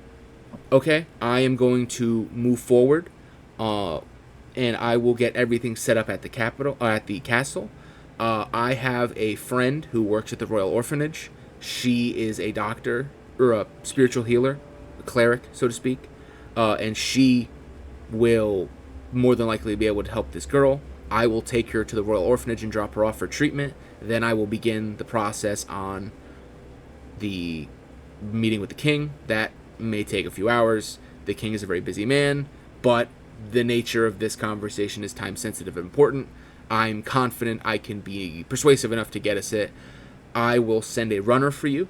Speaker 2: okay, I am going to move forward, and I will get everything set up at the castle. I have a friend who works at the Royal Orphanage. She is a doctor, or a spiritual healer, a cleric, so to speak, and she will more than likely be able to help this girl. I will take her to the Royal Orphanage and drop her off for treatment. Then I will begin the process on the meeting with the king. That may take a few hours. The king is a very busy man, but the nature of this conversation is time sensitive and important. I'm confident I can be persuasive enough to get us it. I will send a runner for you.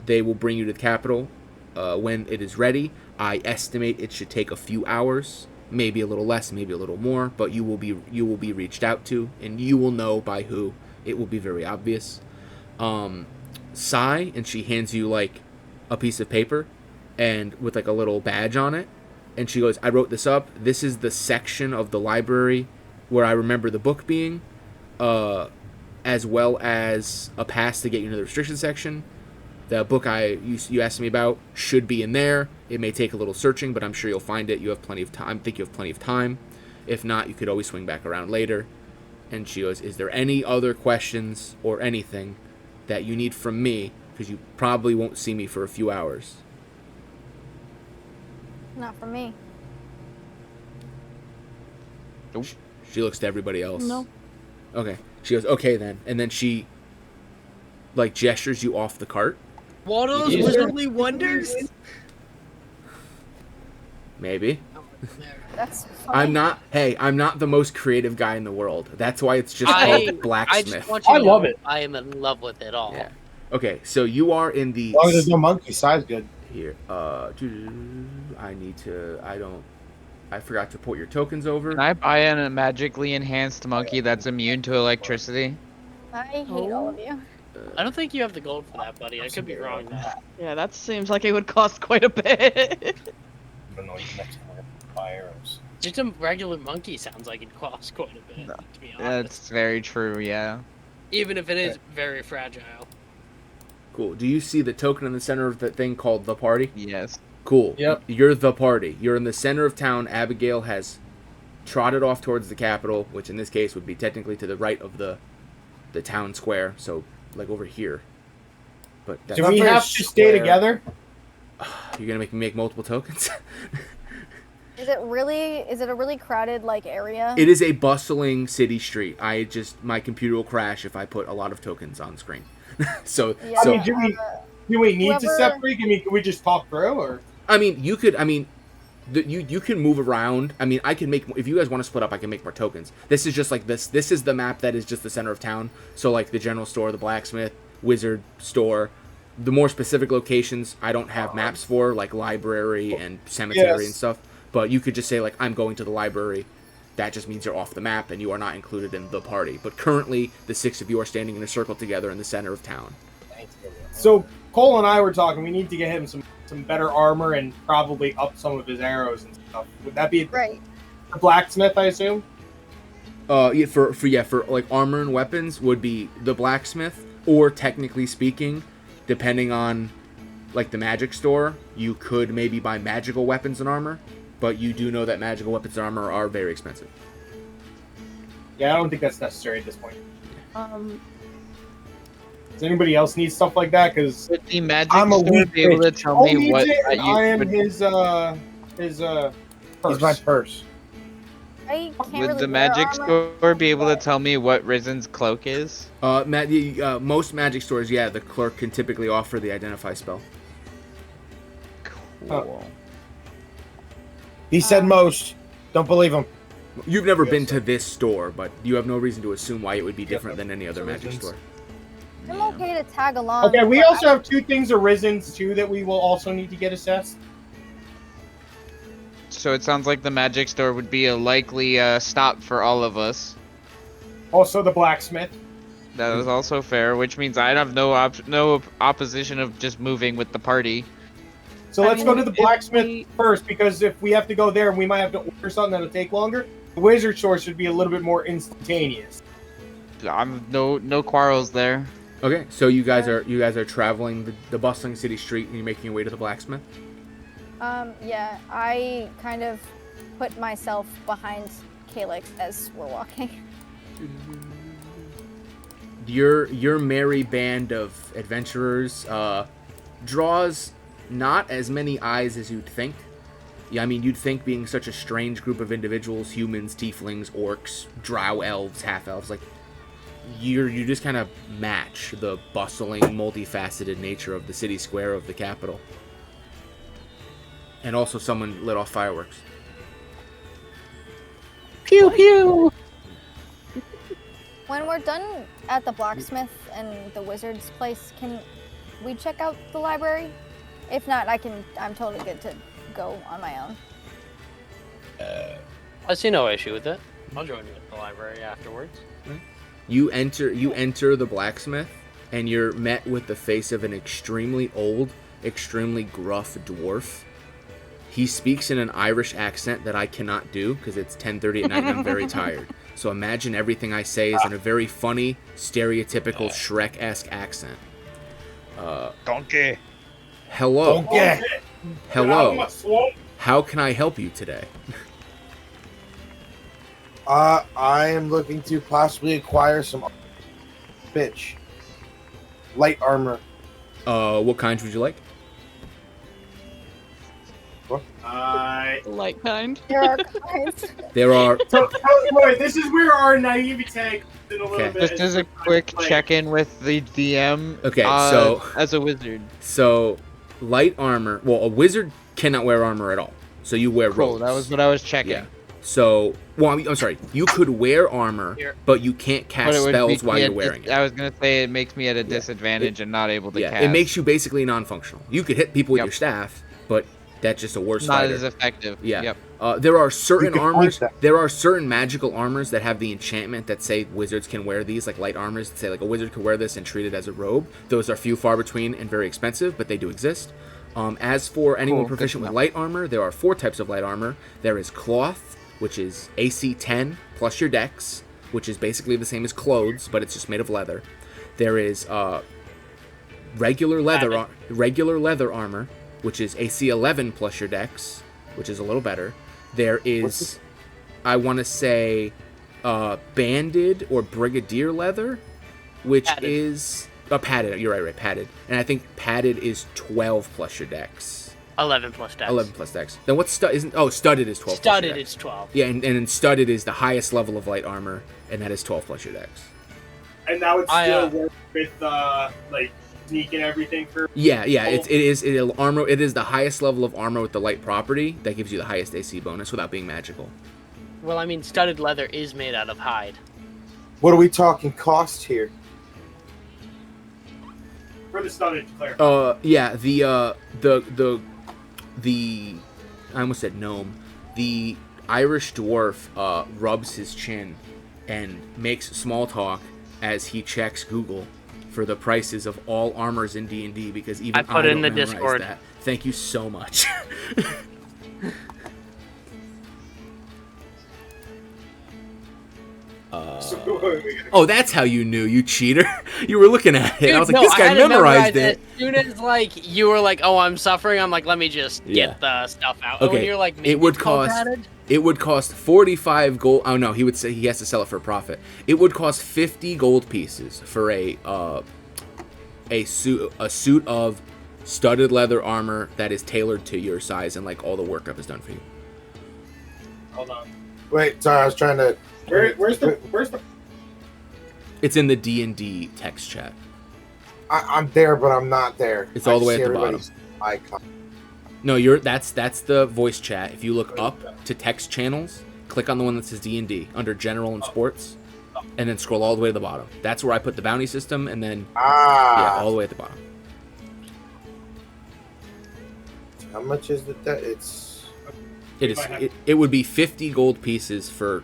Speaker 2: They will bring you to the capital when it is ready. I estimate it should take a few hours, maybe a little less, maybe a little more, but you will be reached out to, and you will know by who. It will be very obvious. Sigh, and she hands you like a piece of paper and with like a little badge on it, and she goes, I wrote this up. This is the section of the library where I remember the book being. as well as a pass to get you into the restriction section. The book you asked me about should be in there. It may take a little searching, but I'm sure you'll find it. You have plenty of time. I think you have plenty of time. If not, you could always swing back around later. And she goes, is there any other questions or anything that you need from me? Because you probably won't see me for a few hours.
Speaker 3: Not for me.
Speaker 5: Nope.
Speaker 2: She looks to everybody else.
Speaker 8: No.
Speaker 2: Okay. She goes, okay then. And then she, like, gestures you off the cart.
Speaker 4: What are those wizardly wonders?
Speaker 2: Maybe.
Speaker 3: That's fine.
Speaker 2: I'm not the most creative guy in the world. That's why it's just
Speaker 4: I
Speaker 2: called
Speaker 4: just
Speaker 2: blacksmith.
Speaker 4: want you
Speaker 7: I
Speaker 4: to
Speaker 7: love
Speaker 4: know
Speaker 7: it.
Speaker 4: I am in love with it all.
Speaker 2: Yeah. Okay, so you are in the...
Speaker 6: As long as there's no monkey, size good.
Speaker 2: Here, I forgot to put your tokens over.
Speaker 5: Can I buy a magically enhanced monkey that's immune to electricity?
Speaker 3: I hate all of you.
Speaker 4: I don't think you have the gold for that, buddy. I could be wrong there.
Speaker 8: Yeah, that seems like it would cost quite a bit.
Speaker 4: Just a regular monkey sounds like it costs quite a bit, to be honest.
Speaker 5: That's very true, yeah.
Speaker 4: Even if it is very fragile.
Speaker 2: Cool. Do you see the token in the center of the thing called the party?
Speaker 5: Yes.
Speaker 2: Cool.
Speaker 7: Yep.
Speaker 2: You're the party. You're in the center of town. Abigail has trotted off towards the Capitol, which in this case would be technically to the right of the town square, so like over here. But that's
Speaker 6: Do
Speaker 7: Do we
Speaker 6: Not very
Speaker 7: have to stay
Speaker 6: square.
Speaker 7: together?
Speaker 2: You're gonna make me make multiple tokens?
Speaker 3: Is it a really crowded like area?
Speaker 2: It is a bustling city street. My computer will crash if I put a lot of tokens on screen. so
Speaker 3: Yeah.
Speaker 2: so
Speaker 7: I mean, do we need to
Speaker 3: whoever-
Speaker 7: separate? I mean, can we just talk through, or?
Speaker 2: you can move around. I mean, I can make, if you guys want to split up, I can make more tokens. This is just like this is the map that is just the center of town. So like the general store, the blacksmith, wizard store, the more specific locations I don't have maps for, like library and cemetery and stuff. But you could just say like, I'm going to the library. That just means you're off the map and you are not included in the party. But currently, the 6 of you are standing in a circle together in the center of town.
Speaker 7: So Cole and I were talking. We need to get him some better armor and probably up some of his arrows and stuff. Would that be
Speaker 3: Right.
Speaker 7: the blacksmith? I assume.
Speaker 2: For like armor and weapons would be the blacksmith, or technically speaking, depending on like the magic store, you could maybe buy magical weapons and armor, but you do know that magical weapons and armor are very expensive.
Speaker 7: Yeah, I don't think that's necessary at this point.
Speaker 3: Does
Speaker 7: anybody else need stuff like that? Because
Speaker 5: Would the magic
Speaker 6: I'm a
Speaker 5: store
Speaker 6: weak
Speaker 5: be able to
Speaker 6: bitch.
Speaker 5: tell me what
Speaker 7: and
Speaker 5: you
Speaker 7: I am
Speaker 5: would,
Speaker 7: his purse.
Speaker 6: He's my purse.
Speaker 3: I can't
Speaker 5: would
Speaker 3: really
Speaker 5: the
Speaker 3: wear
Speaker 5: magic
Speaker 3: armor.
Speaker 5: store be able to tell me what Risen's cloak is?
Speaker 2: Most magic stores, yeah, the clerk can typically offer the identify spell.
Speaker 5: Cool.
Speaker 6: He said most. Don't believe him.
Speaker 2: You've never been to this store, but you have no reason to assume why it would be different than any other magic store.
Speaker 3: I'm okay to tag along.
Speaker 7: Okay, we
Speaker 3: but
Speaker 7: also have 2 things Arisen's too that we will also need to get assessed.
Speaker 5: So it sounds like the magic store would be a likely stop for all of us.
Speaker 7: Also, the blacksmith.
Speaker 5: That is also fair, which means I'd have no opposition of just moving with the party.
Speaker 7: So
Speaker 8: I
Speaker 7: let's
Speaker 8: mean,
Speaker 7: go to the
Speaker 8: if
Speaker 7: blacksmith
Speaker 8: we-
Speaker 7: first, because if we have to go there, we might have to order something that'll take longer. The wizard store should be a little bit more instantaneous.
Speaker 5: I'm no quarrels there.
Speaker 2: Okay, so you guys are traveling the bustling city street and you're making your way to the blacksmith.
Speaker 3: Yeah, I kind of put myself behind Kalix as we're walking.
Speaker 2: Your merry band of adventurers draws not as many eyes as you'd think. Yeah, I mean, you'd think being such a strange group of individuals, humans, tieflings, orcs, drow elves, half-elves, like, you just kind of match the bustling, multifaceted nature of the city square of the capital. And also someone lit off fireworks.
Speaker 4: Pew pew!
Speaker 3: When we're done at the blacksmith and the wizard's place, can we check out the library? If not, I'm totally good to go on my own.
Speaker 4: I see no issue with it. I'll join you at the library afterwards.
Speaker 2: You enter the blacksmith, and you're met with the face of an extremely old, extremely gruff dwarf. He speaks in an Irish accent that I cannot do because it's 10:30 at night and I'm very tired. So imagine everything I say is in a very funny, stereotypical Shrek-esque accent.
Speaker 5: Donkey.
Speaker 2: Hello.
Speaker 6: Yeah.
Speaker 2: Hello. How can I help you today?
Speaker 6: I am looking to possibly acquire some light armor.
Speaker 2: What kinds would you like?
Speaker 8: Light kind.
Speaker 3: There are kinds.
Speaker 2: There are.
Speaker 7: So, boys, this is where our naivete in a little
Speaker 2: Okay.
Speaker 7: bit.
Speaker 5: Just as a quick check-in with the DM.
Speaker 2: Okay, so-
Speaker 5: as a wizard,
Speaker 2: So, light armor. Well, a wizard cannot wear armor at all. So you wear
Speaker 5: cool.
Speaker 2: robes.
Speaker 5: That was what I was checking.
Speaker 2: Yeah. So, well, I'm sorry. You could wear armor, but you can't
Speaker 5: But
Speaker 2: cast
Speaker 5: it would
Speaker 2: spells
Speaker 5: make
Speaker 2: while
Speaker 5: me
Speaker 2: you're
Speaker 5: at
Speaker 2: wearing
Speaker 5: dis-
Speaker 2: it.
Speaker 5: I was gonna say it makes me at a disadvantage and not able to
Speaker 2: Yeah,
Speaker 5: cast.
Speaker 2: it makes you basically non-functional. You could hit people with your staff, but that's just a worse
Speaker 5: not
Speaker 2: fighter.
Speaker 5: as effective.
Speaker 2: Yeah.
Speaker 5: Yep.
Speaker 2: There are certain
Speaker 6: You can point
Speaker 2: armors.
Speaker 6: that.
Speaker 2: There are certain magical armors that have the enchantment that say wizards can wear these, like light armors. That say like a wizard can wear this and treat it as a robe. Those are few far between and very expensive, but they do exist. As for anyone
Speaker 5: Cool, good
Speaker 2: proficient
Speaker 5: to
Speaker 2: with
Speaker 5: know.
Speaker 2: light armor, there are 4 types of light armor. There is cloth, which is AC 10 plus your dex, which is basically the same as clothes, but it's just made of leather. There is regular leather armor, which is AC 11 plus your dex, which is a little better. There is, I want to say, banded or brigadier leather, which
Speaker 4: Padded.
Speaker 2: is padded. You're right, padded. And I think padded is 12 plus your dex.
Speaker 4: 11 plus dex.
Speaker 2: 11 plus dex. Then what's studded is 12 plus your
Speaker 4: Studded
Speaker 2: dex.
Speaker 4: is 12.
Speaker 2: Yeah, and then studded is the highest level of light armor, and that is 12 plus your dex.
Speaker 7: And that would
Speaker 4: I,
Speaker 7: still work with like sneak and everything for.
Speaker 2: Yeah, it is the highest level of armor with the light property that gives you the highest AC bonus without being magical.
Speaker 4: Well, I mean, studded leather is made out of hide.
Speaker 6: What are we talking cost here?
Speaker 7: For the studded, to clarify.
Speaker 2: Yeah, the I almost said gnome. The Irish dwarf rubs his chin and makes small talk as he checks Google for the prices of all armors in D&D because even
Speaker 4: I put it in
Speaker 2: don't
Speaker 4: the
Speaker 2: memorize
Speaker 4: Discord.
Speaker 2: that. Thank you so much. Oh, that's how you knew, you cheater. You were looking at it.
Speaker 4: Dude,
Speaker 2: I was like,
Speaker 4: no,
Speaker 2: this guy
Speaker 4: had it
Speaker 2: memorized it.
Speaker 4: As soon as like you were like, "Oh, I'm suffering," I'm like, "Let me just
Speaker 2: Yeah.
Speaker 4: get the stuff out." And
Speaker 2: Okay,
Speaker 4: when you're like,
Speaker 2: it would
Speaker 4: "It's called
Speaker 2: cost.
Speaker 4: padded?"
Speaker 2: It would cost 45 gold. Oh no, he would say he has to sell it for a profit. It would cost 50 gold pieces for a suit of studded leather armor that is tailored to your size and like all the workup is done for you.
Speaker 7: Hold on.
Speaker 6: Wait, sorry, I was trying to.
Speaker 7: Where's the?
Speaker 2: It's in the D&D text chat.
Speaker 6: I'm there, but I'm not there.
Speaker 2: It's all the
Speaker 6: I
Speaker 2: way
Speaker 6: see
Speaker 2: at the bottom.
Speaker 6: everybody's icon.
Speaker 2: No, that's the voice chat. If you look up to text channels, click on the one that says D&D under general and sports, and then scroll all the way to the bottom. That's where I put the bounty system, and then yeah, all the way at the bottom.
Speaker 6: How much is it? It's
Speaker 2: It would be 50 gold pieces for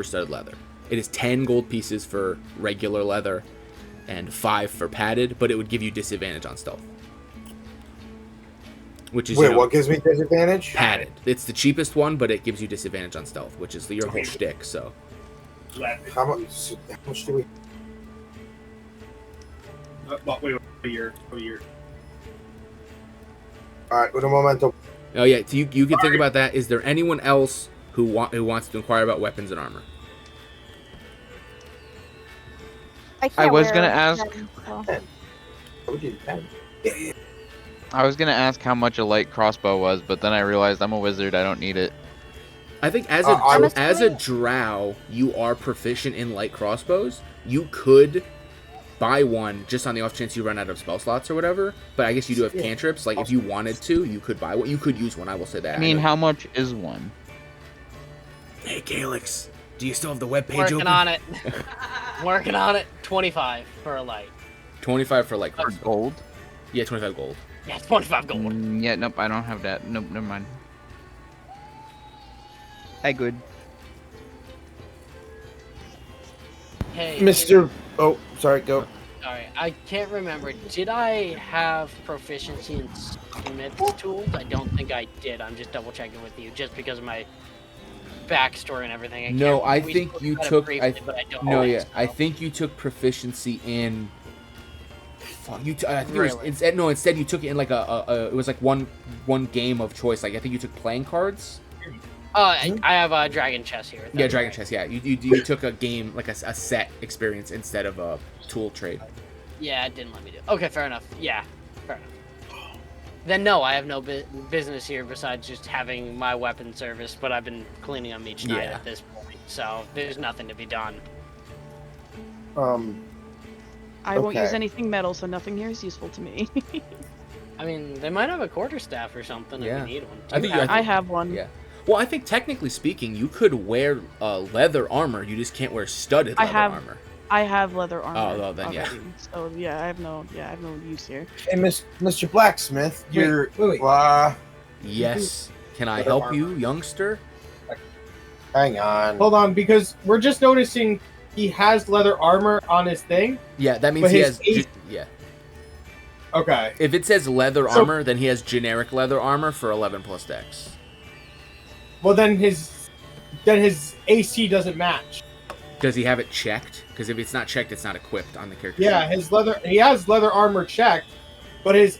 Speaker 2: studded leather. It is 10 gold pieces for regular leather, and 5 for padded. But it would give you disadvantage on stealth. Which is
Speaker 6: wait, what gives me disadvantage?
Speaker 2: padded. It's the cheapest one, but it gives you disadvantage on stealth, which is your whole shtick. So
Speaker 6: How much? How much do we?
Speaker 7: Wait, a year.
Speaker 6: All right, un momento.
Speaker 2: oh yeah, so you can think about that. Is there anyone else who wants to inquire about weapons and armor?
Speaker 3: I
Speaker 5: was
Speaker 3: wear
Speaker 5: gonna ask-
Speaker 3: them, so.
Speaker 6: How would you do that?
Speaker 5: I was gonna ask how much a light crossbow was, but then I realized I'm a wizard. I don't need it.
Speaker 2: I think as
Speaker 6: I'm
Speaker 2: a drow, you are proficient in light crossbows. You could buy one just on the off chance you run out of spell slots or whatever. But I guess you do have cantrips. Like if you wanted to, you could buy one. You could use one. I will say that.
Speaker 5: I mean, how much is one?
Speaker 2: Hey, Calyx, do you still have the webpage
Speaker 4: Working
Speaker 2: open?
Speaker 4: on it. Working on it. 25 for a light.
Speaker 2: 25 for light
Speaker 5: For
Speaker 2: crossbow.
Speaker 5: gold?
Speaker 2: Yeah, 25 gold.
Speaker 4: Yeah, 25 gold.
Speaker 5: Yeah, nope, I don't have that. Nope, never mind. I good.
Speaker 4: Hey,
Speaker 6: Mr. Oh, sorry, go.
Speaker 4: Sorry, I can't remember. Did I have proficiency in Smith's tools? I don't think I did. I'm just double checking with you, just because of my backstory and everything.
Speaker 2: No, I
Speaker 4: we
Speaker 2: think
Speaker 4: spoke
Speaker 2: you
Speaker 4: about it
Speaker 2: took.
Speaker 4: briefly, but I don't
Speaker 2: No,
Speaker 4: think
Speaker 2: yeah,
Speaker 4: so.
Speaker 2: I think you took proficiency in. Fuck, I think it was,
Speaker 4: Really?
Speaker 2: instead you took it in like it was like one game of choice. Like I think you took playing cards.
Speaker 4: I have a dragon chess here.
Speaker 2: Yeah, Dragon Chess. Yeah, you took a game like a set experience instead of a tool trade.
Speaker 4: Yeah, it didn't let me do it. Okay, fair enough. Yeah, fair enough. Then no, I have no business here besides just having my weapon service, but I've been cleaning them each night
Speaker 2: Yeah.
Speaker 4: at this point, so there's nothing to be done.
Speaker 8: I won't use
Speaker 6: Okay.
Speaker 8: anything metal, so nothing here is useful to me.
Speaker 4: I mean, they might have a quarterstaff or something
Speaker 2: Yeah.
Speaker 4: if you need one.
Speaker 2: I think you-
Speaker 8: I have one.
Speaker 2: Yeah. Well, I think technically speaking, you could wear leather armor. You just can't wear studded
Speaker 8: I
Speaker 2: leather
Speaker 8: have-
Speaker 2: armor.
Speaker 8: I have leather armor.
Speaker 2: Oh, well, then, yeah.
Speaker 8: already. So yeah, I have no use here.
Speaker 6: Hey, Mr. Blacksmith, you're.
Speaker 7: wait.
Speaker 2: Yes. Can I
Speaker 7: Leather
Speaker 2: help
Speaker 7: armor.
Speaker 2: you, youngster?
Speaker 6: Hang on.
Speaker 7: Hold on, because we're just noticing he has leather armor on his thing.
Speaker 2: Yeah, that means
Speaker 7: But
Speaker 2: he
Speaker 7: his
Speaker 2: has.
Speaker 7: ace-
Speaker 2: Yeah.
Speaker 7: Okay.
Speaker 2: If it says leather
Speaker 7: So-
Speaker 2: armor, then he has generic leather armor for 11 plus dex.
Speaker 7: Well, then his AC doesn't match.
Speaker 2: Does he have it checked? Because if it's not checked, it's not equipped on the character.
Speaker 7: Yeah, he has leather armor checked, but his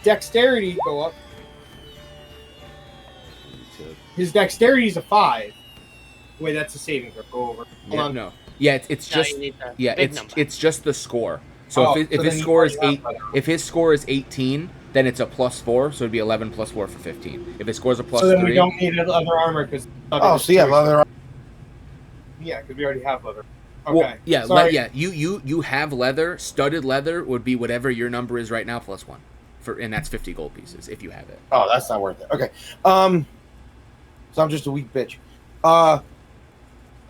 Speaker 7: dexterity go up.
Speaker 2: sheet.
Speaker 7: His dexterity is a 5. Wait, that's a saving throw. Go over. Hold
Speaker 2: Yeah,
Speaker 7: on.
Speaker 2: no. Yeah, it's
Speaker 4: No,
Speaker 2: just
Speaker 4: you need the
Speaker 2: yeah,
Speaker 4: big number.
Speaker 2: it's just the score. So
Speaker 7: Oh,
Speaker 2: if
Speaker 7: so
Speaker 2: his
Speaker 7: then
Speaker 2: score
Speaker 7: you
Speaker 2: is
Speaker 7: already
Speaker 2: 8,
Speaker 7: have leather.
Speaker 2: if his score is 18, then it's a +4, so it'd be 11 plus 4 for 15. If his score is a
Speaker 7: So then we
Speaker 2: +3,
Speaker 7: don't need leather armor because.
Speaker 6: Oh, so yeah, leather.
Speaker 7: Yeah, because we already have leather. Okay.
Speaker 2: well, yeah,
Speaker 7: Sorry.
Speaker 2: yeah, you have leather. Studded leather would be whatever your number is right now +1, and that's 50 gold pieces if you have it.
Speaker 6: Oh, that's not worth it. Okay. So I'm just a weak bitch.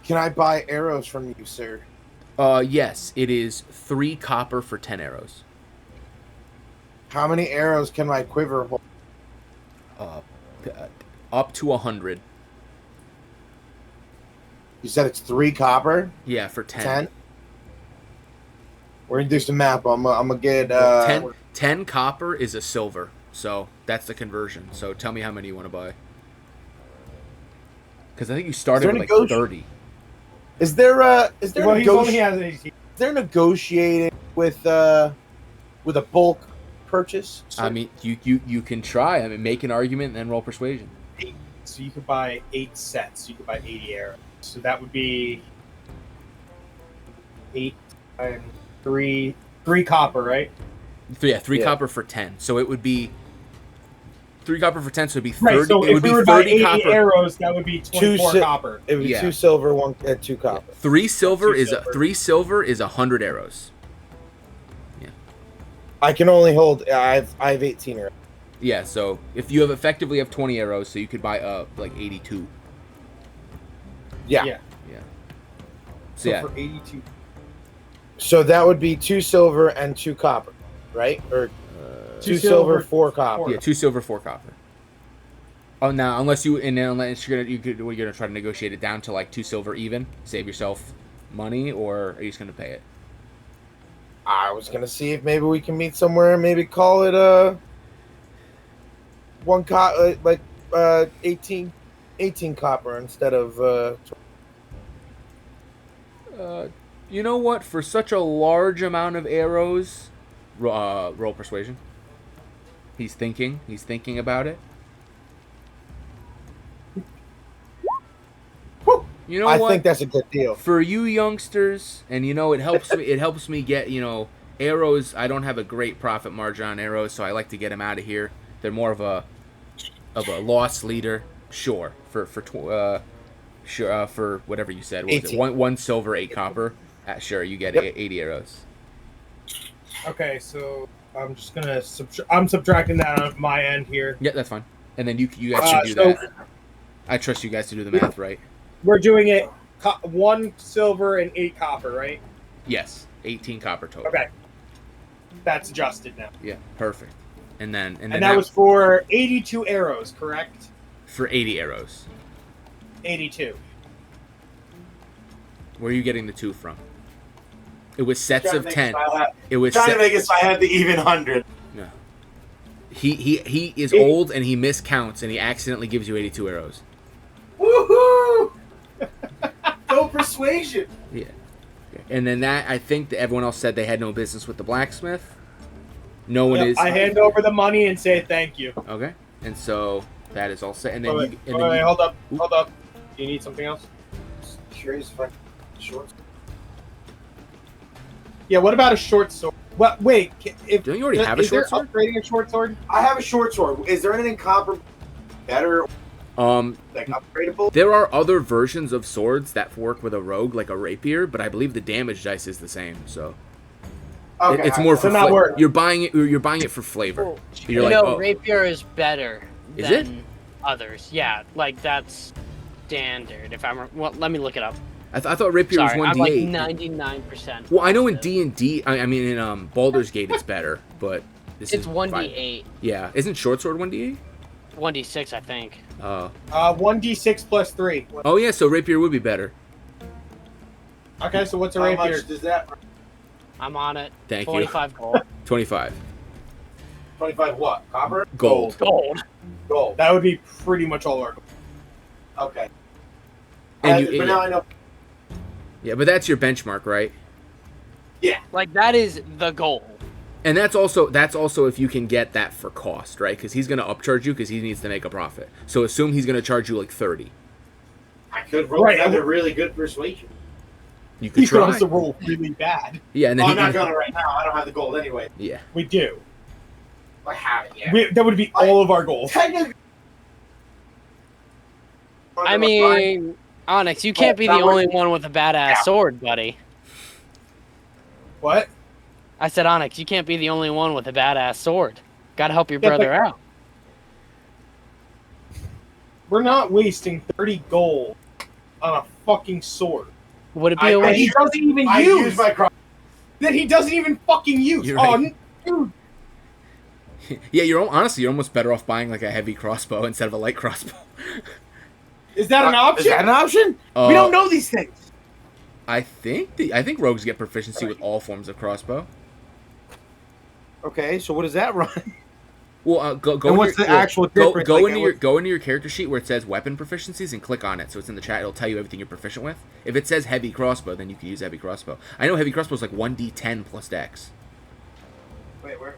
Speaker 6: Can I buy arrows from you, sir?
Speaker 2: Yes, it is 3 copper for 10 arrows.
Speaker 6: How many arrows can my quiver hold?
Speaker 2: Up to 100.
Speaker 6: You said it's 3 copper?
Speaker 2: Yeah, for 10.
Speaker 6: 10? We're gonna do some math. I'm gonna get
Speaker 2: 10 copper is a silver, so that's the conversion. So tell me how many you want to buy. Because I think you started
Speaker 6: there
Speaker 2: with like
Speaker 6: negoti-
Speaker 2: 30.
Speaker 6: Is there
Speaker 7: Well, he only has AC.
Speaker 6: is there negotiating with a bulk purchase?
Speaker 2: I mean, you can try. I mean, make an argument and then roll persuasion.
Speaker 7: So you could buy 8 sets. You could buy 80 arrows. So that would be 8 and 3 copper, right?
Speaker 2: So yeah, 3
Speaker 6: Yeah.
Speaker 2: copper for 10. So it would be 3 copper for 10. So it'd be 30.
Speaker 7: Right. So
Speaker 2: it
Speaker 7: if
Speaker 2: would
Speaker 7: we
Speaker 2: be
Speaker 7: were to buy
Speaker 2: 30
Speaker 7: 80
Speaker 2: copper.
Speaker 7: arrows, that would be 24 copper.
Speaker 6: It would be
Speaker 2: Yeah.
Speaker 6: 2 silver, 2 copper.
Speaker 2: 3 silver
Speaker 7: Two
Speaker 2: is
Speaker 7: silver.
Speaker 2: 3 silver is 100 arrows.
Speaker 6: I can only hold. I have 18 arrows.
Speaker 2: Yeah. So if you effectively have 20 arrows, so you could buy like 82.
Speaker 6: Yeah.
Speaker 7: Yeah.
Speaker 2: So
Speaker 7: So
Speaker 2: yeah.
Speaker 7: for 82.
Speaker 6: So that would be 2 silver and 2 copper, right? Or 2 silver, 4 copper.
Speaker 2: Yeah, 2 silver, 4 copper. Oh, now unless you're gonna try to negotiate it down to like 2 silver even, save yourself money, or are you just gonna pay it?
Speaker 6: I was gonna see if maybe we can meet somewhere and maybe call it 18 copper instead of
Speaker 2: You know what? For such a large amount of arrows, roll persuasion. He's thinking about it. You know
Speaker 6: I
Speaker 2: what?
Speaker 6: think that's a good deal.
Speaker 2: For you youngsters, and it helps me. It helps me get arrows. I don't have a great profit margin on arrows, so I like to get them out of here. They're more of a loss leader. Sure, for whatever you said. What was it?
Speaker 6: 18.
Speaker 2: One silver, 8 copper. Sure, you get
Speaker 6: Yep.
Speaker 2: 80 arrows.
Speaker 7: Okay, so I'm just gonna I'm subtracting that on my end here.
Speaker 2: Yeah, that's fine. And then you guys can do
Speaker 7: so-
Speaker 2: that. I trust you guys to do the math, right?
Speaker 7: We're doing it 1 silver and 8 copper, right?
Speaker 2: Yes, 18 copper total.
Speaker 7: Okay, that's adjusted now.
Speaker 2: Yeah, perfect. And then
Speaker 7: And that was for 82 arrows, correct?
Speaker 2: for 80 arrows.
Speaker 7: 82.
Speaker 2: Where are you getting the 2 from? It was sets of 10. It was
Speaker 9: Trying to make it so I had the even 100.
Speaker 2: No. He is old and he miscounts and he accidentally gives you 82 arrows.
Speaker 9: Woohoo! persuasion.
Speaker 2: Yeah. And then I think that everyone else said they had no business with the blacksmith. No one
Speaker 7: Yep,
Speaker 2: is.
Speaker 7: I hand over the money and say thank you.
Speaker 2: Okay. And so that is all set. And then
Speaker 7: Wait,
Speaker 2: you. And then you,
Speaker 7: hold up. Hold up. Do you need something else?
Speaker 6: Curious if I short.
Speaker 7: Yeah, what about a short sword? What? Wait, if
Speaker 2: Don't you already have a
Speaker 7: is there
Speaker 2: short sword?
Speaker 7: upgrading a short sword?
Speaker 6: I have a short sword. Is there anything comparable, better, like upgradable?
Speaker 2: There are other versions of swords that work with a rogue, like a rapier, but I believe the damage dice is the same. So
Speaker 6: Okay,
Speaker 2: it's more
Speaker 7: so
Speaker 2: for
Speaker 7: not
Speaker 2: flavor.
Speaker 7: worth it.
Speaker 2: You're buying it. You're buying it for flavor.
Speaker 4: Well,
Speaker 2: You're like, oh,
Speaker 4: rapier is better
Speaker 2: Is
Speaker 4: than
Speaker 2: it?
Speaker 4: others. Yeah, like that's standard. If I'm well, let me look it up.
Speaker 2: I thought rapier
Speaker 4: Sorry,
Speaker 2: was
Speaker 4: I'm like
Speaker 2: 1d8.
Speaker 4: 99%.
Speaker 2: Well, I know in
Speaker 4: positive.
Speaker 2: D&D, I mean in Baldur's Gate it's better, but this
Speaker 4: It's
Speaker 2: is
Speaker 4: 1d8,
Speaker 2: Yeah, isn't short sword 1d8?
Speaker 4: 1d6, I think.
Speaker 7: 1d6 plus 3.
Speaker 2: Oh yeah, so rapier would be better.
Speaker 7: Okay, so what's a
Speaker 6: How
Speaker 7: rapier?
Speaker 6: much does that?
Speaker 4: I'm on it.
Speaker 2: Thank you.
Speaker 4: 25 gold.
Speaker 2: 25
Speaker 6: 25 what? Copper?
Speaker 2: gold.
Speaker 4: Gold.
Speaker 6: Gold.
Speaker 7: That would be pretty much all our.
Speaker 6: Okay.
Speaker 2: And
Speaker 6: But now I know.
Speaker 2: Yeah, but that's your benchmark, right?
Speaker 4: Like that is the goal.
Speaker 2: And that's also if you can get that for cost, right? Because he's gonna upcharge you because he needs to make a profit. So assume he's gonna charge you like 30.
Speaker 6: I could roll
Speaker 7: Right,
Speaker 6: another really good persuasion.
Speaker 2: You could
Speaker 7: You could
Speaker 2: try.
Speaker 7: also roll really bad.
Speaker 2: Yeah, and then
Speaker 6: I'm not gonna right now. I don't have the gold anyway.
Speaker 2: Yeah.
Speaker 7: We do.
Speaker 6: I have it, yeah.
Speaker 7: That would be all of our goals.
Speaker 6: Technically.
Speaker 4: I mean, Onyx, you can't be the only one with a badass sword, buddy.
Speaker 7: What?
Speaker 4: I said, Onyx, you can't be the only one with a badass sword. Gotta help your
Speaker 7: Yeah,
Speaker 4: brother
Speaker 7: but-
Speaker 4: out.
Speaker 7: We're not wasting 30 gold on a fucking sword
Speaker 4: Would it be
Speaker 6: I-
Speaker 4: a
Speaker 7: that he
Speaker 4: waste?
Speaker 7: doesn't even
Speaker 6: I
Speaker 7: use.
Speaker 6: use my cross.
Speaker 7: That he doesn't even fucking use.
Speaker 2: You're
Speaker 7: Oh,
Speaker 2: right.
Speaker 7: dude.
Speaker 2: Yeah, honestly you're almost better off buying like a heavy crossbow instead of a light crossbow.
Speaker 7: Is that an option?
Speaker 6: Is that an option?
Speaker 7: We don't know these things.
Speaker 2: I think rogues get proficiency with all forms of crossbow.
Speaker 6: Okay, so what does that run?
Speaker 2: Well, go
Speaker 6: And
Speaker 2: into
Speaker 6: what's
Speaker 2: your,
Speaker 6: the actual
Speaker 2: go
Speaker 6: difference?
Speaker 2: go
Speaker 6: Like,
Speaker 2: into
Speaker 6: it
Speaker 2: your
Speaker 6: was-
Speaker 2: go into your character sheet where it says weapon proficiencies and click on it. So it's in the chat. It'll tell you everything you're proficient with. If it says heavy crossbow, then you can use heavy crossbow. I know heavy crossbow is like 1d10 plus dex.
Speaker 6: Wait, where?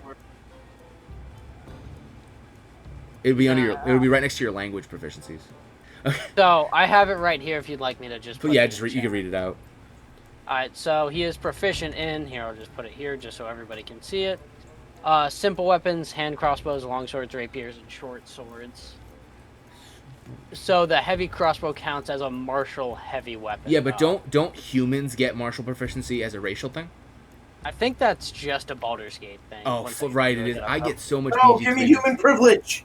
Speaker 2: It'll be under your. It'll be right next to your language proficiencies.
Speaker 4: So I have it right here if you'd like me to just.
Speaker 2: But
Speaker 4: put
Speaker 2: yeah,
Speaker 4: it
Speaker 2: just
Speaker 4: in the
Speaker 2: you can
Speaker 4: chat.
Speaker 2: read it out.
Speaker 4: Alright, so he is proficient in, here, I'll just put it here just so everybody can see it. Simple weapons, hand crossbows, long swords, rapiers, and short swords. So the heavy crossbow counts as a martial heavy weapon.
Speaker 2: Yeah, but
Speaker 4: though.
Speaker 2: don't humans get martial proficiency as a racial thing?
Speaker 4: I think that's just a Baldur's Gate thing.
Speaker 2: Oh,
Speaker 4: One second,
Speaker 2: right,
Speaker 4: let me
Speaker 2: it is.
Speaker 4: look
Speaker 2: I
Speaker 4: up.
Speaker 2: get so much.
Speaker 6: No,
Speaker 2: PG
Speaker 6: give me
Speaker 2: things.
Speaker 6: human privilege.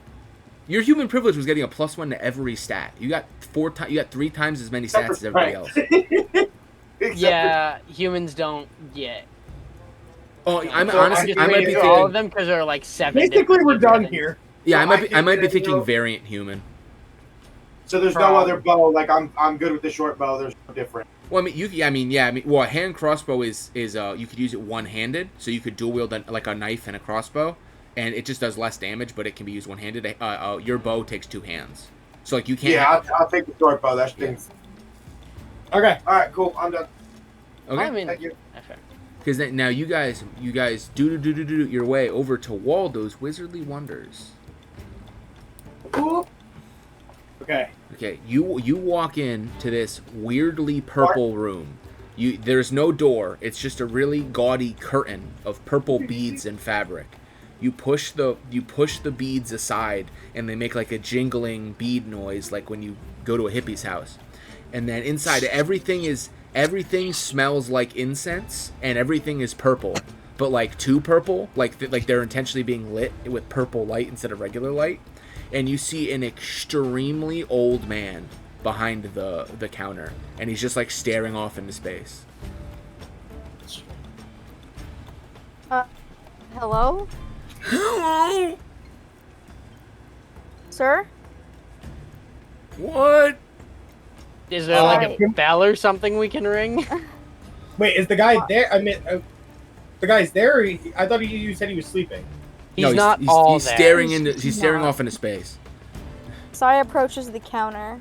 Speaker 2: Your human privilege was getting a +1 to every stat. You got 3 times as many stats as everybody else.
Speaker 4: Yeah, humans don't get.
Speaker 2: Oh, I'm
Speaker 7: So
Speaker 2: honestly,
Speaker 7: just
Speaker 2: I might
Speaker 7: read
Speaker 2: be
Speaker 7: it
Speaker 4: all of
Speaker 2: thinking.
Speaker 4: them because there are like 7.
Speaker 7: Basically,
Speaker 4: different
Speaker 7: we're done
Speaker 4: things.
Speaker 7: here.
Speaker 2: Yeah,
Speaker 6: So
Speaker 2: I might be
Speaker 6: think
Speaker 2: thinking
Speaker 6: that,
Speaker 2: variant human.
Speaker 6: So there's no other bow. Like I'm good with the short bow. There's no different.
Speaker 2: Well, well, a hand crossbow is you could use it one-handed, so you could dual wield like a knife and a crossbow, and it just does less damage, but it can be used one-handed. Your bow takes 2 hands, so like you can't.
Speaker 6: Yeah, I'll take the short bow. That thing's.
Speaker 7: Okay.
Speaker 6: All right, cool. I'm done.
Speaker 2: Okay.
Speaker 4: I mean,
Speaker 6: Thank you.
Speaker 4: okay.
Speaker 2: Because now you guys do your way over to Waldo's Wizardly Wonders.
Speaker 7: Okay.
Speaker 2: Okay, you walk into this weirdly purple room. There's no door. It's just a really gaudy curtain of purple beads and fabric. You push the beads aside, and they make like a jingling bead noise, like when you go to a hippie's house. And then inside, everything smells like incense, and everything is purple, but like too purple, like they're intentionally being lit with purple light instead of regular light. And you see an extremely old man behind the counter, and he's just like staring off into space.
Speaker 3: Hello?
Speaker 2: Hello?
Speaker 3: Sir?
Speaker 2: What?
Speaker 4: Is there like a bell or something we can ring?
Speaker 7: Wait, is the guy there? I mean, the guy's there. Or I thought you said he was sleeping.
Speaker 4: He's not all
Speaker 2: he's
Speaker 4: there.
Speaker 2: He's staring
Speaker 3: not.
Speaker 2: off into space.
Speaker 3: Sai approaches the counter.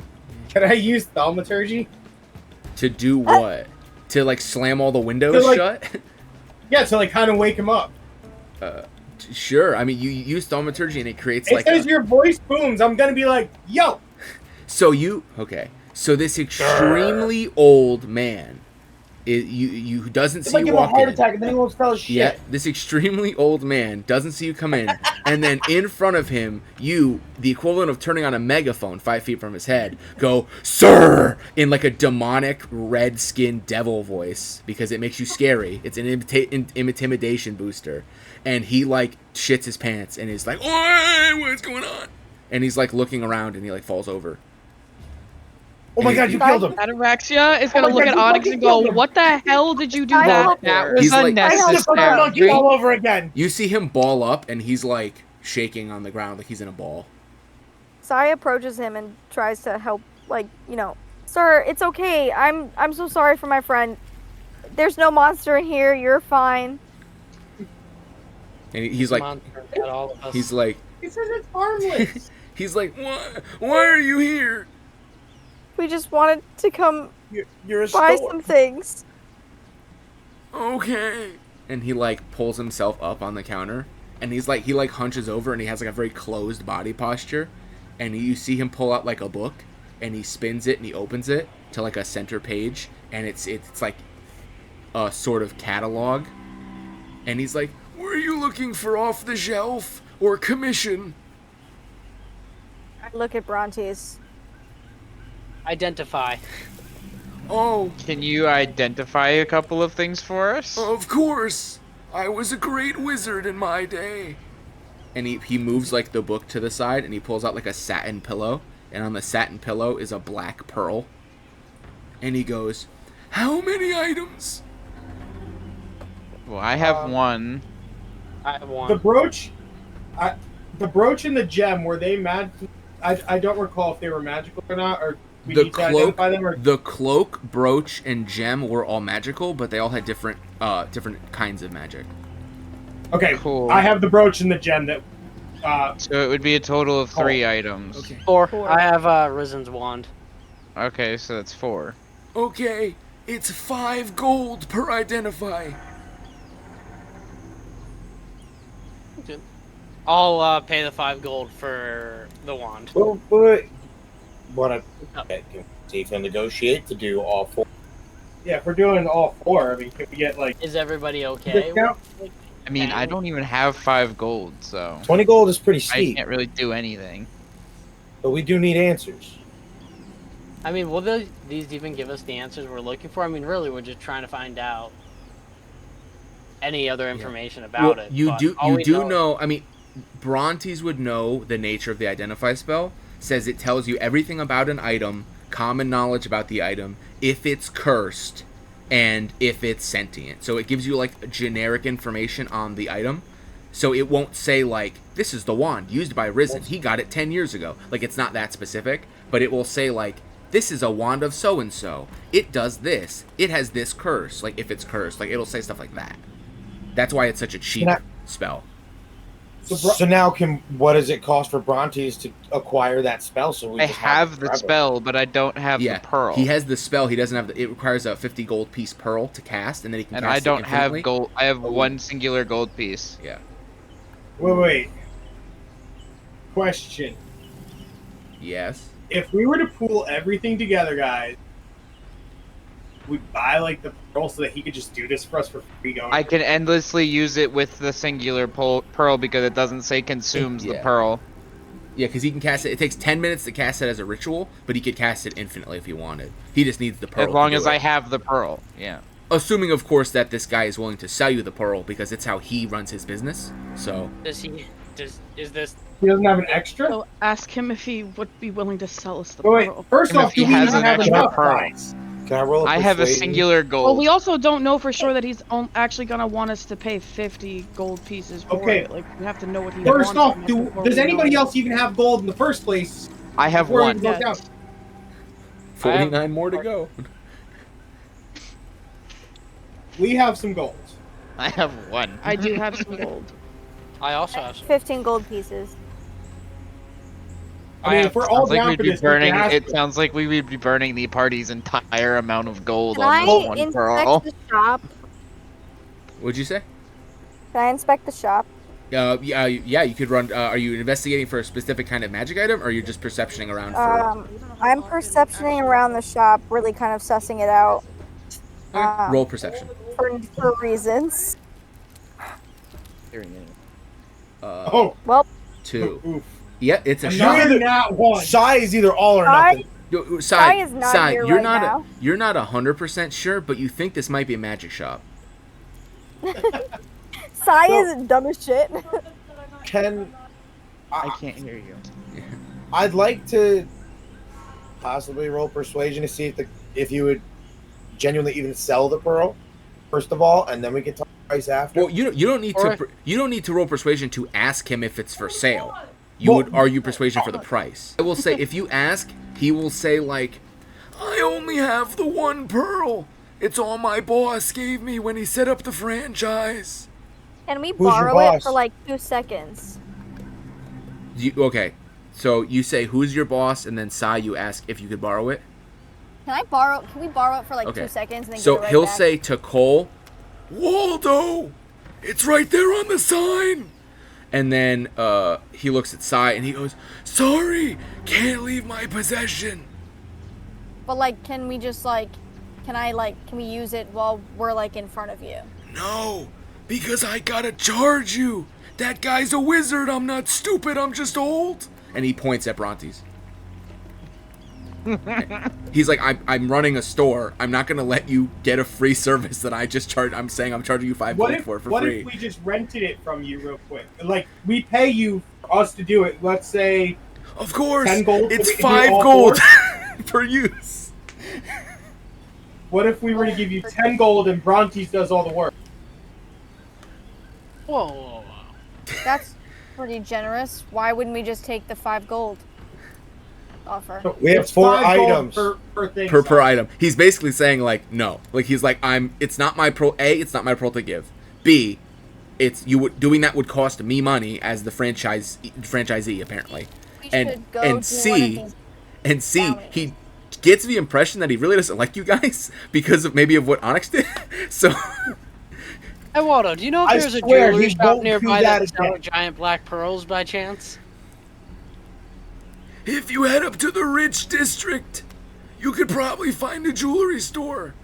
Speaker 7: Can I use thaumaturgy?
Speaker 2: To do what? To like slam all the windows
Speaker 7: To, like-
Speaker 2: shut?
Speaker 7: Yeah, to like kind of wake him up.
Speaker 2: Sure. I mean, you use thaumaturgy and it creates
Speaker 7: It
Speaker 2: like.
Speaker 7: says your voice booms. I'm gonna be like, yo.
Speaker 2: So okay. So this extremely old man, you doesn't
Speaker 6: It's
Speaker 2: see
Speaker 6: like
Speaker 2: you
Speaker 6: give him a
Speaker 2: walk
Speaker 6: heart
Speaker 2: in.
Speaker 6: attack and then he won't spell his shit.
Speaker 2: Yeah, this extremely old man doesn't see you come in, and then in front of him, you, the equivalent of turning on a megaphone 5 feet from his head, go, "Sir!" in like a demonic red-skinned devil voice, because it makes you scary. It's an intimidation booster. And he like shits his pants and is like, "Oi, what's going on?" And he's like looking around and he like falls over.
Speaker 6: Oh my god, you killed him.
Speaker 8: Ataraxia is gonna
Speaker 7: my
Speaker 8: look
Speaker 7: God,
Speaker 8: at
Speaker 7: you
Speaker 8: Onyx
Speaker 7: fucking
Speaker 8: and go,
Speaker 7: killed him.
Speaker 8: "What the hell did you do
Speaker 3: I
Speaker 8: that
Speaker 3: hope-
Speaker 8: for?"
Speaker 5: That was
Speaker 2: He's like-
Speaker 7: I just
Speaker 5: unnecessary.
Speaker 7: fucking monkey all over again.
Speaker 2: You see him ball up and he's like shaking on the ground like he's in a ball.
Speaker 3: Sai approaches him and tries to help, like, sir, it's okay. I'm so sorry for my friend. There's no monster in here. You're fine.
Speaker 2: And he's like,
Speaker 4: Monster got all of us.
Speaker 2: he's like,
Speaker 7: He says it's harmless.
Speaker 2: he's like, why are you here?
Speaker 3: We just wanted to come
Speaker 6: You're a
Speaker 3: buy
Speaker 6: store.
Speaker 3: some things.
Speaker 2: Okay. And he like pulls himself up on the counter, and he like hunches over, and he has like a very closed body posture, and you see him pull out like a book, and he spins it and he opens it to like a center page, and it's like a sort of catalog, and he's like, "Were you looking for off the shelf or commission?"
Speaker 3: I look at Brontes.
Speaker 4: Identify.
Speaker 2: Oh,
Speaker 5: Can you identify a couple of things for us?
Speaker 2: of course. I was a great wizard in my day. And he moves like the book to the side, and he pulls out like a satin pillow, and on the satin pillow is a black pearl. And he goes, "How many items?"
Speaker 5: Well, I have one.
Speaker 4: I have
Speaker 7: The
Speaker 4: one.
Speaker 7: brooch, the brooch and the gem, were they mad? I don't recall if they were magical or not, or we
Speaker 2: The
Speaker 7: need to identify them. Or
Speaker 2: The cloak, brooch, and gem were all magical, but they all had different kinds of magic.
Speaker 7: okay,
Speaker 5: Cool.
Speaker 7: I have the brooch and the gem that.
Speaker 5: So it would be a total of 3 items.
Speaker 2: Okay.
Speaker 4: Four.
Speaker 3: Four.
Speaker 4: I have Risen's wand.
Speaker 5: Okay, so that's 4.
Speaker 2: Okay, it's 5 gold per identify.
Speaker 4: I'll pay the 5 gold for the wand.
Speaker 6: Well, but what I
Speaker 4: Oh.
Speaker 6: can see if he'll negotiate to do all 4.
Speaker 7: Yeah, if we're doing all 4, I mean, can we get like
Speaker 4: Is everybody okay?
Speaker 7: discount?
Speaker 5: I mean, I don't even have 5 gold, so
Speaker 6: 20 gold is pretty
Speaker 5: I
Speaker 6: steep,
Speaker 5: can't really do anything.
Speaker 6: but we do need answers.
Speaker 4: I mean, will these even give us the answers we're looking for? I mean, really, we're just trying to find out any other information about it.
Speaker 2: You
Speaker 4: but
Speaker 2: do
Speaker 4: all we
Speaker 2: know. I mean, Brontes would know the nature of the identify spell. Says it tells you everything about an item, common knowledge about the item, if it's cursed, and if it's sentient. So it gives you like generic information on the item. So it won't say like, "This is the wand used by Risen. He got it 10 years ago." Like, it's not that specific, but it will say like, "This is a wand of so and so. It does this. It has this curse." Like, if it's cursed, like it'll say stuff like that. That's why it's such a cheap spell.
Speaker 6: So now, what does it cost for Brontes to acquire that spell? So we
Speaker 5: I
Speaker 6: just
Speaker 5: have
Speaker 6: it
Speaker 5: the
Speaker 6: forever?
Speaker 5: spell, but I don't have the pearl.
Speaker 2: He has the spell. He doesn't have the. It requires a 50 gold piece pearl to cast, and then he can.
Speaker 5: And
Speaker 2: cast
Speaker 5: I don't
Speaker 2: it infinitely.
Speaker 5: have gold. I have 1 singular gold piece.
Speaker 2: Yeah.
Speaker 7: Wait. Question:
Speaker 2: Yes.
Speaker 7: if we were to pool everything together, guys, we buy like the pearl so that he could just do this for us for free. Going.
Speaker 5: I can endlessly use it with the singular pearl because it doesn't say consumes the
Speaker 2: Yeah.
Speaker 5: pearl.
Speaker 2: Yeah, because he can cast it. It takes 10 minutes to cast it as a ritual, but he could cast it infinitely if he wanted. He just needs the pearl.
Speaker 5: As long
Speaker 2: to do
Speaker 5: as
Speaker 2: it.
Speaker 5: I have the pearl. Yeah.
Speaker 2: Assuming, of course, that this guy is willing to sell you the pearl because it's how he runs his business. So.
Speaker 4: Is this?
Speaker 7: He doesn't have an extra.
Speaker 8: So ask him if he would be willing to sell us the
Speaker 7: Wait.
Speaker 8: pearl.
Speaker 7: First
Speaker 5: And
Speaker 7: off,
Speaker 5: if he
Speaker 7: do we
Speaker 5: has
Speaker 7: even
Speaker 5: an
Speaker 7: have
Speaker 5: extra
Speaker 7: enough?
Speaker 5: pearl.
Speaker 7: Guys?
Speaker 6: Can I roll?
Speaker 5: I have a
Speaker 6: persuasion?
Speaker 5: singular gold.
Speaker 8: Well, we also don't know for sure that he's actually gonna want us to pay 50 gold pieces for
Speaker 7: Okay.
Speaker 8: it. Like, we have to know what he
Speaker 7: First
Speaker 8: wants.
Speaker 7: off,
Speaker 8: before
Speaker 7: does
Speaker 8: we
Speaker 7: anybody
Speaker 8: know.
Speaker 7: else even have gold in the first place?
Speaker 5: I have
Speaker 7: Before it
Speaker 5: 1.
Speaker 7: even goes
Speaker 8: Yes.
Speaker 7: down?
Speaker 2: 49 more to go.
Speaker 7: We have some gold.
Speaker 5: I have 1.
Speaker 8: I do have some gold.
Speaker 4: I also have some.
Speaker 3: 15 gold pieces.
Speaker 7: I mean, if we're all
Speaker 5: Sounds like
Speaker 7: down
Speaker 5: we'd
Speaker 7: for
Speaker 5: be
Speaker 7: this, we can
Speaker 5: burning.
Speaker 7: ask
Speaker 5: It
Speaker 7: him.
Speaker 5: sounds like we would be burning the party's entire amount of gold
Speaker 3: Can
Speaker 5: on
Speaker 3: I
Speaker 5: this one
Speaker 3: inspect
Speaker 5: pearl.
Speaker 3: the shop?
Speaker 2: What'd you say?
Speaker 3: Can I inspect the shop?
Speaker 2: Yeah, you could run. Are you investigating for a specific kind of magic item, or are you just perceptioning around for?
Speaker 3: I'm perceptioning around the shop, really kind of sussing it out.
Speaker 2: Roll perception.
Speaker 3: For reasons.
Speaker 7: Oh,
Speaker 3: Well,
Speaker 2: 2.
Speaker 7: oof.
Speaker 2: Yeah, it's a
Speaker 7: And
Speaker 2: shot.
Speaker 7: you're not one.
Speaker 6: Shy is either all or
Speaker 3: Shy?
Speaker 6: nothing.
Speaker 3: Sai is not here
Speaker 2: you're
Speaker 3: right
Speaker 2: not
Speaker 3: now.
Speaker 2: you're not 100% sure, but you think this might be a magic shop.
Speaker 3: Sai is dumb as shit.
Speaker 6: Can
Speaker 1: I can't hear you.
Speaker 6: I'd like to possibly roll persuasion to see if you would genuinely even sell the pearl, first of all, and then we can talk price after.
Speaker 2: Well, you don't need
Speaker 4: Or-
Speaker 2: you don't need to roll persuasion to ask him if it's for sale. You would argue persuasion for the price. I will say, if you ask, he will say like, "I only have the one pearl. It's all my boss gave me when he set up the franchise."
Speaker 3: Can we
Speaker 6: Who's your
Speaker 3: borrow it
Speaker 6: boss?
Speaker 3: for like 2 seconds?
Speaker 2: Okay, so you say who's your boss, and then Sai, you ask if you could borrow it.
Speaker 3: Can we borrow it for like
Speaker 2: Okay.
Speaker 3: 2 seconds and then
Speaker 2: So
Speaker 3: give it right
Speaker 2: he'll
Speaker 3: back?
Speaker 2: say to Cole, "Waldo, it's right there on the sign." And then he looks at Sai and he goes, "Sorry, can't leave my possession."
Speaker 3: But like, can we just like, can we use it while we're like in front of you?
Speaker 2: "No, because I gotta charge you. That guy's a wizard. I'm not stupid. I'm just old." And he points at Brontes. He's like, I'm running a store. I'm not gonna let you get a free service that I just charged. I'm saying I'm charging you 5 gold for
Speaker 7: What
Speaker 2: free.
Speaker 7: if we just rented it from you real quick? Like, we pay you for us to do it. Let's say
Speaker 2: Of course,
Speaker 7: 10 gold,
Speaker 2: it's
Speaker 7: so we can do
Speaker 2: 5
Speaker 7: all
Speaker 2: gold per use.
Speaker 7: What if we were to give you 10 gold and Brontes does all the work?
Speaker 4: Whoa, whoa, whoa.
Speaker 3: That's pretty generous. Why wouldn't we just take the 5 gold offer?
Speaker 7: So
Speaker 6: We have
Speaker 7: it's
Speaker 6: 4
Speaker 7: 5 gold
Speaker 6: items.
Speaker 7: per thing.
Speaker 2: Per item. He's basically saying like no. Like he's like it's not my pearl. A, it's not my pearl to give. B, doing that would cost me money as the franchisee apparently.
Speaker 3: We
Speaker 2: And
Speaker 3: should go
Speaker 2: and
Speaker 3: do one
Speaker 2: C,
Speaker 3: of these
Speaker 2: and C,
Speaker 3: bounties.
Speaker 2: he gets the impression that he really doesn't like you guys because of maybe of what Onyx did. So
Speaker 4: Hey Waldo, do you know if
Speaker 6: I
Speaker 4: there's a
Speaker 6: swear
Speaker 4: jewelry
Speaker 6: he
Speaker 4: shop
Speaker 6: won't
Speaker 4: nearby
Speaker 6: do that
Speaker 4: that sells
Speaker 6: again.
Speaker 4: giant black pearls by chance?
Speaker 2: if you head up to the Rich District, you could probably find a jewelry store.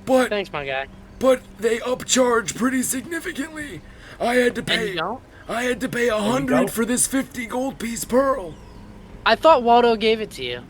Speaker 2: But
Speaker 4: Thanks, my guy.
Speaker 2: they upcharge pretty significantly. I had to
Speaker 4: And you
Speaker 2: pay
Speaker 4: don't?
Speaker 2: I had to pay
Speaker 6: you
Speaker 2: 100
Speaker 6: don't?
Speaker 2: for this 50 gold piece pearl.
Speaker 4: I thought Waldo gave it to you.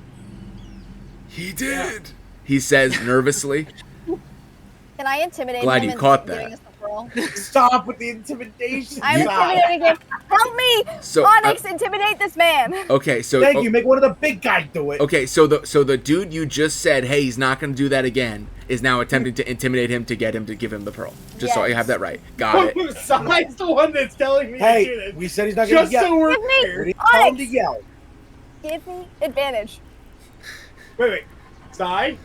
Speaker 2: He did. He says nervously.
Speaker 3: Can I intimidate
Speaker 2: Glad
Speaker 3: him
Speaker 2: you
Speaker 3: into
Speaker 2: caught
Speaker 3: giving
Speaker 2: that.
Speaker 3: us the pearl?
Speaker 6: Stop with the intimidation.
Speaker 3: I'm
Speaker 6: Shy.
Speaker 3: intimidating him. Help me!
Speaker 2: So,
Speaker 3: Onyx, intimidate this man!
Speaker 2: Okay, so
Speaker 6: Thank you. Make one of the big guys do it.
Speaker 2: Okay, so the dude you just said, "Hey, he's not going to do that again," is now attempting to intimidate him to get him to give him the pearl. Just so I
Speaker 3: Yes.
Speaker 2: have that right. Got it.
Speaker 7: Sai's the one that's telling me to do
Speaker 6: Hey,
Speaker 7: this.
Speaker 6: we said he's not going to
Speaker 7: Just
Speaker 6: yell.
Speaker 7: so we're
Speaker 3: Give me-
Speaker 7: clear.
Speaker 6: Tell him
Speaker 3: Onyx!
Speaker 6: to yell.
Speaker 3: Give me advantage.
Speaker 7: Wait. Sai,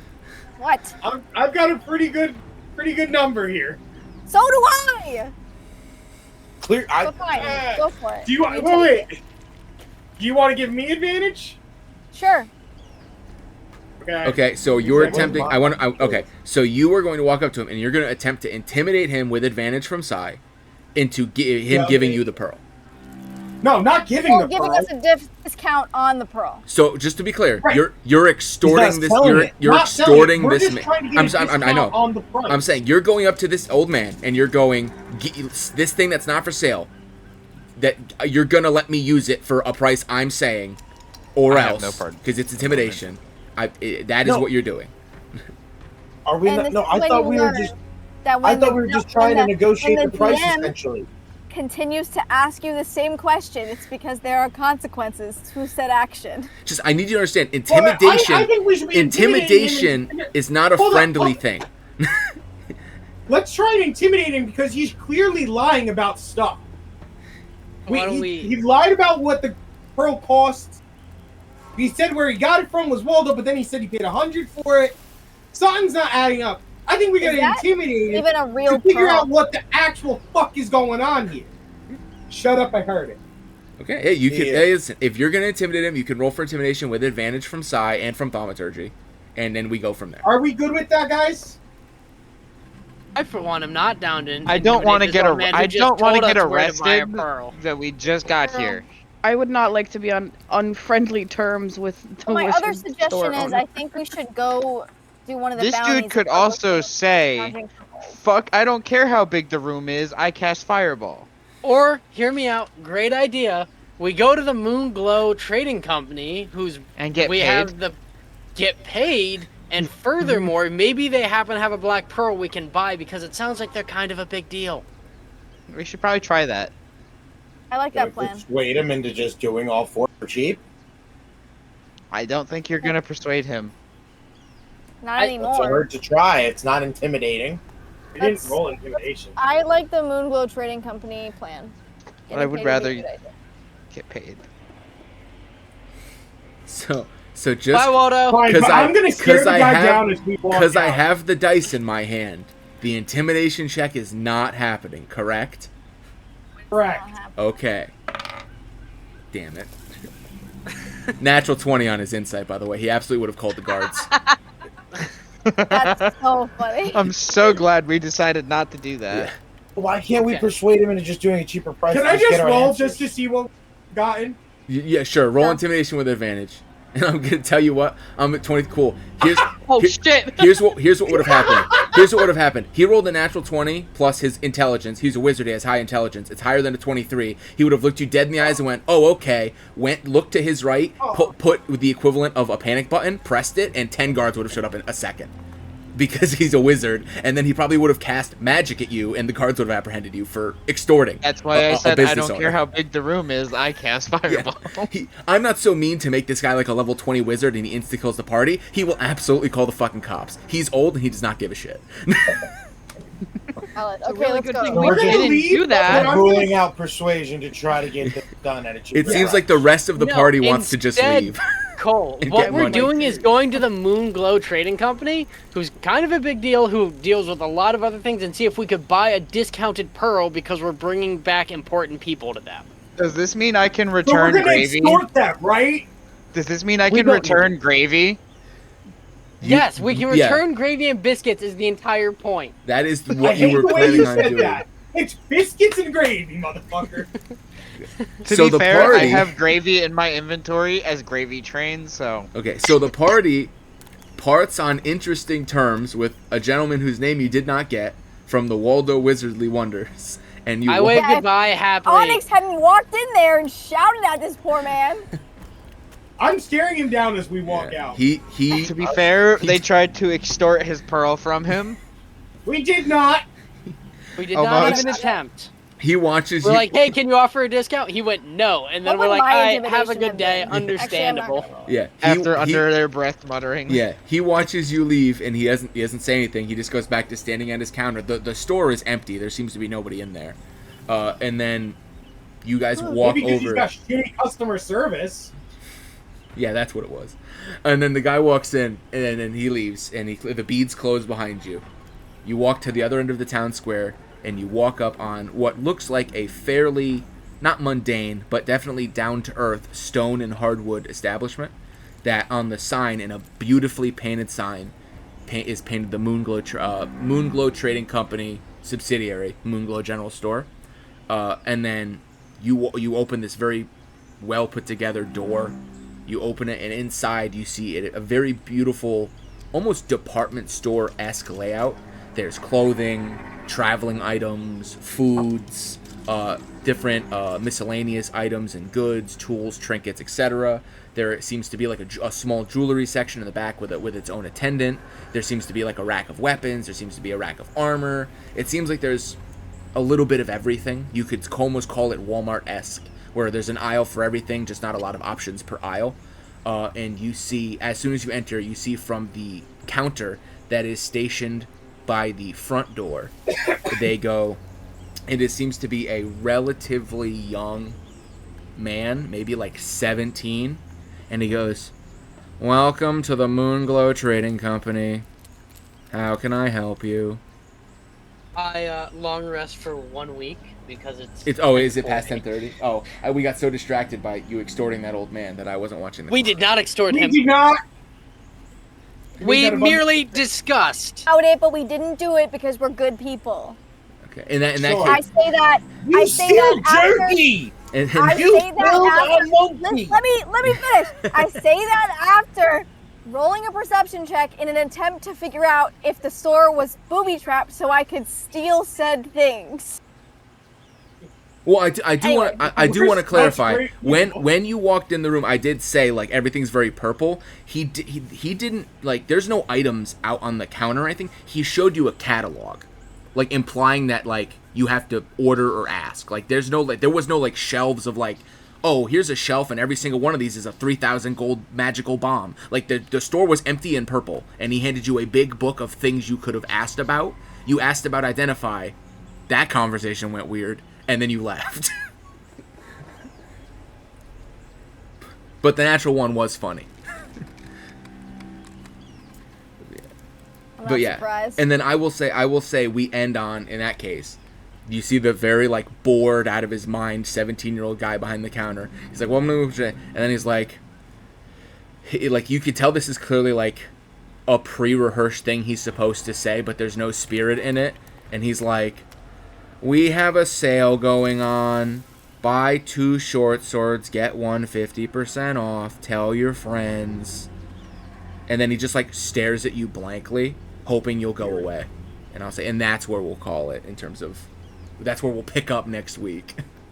Speaker 3: What?
Speaker 7: I've got a pretty good number here.
Speaker 3: So do I!
Speaker 6: Clear.
Speaker 3: Go fine. Go for it.
Speaker 7: Do you
Speaker 3: Give me
Speaker 7: wait? Do you want to give me advantage?
Speaker 3: Sure.
Speaker 2: Okay, so you're
Speaker 6: said
Speaker 2: attempting.
Speaker 6: one
Speaker 2: Okay, so you are going to walk up to him and you're going to attempt to intimidate him with advantage from Sai into him
Speaker 7: Yeah,
Speaker 2: giving
Speaker 7: okay.
Speaker 2: you the pearl.
Speaker 7: No, not giving
Speaker 3: Well,
Speaker 7: the
Speaker 3: giving
Speaker 7: pearl.
Speaker 3: us a discount on the pearl.
Speaker 2: So just to be clear,
Speaker 7: Right.
Speaker 2: you're extorting
Speaker 6: He's not
Speaker 2: this.
Speaker 6: selling it.
Speaker 2: You're
Speaker 7: Not selling it.
Speaker 2: extorting
Speaker 7: We're
Speaker 2: this
Speaker 7: just
Speaker 2: man.
Speaker 7: trying to get a
Speaker 2: I
Speaker 7: discount
Speaker 2: know.
Speaker 7: on the price.
Speaker 2: I'm saying you're going up to this old man and you're going, this thing that's not for sale, that you're gonna let me use it for a price I'm saying, or
Speaker 5: I have
Speaker 2: else
Speaker 5: no part.
Speaker 2: because it's intimidation. That is
Speaker 6: No.
Speaker 2: what you're doing.
Speaker 6: Are we
Speaker 3: And
Speaker 6: not?
Speaker 3: this
Speaker 6: No,
Speaker 3: is
Speaker 6: I
Speaker 3: when
Speaker 6: thought
Speaker 3: you
Speaker 6: we were
Speaker 3: learn
Speaker 6: just.
Speaker 3: that
Speaker 6: I
Speaker 3: when
Speaker 6: thought
Speaker 3: the-
Speaker 6: we were just
Speaker 3: when
Speaker 6: trying to
Speaker 3: the-
Speaker 6: negotiate
Speaker 3: when
Speaker 6: the price
Speaker 3: DM
Speaker 6: essentially.
Speaker 3: continues to ask you the same question, it's because there are consequences to said action.
Speaker 2: Just I need you to understand,
Speaker 7: Well,
Speaker 2: intimidation.
Speaker 7: I think we should be intimidating him
Speaker 2: Intimidation is not a
Speaker 7: Hold on,
Speaker 2: friendly
Speaker 7: hold on.
Speaker 2: thing.
Speaker 7: Let's try and intimidate him because he's clearly lying about stuff.
Speaker 4: Why don't
Speaker 7: He lied about what the pearl cost. He said where he got it from was Waldo, but then he said he paid 100 for it. Something's not adding up. I think we
Speaker 3: Is
Speaker 7: gotta
Speaker 3: that
Speaker 7: intimidate him
Speaker 3: Even a real
Speaker 7: to figure
Speaker 3: pearl.
Speaker 7: out what the actual fuck is going on here. Shut up, I heard it.
Speaker 2: Okay, hey, you can.
Speaker 6: Yeah.
Speaker 2: Hey, listen, if you're gonna intimidate him, you can roll for intimidation with advantage from psi and from thaumaturgy, and then we go from there.
Speaker 7: Are we good with that, guys?
Speaker 4: I, for one, am not down to
Speaker 5: I don't want to
Speaker 4: intimidate this
Speaker 5: get
Speaker 4: old man who
Speaker 5: I
Speaker 4: just
Speaker 5: don't want to
Speaker 4: told
Speaker 5: get
Speaker 4: us where to buy a
Speaker 5: arrested
Speaker 4: pearl.
Speaker 5: that we just got here.
Speaker 8: I would not like to be on unfriendly terms with the
Speaker 3: My other
Speaker 8: wizard
Speaker 3: suggestion
Speaker 8: store
Speaker 3: is
Speaker 8: owner.
Speaker 3: I think we should go do one of the
Speaker 5: This
Speaker 3: bounties.
Speaker 5: dude could
Speaker 3: and start
Speaker 5: also
Speaker 3: looking at
Speaker 5: say,
Speaker 3: charging for gold.
Speaker 5: "Fuck, I don't care how big the room is. I cast fireball."
Speaker 4: Or, hear me out, great idea. We go to the Moon Glow Trading Company, whose
Speaker 5: And get
Speaker 4: we
Speaker 5: paid.
Speaker 4: have the get paid, and furthermore, maybe they happen to have a black pearl we can buy because it sounds like they're kind of a big deal.
Speaker 5: We should probably try that.
Speaker 3: I like
Speaker 6: Can
Speaker 3: that
Speaker 6: we
Speaker 3: plan.
Speaker 6: persuade him into just doing all 4 for cheap?
Speaker 5: I don't think you're gonna persuade him.
Speaker 3: Not
Speaker 6: It's a
Speaker 3: anymore.
Speaker 6: hurt to try. It's not intimidating.
Speaker 7: We didn't
Speaker 3: That's-
Speaker 7: roll intimidation.
Speaker 3: I like the Moonglow Trading Company plan.
Speaker 5: But I would
Speaker 3: Getting paid
Speaker 5: rather
Speaker 3: is a good idea.
Speaker 5: get paid.
Speaker 2: So
Speaker 4: Bye,
Speaker 2: just
Speaker 4: Waldo.
Speaker 7: Fine,
Speaker 2: 'cause
Speaker 7: but
Speaker 2: I-
Speaker 7: I'm gonna
Speaker 2: 'cause
Speaker 7: scare the
Speaker 2: I
Speaker 7: guy
Speaker 2: have-
Speaker 7: down as we walk
Speaker 2: because I
Speaker 7: out.
Speaker 2: have the dice in my hand, the intimidation check is not happening. Correct?
Speaker 7: Correct.
Speaker 2: Okay. Damn it. Natural 20 on his insight, by the way. He absolutely would have called the guards.
Speaker 3: That's so funny.
Speaker 5: I'm so glad we decided not to do that.
Speaker 2: Yeah.
Speaker 6: Why can't we
Speaker 4: Okay.
Speaker 6: persuade him into just doing a cheaper price?
Speaker 7: Can
Speaker 6: and
Speaker 7: I just
Speaker 6: get our
Speaker 7: roll
Speaker 6: answers?
Speaker 7: just to see what we've gotten?
Speaker 2: Yeah, sure. Roll
Speaker 3: Yeah.
Speaker 2: intimidation with advantage. And I'm gonna tell you what. I'm at 20. Cool. Here's
Speaker 5: Oh
Speaker 2: here-
Speaker 5: shit!
Speaker 2: here's what would have happened. Here's what would have happened. He rolled a natural 20 plus his intelligence. He's a wizard. He has high intelligence. It's higher than a 23. He would have looked you dead in the eyes and went, "Oh, okay." Looked to his right, put the equivalent of a panic button, pressed it, and 10 guards would have showed up in a second. Because he's a wizard, and then he probably would have cast magic at you, and the guards would have apprehended you for extorting.
Speaker 5: That's why
Speaker 2: a
Speaker 5: I said I
Speaker 2: business
Speaker 5: don't
Speaker 2: owner.
Speaker 5: care how big the room is. I cast fireball.
Speaker 2: I'm not so mean to make this guy like a level 20 wizard and he insta kills the party. He will absolutely call the fucking cops. He's old and he does not give a shit.
Speaker 3: Valid.
Speaker 8: a
Speaker 3: Okay,
Speaker 8: really
Speaker 3: let's
Speaker 8: good
Speaker 3: go.
Speaker 8: thing
Speaker 7: We're
Speaker 8: we
Speaker 7: gonna
Speaker 8: didn't
Speaker 7: leave,
Speaker 8: do
Speaker 7: but
Speaker 8: that.
Speaker 7: I'm
Speaker 6: Ruling out persuasion to try to get this done at a cheaper
Speaker 2: It seems
Speaker 6: price.
Speaker 2: like the rest of the
Speaker 4: No,
Speaker 2: party wants to just
Speaker 4: instead-
Speaker 2: leave.
Speaker 4: Cole,
Speaker 2: And
Speaker 4: what
Speaker 2: get
Speaker 4: we're
Speaker 2: money.
Speaker 4: doing is going to the Moon Glow Trading Company, who's kind of a big deal, who deals with a lot of other things, and see if we could buy a discounted pearl because we're bringing back important people to them.
Speaker 5: Does this mean I can
Speaker 7: So we're
Speaker 5: return
Speaker 7: gonna
Speaker 5: gravy?
Speaker 7: extort that, right?
Speaker 5: Does this mean I
Speaker 4: We
Speaker 5: can
Speaker 4: don't-
Speaker 5: return gravy?
Speaker 4: Yes, we can
Speaker 2: yeah.
Speaker 4: return gravy and biscuits is the entire point.
Speaker 2: That is
Speaker 7: I
Speaker 2: what
Speaker 7: hate
Speaker 2: you were
Speaker 7: the way
Speaker 2: planning
Speaker 7: you
Speaker 2: on
Speaker 7: said
Speaker 2: doing.
Speaker 7: that. It's biscuits and gravy, motherfucker.
Speaker 5: To
Speaker 2: So
Speaker 5: be
Speaker 2: the
Speaker 5: fair, I
Speaker 2: party-
Speaker 5: have gravy in my inventory as gravy train, so
Speaker 2: Okay, so the party parts on interesting terms with a gentleman whose name you did not get from the Waldo Wizardly Wonders. And you
Speaker 4: I
Speaker 2: wa-
Speaker 4: wave
Speaker 3: Yeah,
Speaker 4: goodbye happily.
Speaker 3: Onyx hadn't walked in there and shouted at this poor man.
Speaker 7: I'm staring him down as we walk
Speaker 2: Yeah,
Speaker 7: out.
Speaker 2: he
Speaker 5: to be fair, they tried to extort his pearl from him.
Speaker 7: We did not.
Speaker 4: We did not
Speaker 5: Almost.
Speaker 4: even attempt.
Speaker 2: he watches
Speaker 4: We're
Speaker 2: you.
Speaker 4: like, hey, can you offer a discount? He went, no. And then
Speaker 3: What
Speaker 4: we're
Speaker 3: would
Speaker 4: like,
Speaker 3: my
Speaker 4: all right, have a
Speaker 3: intimidation
Speaker 4: good
Speaker 3: have
Speaker 4: day.
Speaker 3: been? Actually, I'm not
Speaker 4: Understandable.
Speaker 3: gonna roll.
Speaker 2: yeah,
Speaker 5: After under their breath muttering.
Speaker 2: Yeah, he watches you leave and he doesn't say anything. He just goes back to standing at his counter. The store is empty. There seems to be nobody in there. And then you guys walk
Speaker 7: Maybe because he's
Speaker 2: over.
Speaker 7: got shitty customer service.
Speaker 2: Yeah, that's what it was. And then the guy walks in and then he leaves and the beads close behind you. You walk to the other end of the town square and you walk up on what looks like a fairly not mundane but definitely down to earth stone and hardwood establishment. That on the sign, in a beautifully painted sign, is painted the Moonglow Trading Company subsidiary, Moonglow General Store. And then you open this very well put together door. You open it, and inside you see a very beautiful, almost department store-esque layout. There's clothing, traveling items, foods, different miscellaneous items and goods, tools, trinkets, etc. There seems to be like a small jewelry section in the back with its own attendant. There seems to be like a rack of weapons. There seems to be a rack of armor. It seems like there's a little bit of everything. You could almost call it Walmart-esque, where there's an aisle for everything, just not a lot of options per aisle. And you see, as soon as you enter, you see from the counter that is stationed by the front door, they go, and it seems to be a relatively young man, maybe like 17, and he goes, "Welcome to the Moonglow Trading Company. How can I help you?"
Speaker 4: I long rest for 1 week because it's.
Speaker 2: Is it past
Speaker 4: 10:40.
Speaker 2: 10:30? Oh, we got so distracted by you extorting that old man that I wasn't watching the
Speaker 4: We
Speaker 2: clock.
Speaker 4: did not extort
Speaker 7: We
Speaker 4: him.
Speaker 7: did not.
Speaker 4: We
Speaker 7: got a bunch-
Speaker 4: merely discussed.
Speaker 3: Out it, but we didn't do it because we're good people.
Speaker 2: Okay. In that
Speaker 9: Sure.
Speaker 3: I
Speaker 2: case,
Speaker 3: say that.
Speaker 7: You
Speaker 3: I say
Speaker 7: steal
Speaker 3: that after.
Speaker 7: jerky.
Speaker 2: and
Speaker 3: I
Speaker 7: You
Speaker 3: say
Speaker 7: killed
Speaker 3: that
Speaker 7: a
Speaker 3: after.
Speaker 7: monkey.
Speaker 3: Let me finish. I say that after rolling a perception check in an attempt to figure out if the store was booby trapped so I could steal said things.
Speaker 2: well, I do
Speaker 3: Anyway.
Speaker 2: want I do want to
Speaker 7: That's
Speaker 2: clarify
Speaker 7: great.
Speaker 2: when you walked in the room, I did say like everything's very purple. He didn't like. There's no items out on the counter or anything. He showed you a catalog, like implying that like you have to order or ask. Like there was no like shelves of like, oh, here's a shelf and every single one of these is a 3,000 gold magical bomb. Like the store was empty and purple, and he handed you a big book of things you could have asked about. You asked about identify. That conversation went weird, and then you left. But the natural one was funny.
Speaker 3: I'm
Speaker 2: But
Speaker 3: not
Speaker 2: yeah,
Speaker 3: surprised.
Speaker 2: and then I will say we end on, in that case, you see the very like bored out of his mind 17-year-old guy behind the counter. He's like, well, I'm gonna, and then he's like you could tell this is clearly like a pre-rehearsed thing he's supposed to say, but there's no spirit in it. And he's like, we have a sale going on. Buy 2 short swords, get 1 50% off. Tell your friends. And then he just like stares at you blankly, hoping you'll go away. And I'll say, and that's where we'll call it in terms of, that's where we'll pick up next week.